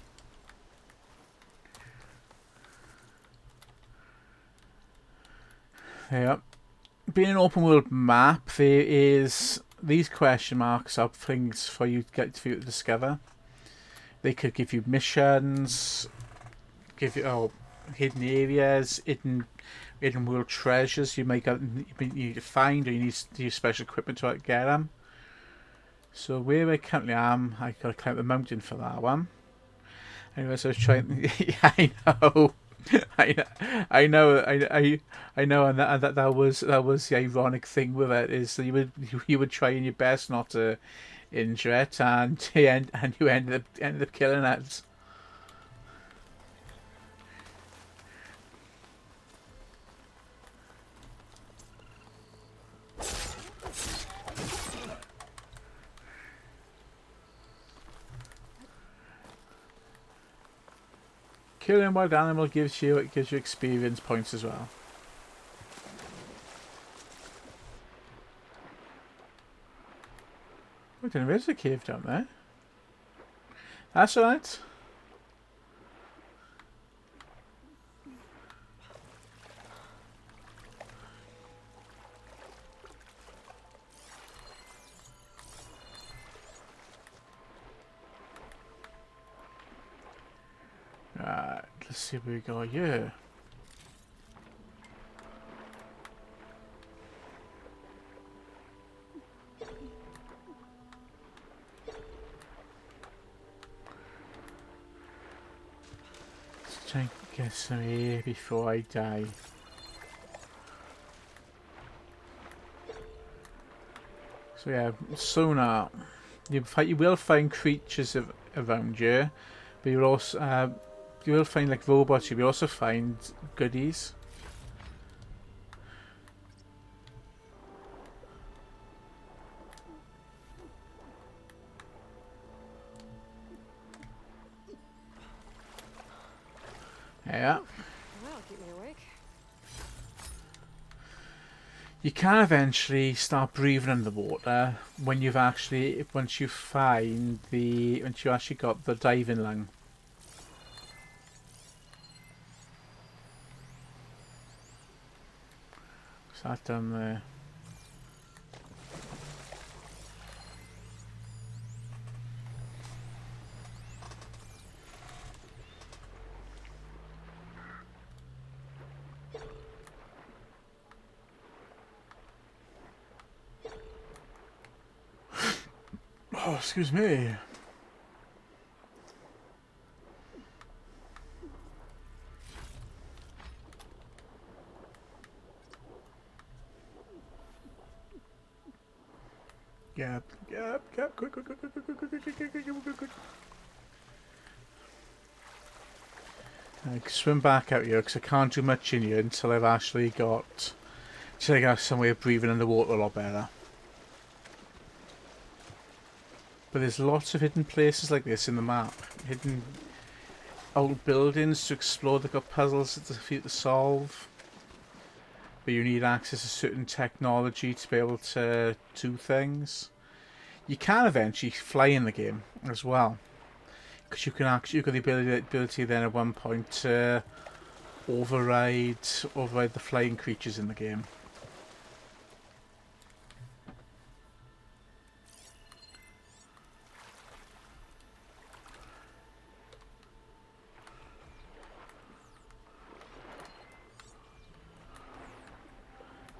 Yep. Being an open world map, there is these question marks are things for you to discover. They could give you missions, give you hidden areas, hidden world treasures you need to find, or you need to use special equipment to get them. So where I currently am, I gotta climb the mountain for that one. Anyway, so I was trying. Yeah, I know. I know, and that was the ironic thing with it is that you would trying your best not to injure it, and you ended up killing it. Killing a wild animal gives you experience points as well. Oh, there is a cave down there. That's alright. Right, let's see where we go here. Let's try and get some air before I die. So yeah, sonar. You will find creatures around you, but you'll also you will find like robots. You will also find goodies. Yeah. That'll keep me awake. You can eventually start breathing underwater when once you actually got the diving lung. What's that down there? Oh, excuse me. Gap, quick. I swim back out here because I can't do much in here until I've actually got... Until I got some way of breathing underwater a lot better. But there's lots of hidden places like this in the map. Hidden old buildings to explore. They've got puzzles to solve. But you need access to certain technology to be able to do things. You can eventually fly in the game as well. Because you can actually, you've got the ability then at one point to override the flying creatures in the game.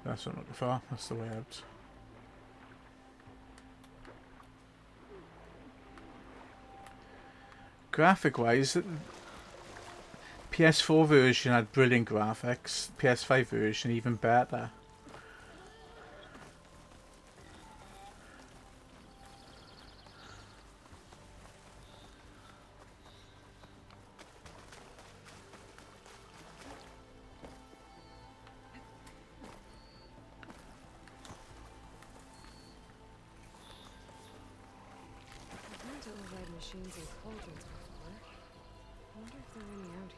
That's what I'm looking for. That's the way out. Graphic-wise, PS4 version had brilliant graphics. PS5 version even better. Machines and cauldrons before. I wonder if there are any out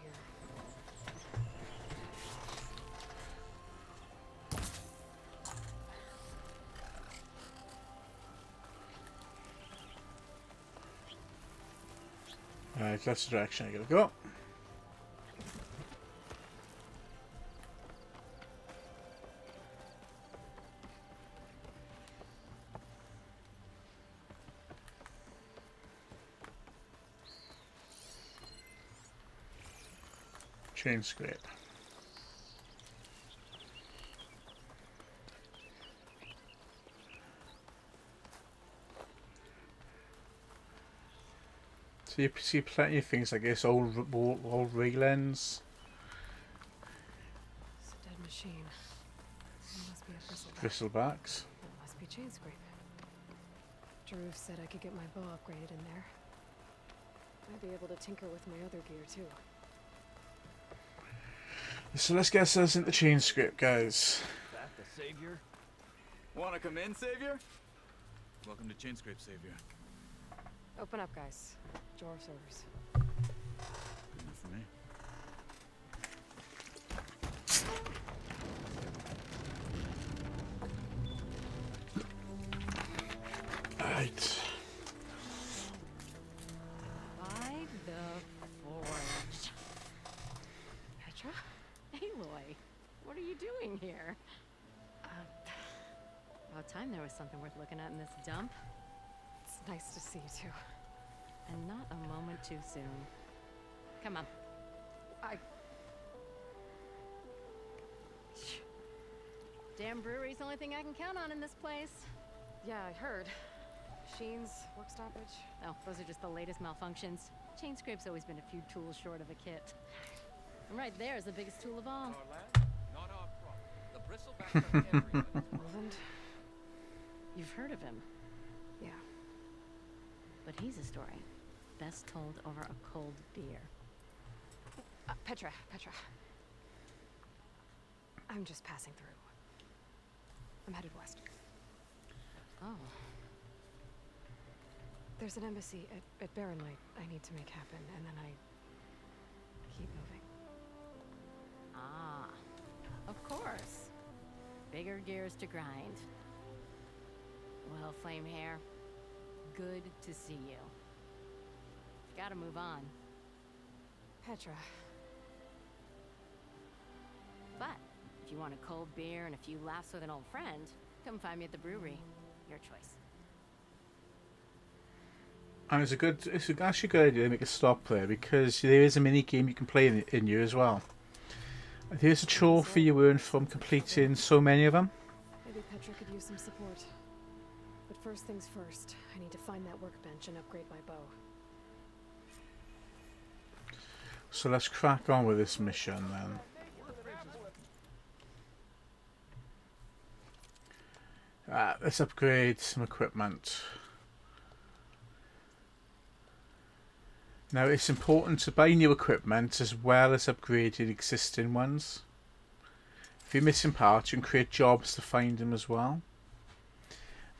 here. Alright, that's the direction I gotta go. Chain scrape. So you see plenty of things like this, old railings. It's a dead machine. It must be a bristleback. Bristlebacks. It must be chain scrape. Drew said I could get my bow upgraded in there. I'd be able to tinker with my other gear too. So let's get ourselves into chain scrape, guys. That the savior? Wanna come in, savior? Welcome to Chain Scrape, savior. Open up, guys. Drawer of servers. Good enough for me. Right. By the forge. Petra? Aloy, what are you doing here? About time there was something worth looking at in this dump. It's nice to see you too. And not a moment too soon. Come on. Damn brewery's the only thing I can count on in this place. Yeah, I heard. Machines, work stoppage. Oh, those are just the latest malfunctions. Chain scrape's always been a few tools short of a kit. And right there is the biggest tool of all. Not our problem. The bristlebacks are everywhere. Roland? You've heard of him. Yeah. But he's a story best told over a cold beer. Petra. I'm just passing through. I'm headed west. Oh. There's an embassy at Barren Light I need to make happen, and then I keep moving. Ah, of course. Bigger gears to grind. Well, Flame Hair, good to see you. Gotta move on. Petra. But if you want a cold beer and a few laughs with an old friend, come find me at the brewery. Your choice. And it's actually a good idea to make a stop there because there is a mini game you can play in here as well. Here's a trophy you earn from completing so many of them. Maybe Petra could use some support. But first things first, I need to find that workbench and upgrade my bow. So let's crack on with this mission then. Let's upgrade some equipment. Now it's important to buy new equipment as well as upgrading existing ones. If you're missing parts, you can create jobs to find them as well.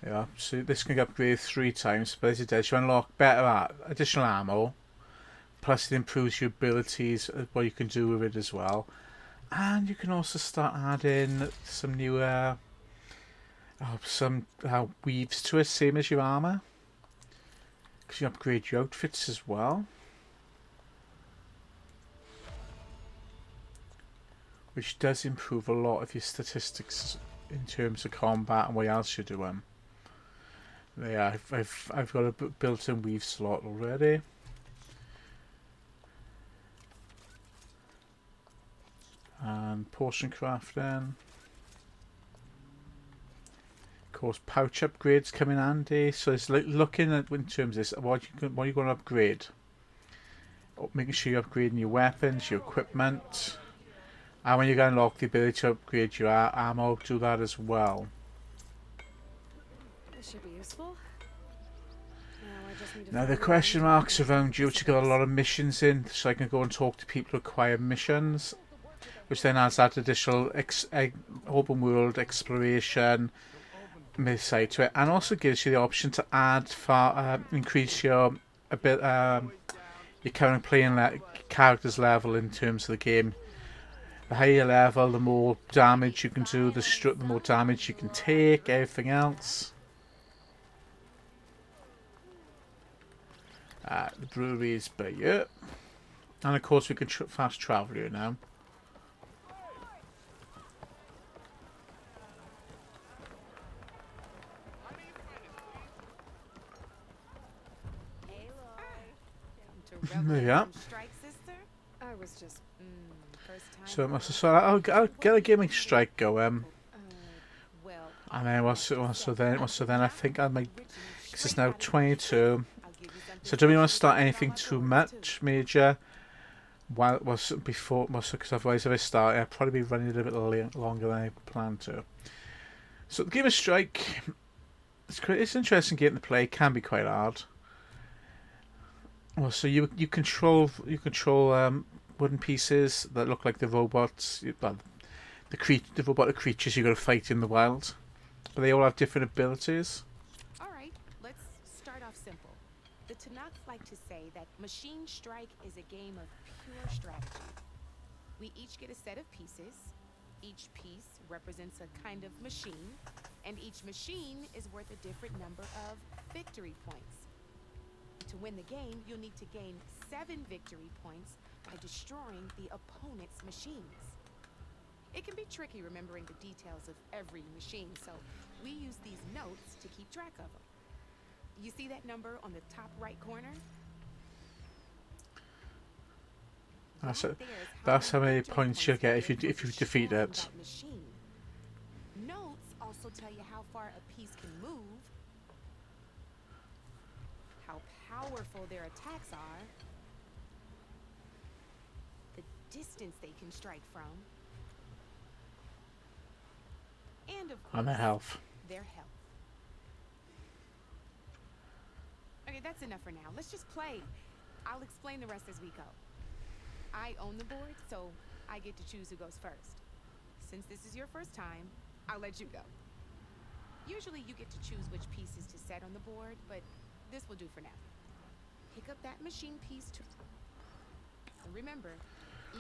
Yeah, so this can get upgraded 3 times, but as it does, you unlock better additional ammo. Plus it improves your abilities, what you can do with it as well. And you can also start adding some newer weaves to it, same as your armor. Because you upgrade your outfits as well. Which does improve a lot of your statistics in terms of combat and what else you're doing. Yeah, I've got a built-in weave slot already. And potion crafting. Of course, pouch upgrades come in handy. So it's like looking at in terms of this, what are you going to upgrade? Making sure you're upgrading your weapons, your equipment. And when you're going to unlock the ability to upgrade your ammo, do that as well. This should be useful. Now I just need to Now the find question out marks what around you, this which you got a is. lot of missions in, so I can go and talk to people who acquire missions, which then adds that additional open world exploration side to it, and also gives you the option to add increase your your current playing character's level in terms of the game. The higher level, the more damage you can do, the more damage you can take, everything else. The brewery is by you. And of course we can fast travel here now. There you are. I was just So I'll get a gaming strike going. And then so then I think I might, because it's now 22. So don't we want to start anything too much major? Because otherwise if I start, I'll probably be running a little bit longer than I planned to. So the game of strike, it's an interesting game to play. It can be quite hard. Well, so you control wooden pieces that look like the robots, the robotic creatures you've got to fight in the wild, but they all have different abilities. All right, let's start off simple. The Tanakhs like to say that Machine Strike is a game of pure strategy. We each get a set of pieces. Each piece represents a kind of machine, and each machine is worth a different number of victory points. To win the game, you'll need to gain 7 victory points by destroying the opponent's machines. It can be tricky remembering the details of every machine, so we use these notes to keep track of them. You see that number on the top right corner? That's how many points you'll get if you defeat it. Notes also tell you how far a piece can move, how powerful their attacks are, the distance they can strike from, and of course, And their health. Their health. Okay, that's enough for now. Let's just play. I'll explain the rest as we go. I own the board, so I get to choose who goes first. Since this is your first time, I'll let you go. Usually you get to choose which pieces to set on the board, but this will do for now. Pick up that machine piece to... And remember,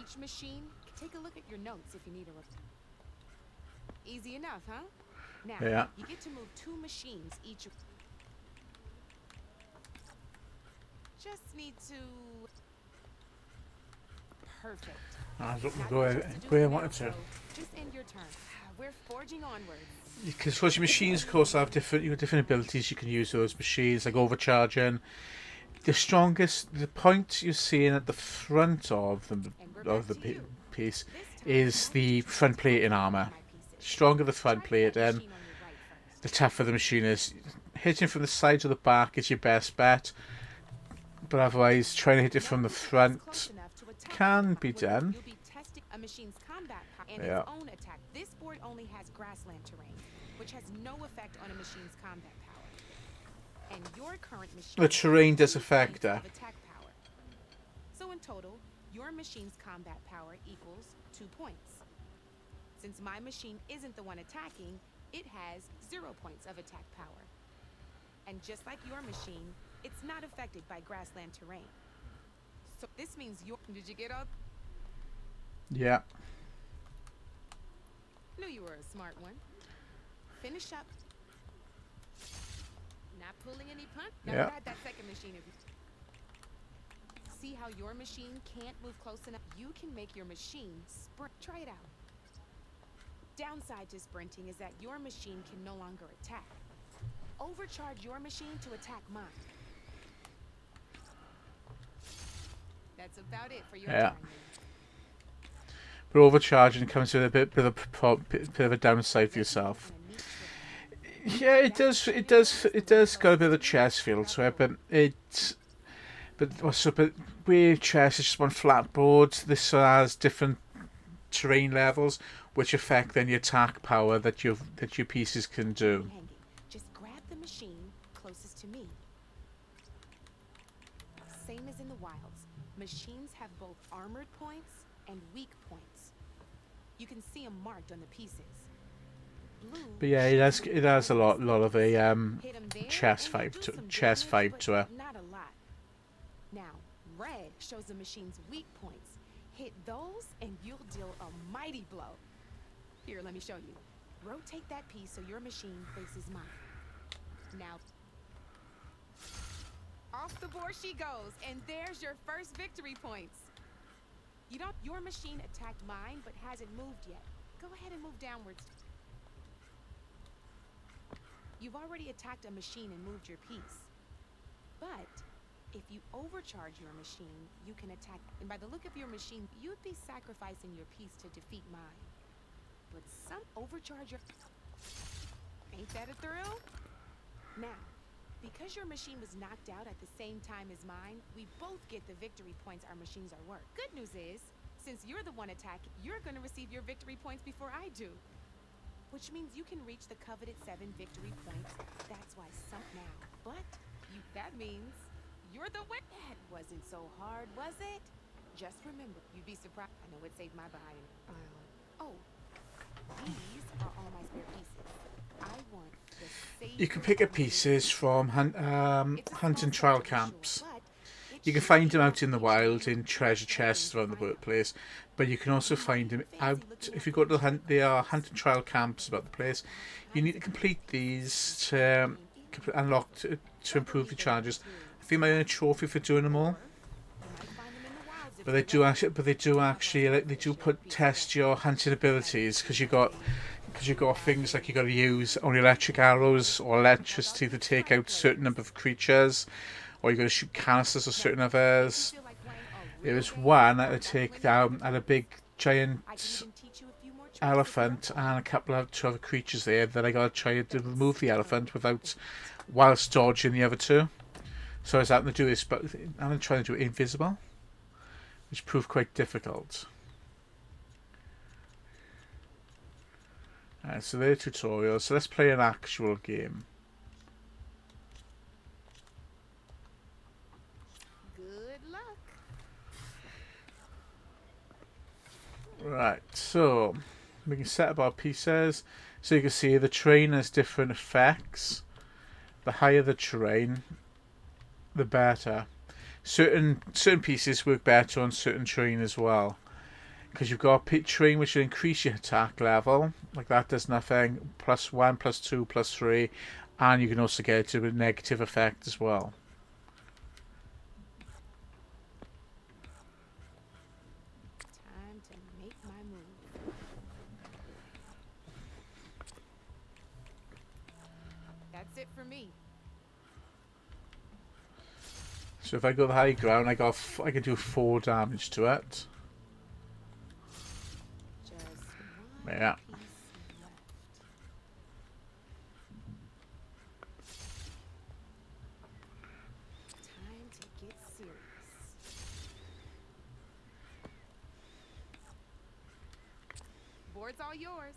each machine, take a look at your notes if you need a... Easy enough, huh? Now, yeah. You get to move 2 machines each... Just need to... Perfect. Go where I wanted to. Just end your turn. We're forging onwards. Because your machines, of course, have different abilities you can use those machines, like overcharging. The point you're seeing at the front of the piece is the front plating armor. The stronger the front plating, the tougher the machine is. Hitting from the sides or the back is your best bet, but otherwise trying to hit it from the front can be done. Yeah. This board only has grassland terrain, which has no effect on a machine's combat power. And your current machine the terrain does affect her. So in total, your machine's combat power equals 2 points. Since my machine isn't the one attacking, it has 0 points of attack power. And just like your machine, it's not affected by grassland terrain. So this means did you get all? Yeah. Knew you were a smart one. Finish up. Not pulling any punch. Now Yeah. grab that second machine. See how your machine can't move close enough? You can make your machine sprint. Try it out. Downside to sprinting is that your machine can no longer attack. Overcharge your machine to attack mine. That's about it for your Yeah. time. But overcharging comes with a bit of a downside for yourself. Yeah, it does got a bit of a chess feel to it, but where chess is just one flat board, this has different terrain levels which affect then the attack power that your pieces can do. Just grab the machine closest to me. Same as in the wilds, machines have both armored points and weak points. You can see them marked on the pieces. Blue But yeah, it has a lot of a chess vibe to it. Not a lot. Now, red shows the machine's weak points. Hit those and you'll deal a mighty blow. Here, let me show you. Rotate that piece so your machine faces mine. Now, off the board she goes, and there's your first victory points. Your machine attacked mine, but hasn't moved yet. Go ahead and move downwards. You've already attacked a machine and moved your piece. But if you overcharge your machine, you can attack. And by the look of your machine, you'd be sacrificing your piece to defeat mine. But some overcharge your... Ain't that a thrill? Now, because your machine was knocked out at the same time as mine, we both get the victory points our machines are worth. Good news is, since you're the one attacking, you're going to receive your victory points before I do. Which means you can reach the coveted 7 victory points. That's why now. But that means you're the winner. That wasn't so hard, was it? Just remember, you'd be surprised. I know it saved my behind. Oh, these are all my spare pieces. I want the same. You can pick up pieces from hunt and trial camps. You can find them out in the wild in treasure chests around the workplace, but you can also find them out if you go to the hunt. There are hunt and trial camps about the place. You need to complete these to unlock to improve the charges. I think I earn a trophy for doing them all. But they do actually test your hunting abilities because you got things like you got to use only electric arrows or electricity to take out certain number of creatures, or you got to shoot canisters of certain others. There was one that would take down a big giant elephant and two other creatures there that I got to try to remove the elephant whilst dodging the other two. So I was having to do this, but I'm trying to do it invisible, which proved quite difficult. Alright, so they're tutorials. So let's play an actual game. Good luck. Right, so we can set up our pieces. So you can see the terrain has different effects. The higher the terrain, the better. Certain pieces work better on certain terrain as well, because you've got a terrain which will increase your attack level, like that does nothing, +1, +2, +3, and you can also get it to a negative effect as well. Time to make my move. That's it for me. So if I go the high ground, I can do 4 damage to it. Yeah. Time to get serious. Board's all yours.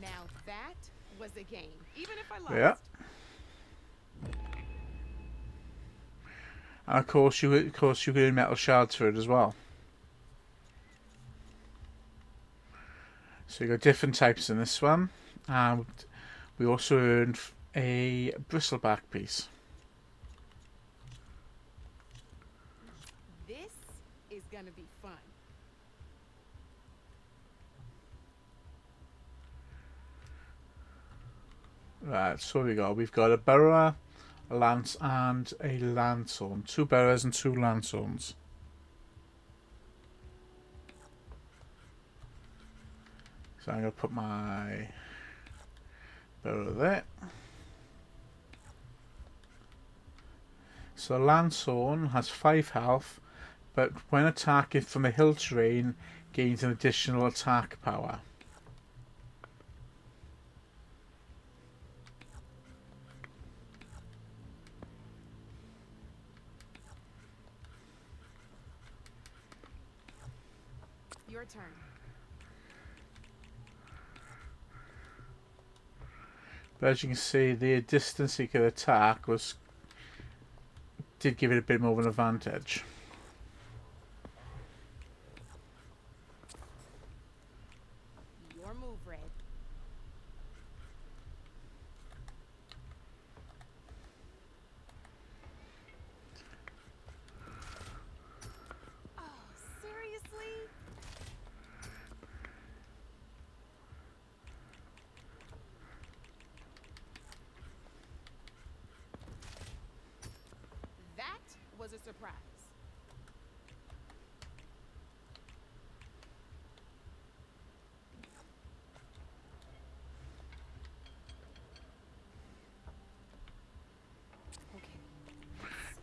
Now that was a game, even if I lost. Yeah. And of course you earn metal shards for it as well. So you got different types in this one, and we also earned a bristleback piece. This is gonna be fun. Right, so we've got a burrower, a lance, and a lanthorn. 2 burrowers and 2 lanthorns. So I'm going to put my burrower there. So lanthorn has 5 health, but when attacking from a hill terrain, gains an additional attack power. Your turn. But as you can see, the distance he could attack did give it a bit more of an advantage. Your move, Red. Oh, seriously? That was a surprise.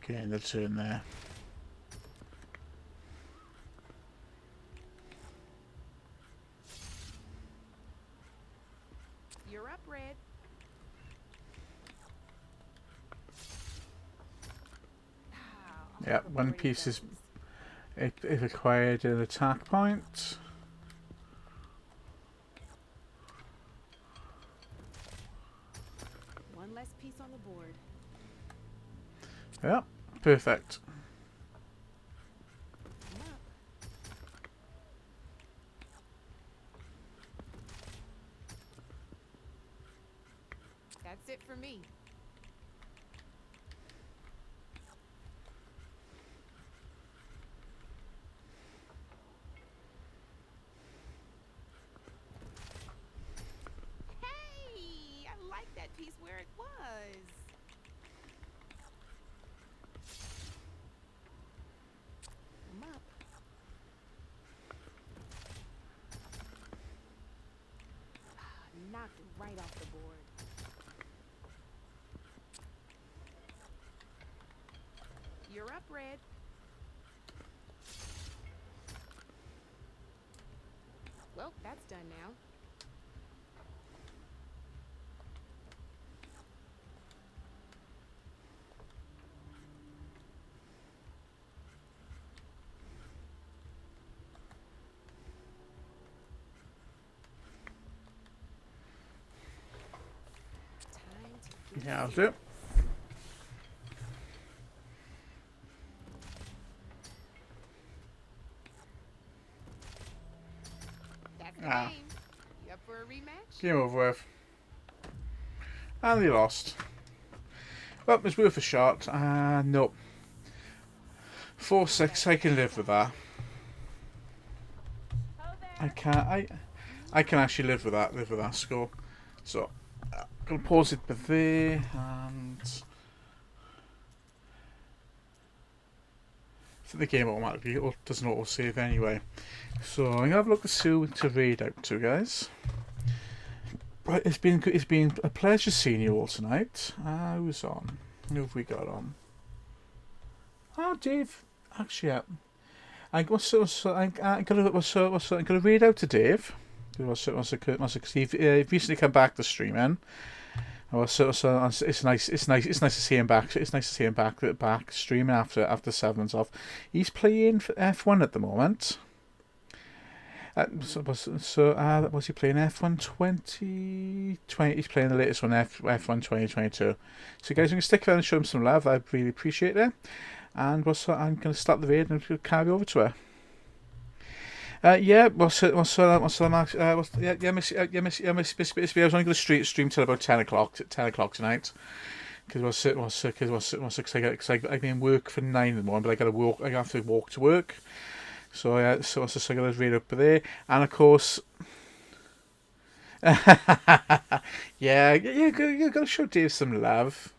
Okay, end the turn there. You're up, Red. Yeah, 1 piece is it acquired an attack point. One less piece on the board. Yeah, perfect. That's it for me. Hey, I like that piece where it was. I'm up. Knocked right off the board. You're up, Red. Well, that's done now. Yeah, I'll do it. That's the game. You up for a rematch? Game over with. And they lost. Well, it's worth a shot. Nope. 4-6, I can live with that. I can actually live with that score. So I'm gonna pause it by there, and for the game automatically it doesn't auto save anyway. So I'm gonna have a look to read out to guys. Right, it's been a pleasure seeing you all tonight. Who's on? Who have we got on? Oh, Dave. Actually, yeah. I'm gonna read out to Dave. He's recently come back to streaming. It's nice to see him back. It's nice to see him back streaming after 7 months off. He's playing F1 at the moment. Was he playing F1 2020? He's playing the latest one, F1 2022. So guys, we can stick around and show him some love. I'd really appreciate it. And I'm going to start the raid and we'll carry over to her. I was only going to stream till about 10 o'clock tonight. Because I've been in work for 9 in the morning, but I have to walk to work. So I got this right up there, and of course, you got to show Dave some love.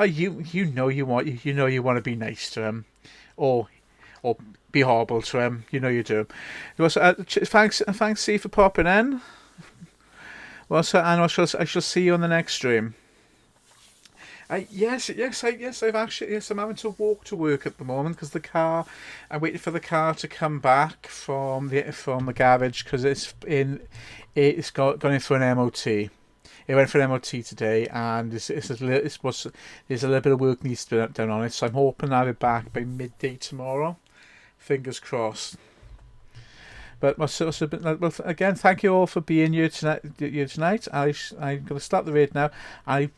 You want to be nice to him, or be horrible to him. You know you do. Thanks, C, for popping in. I shall see you on the next stream. I'm having to walk to work at the moment because I'm waiting for the car to come back from the garage because it's gone in for an MOT. It went for an MOT today, and there's a little bit of work needs to be done on it. So I'm hoping I'll have it back by midday tomorrow. Fingers crossed. But again, thank you all for being here tonight. I'm going to start the raid now. I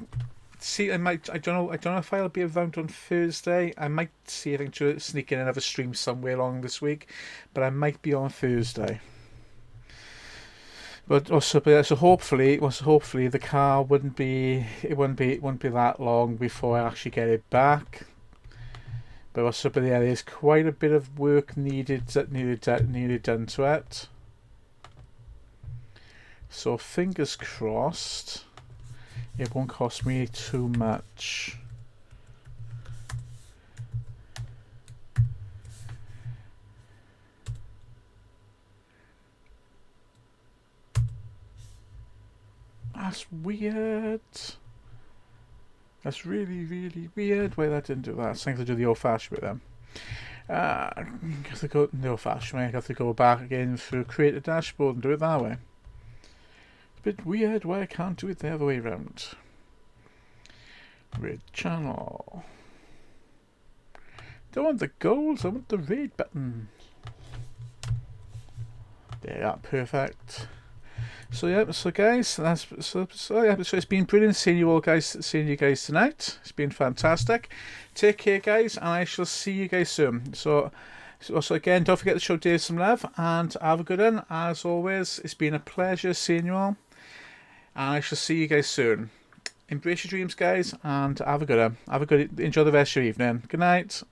don't know if I'll be around on Thursday. I might see if I can sneak in another stream somewhere along this week, but I might be on Thursday. But hopefully the car wouldn't be that long before I actually get it back. But there's quite a bit of work needed done to it. So fingers crossed. It won't cost me too much. That's weird. That's really, really weird. Why that didn't do that. So I have to do the old-fashioned bit then. I have to go the old-fashioned way. I have to go back again through create a dashboard and do it that way. A bit weird why I can't do it the other way around. Raid channel. Don't want the goals, I want the raid button. There, perfect. So guys, so it's been brilliant seeing you guys tonight. It's been fantastic. Take care, guys, and I shall see you guys soon. So again, don't forget to show Dave some love and have a good one. As always, it's been a pleasure seeing you all. And I shall see you guys soon. Embrace your dreams, guys, and have a good one. Enjoy the rest of your evening. Good night.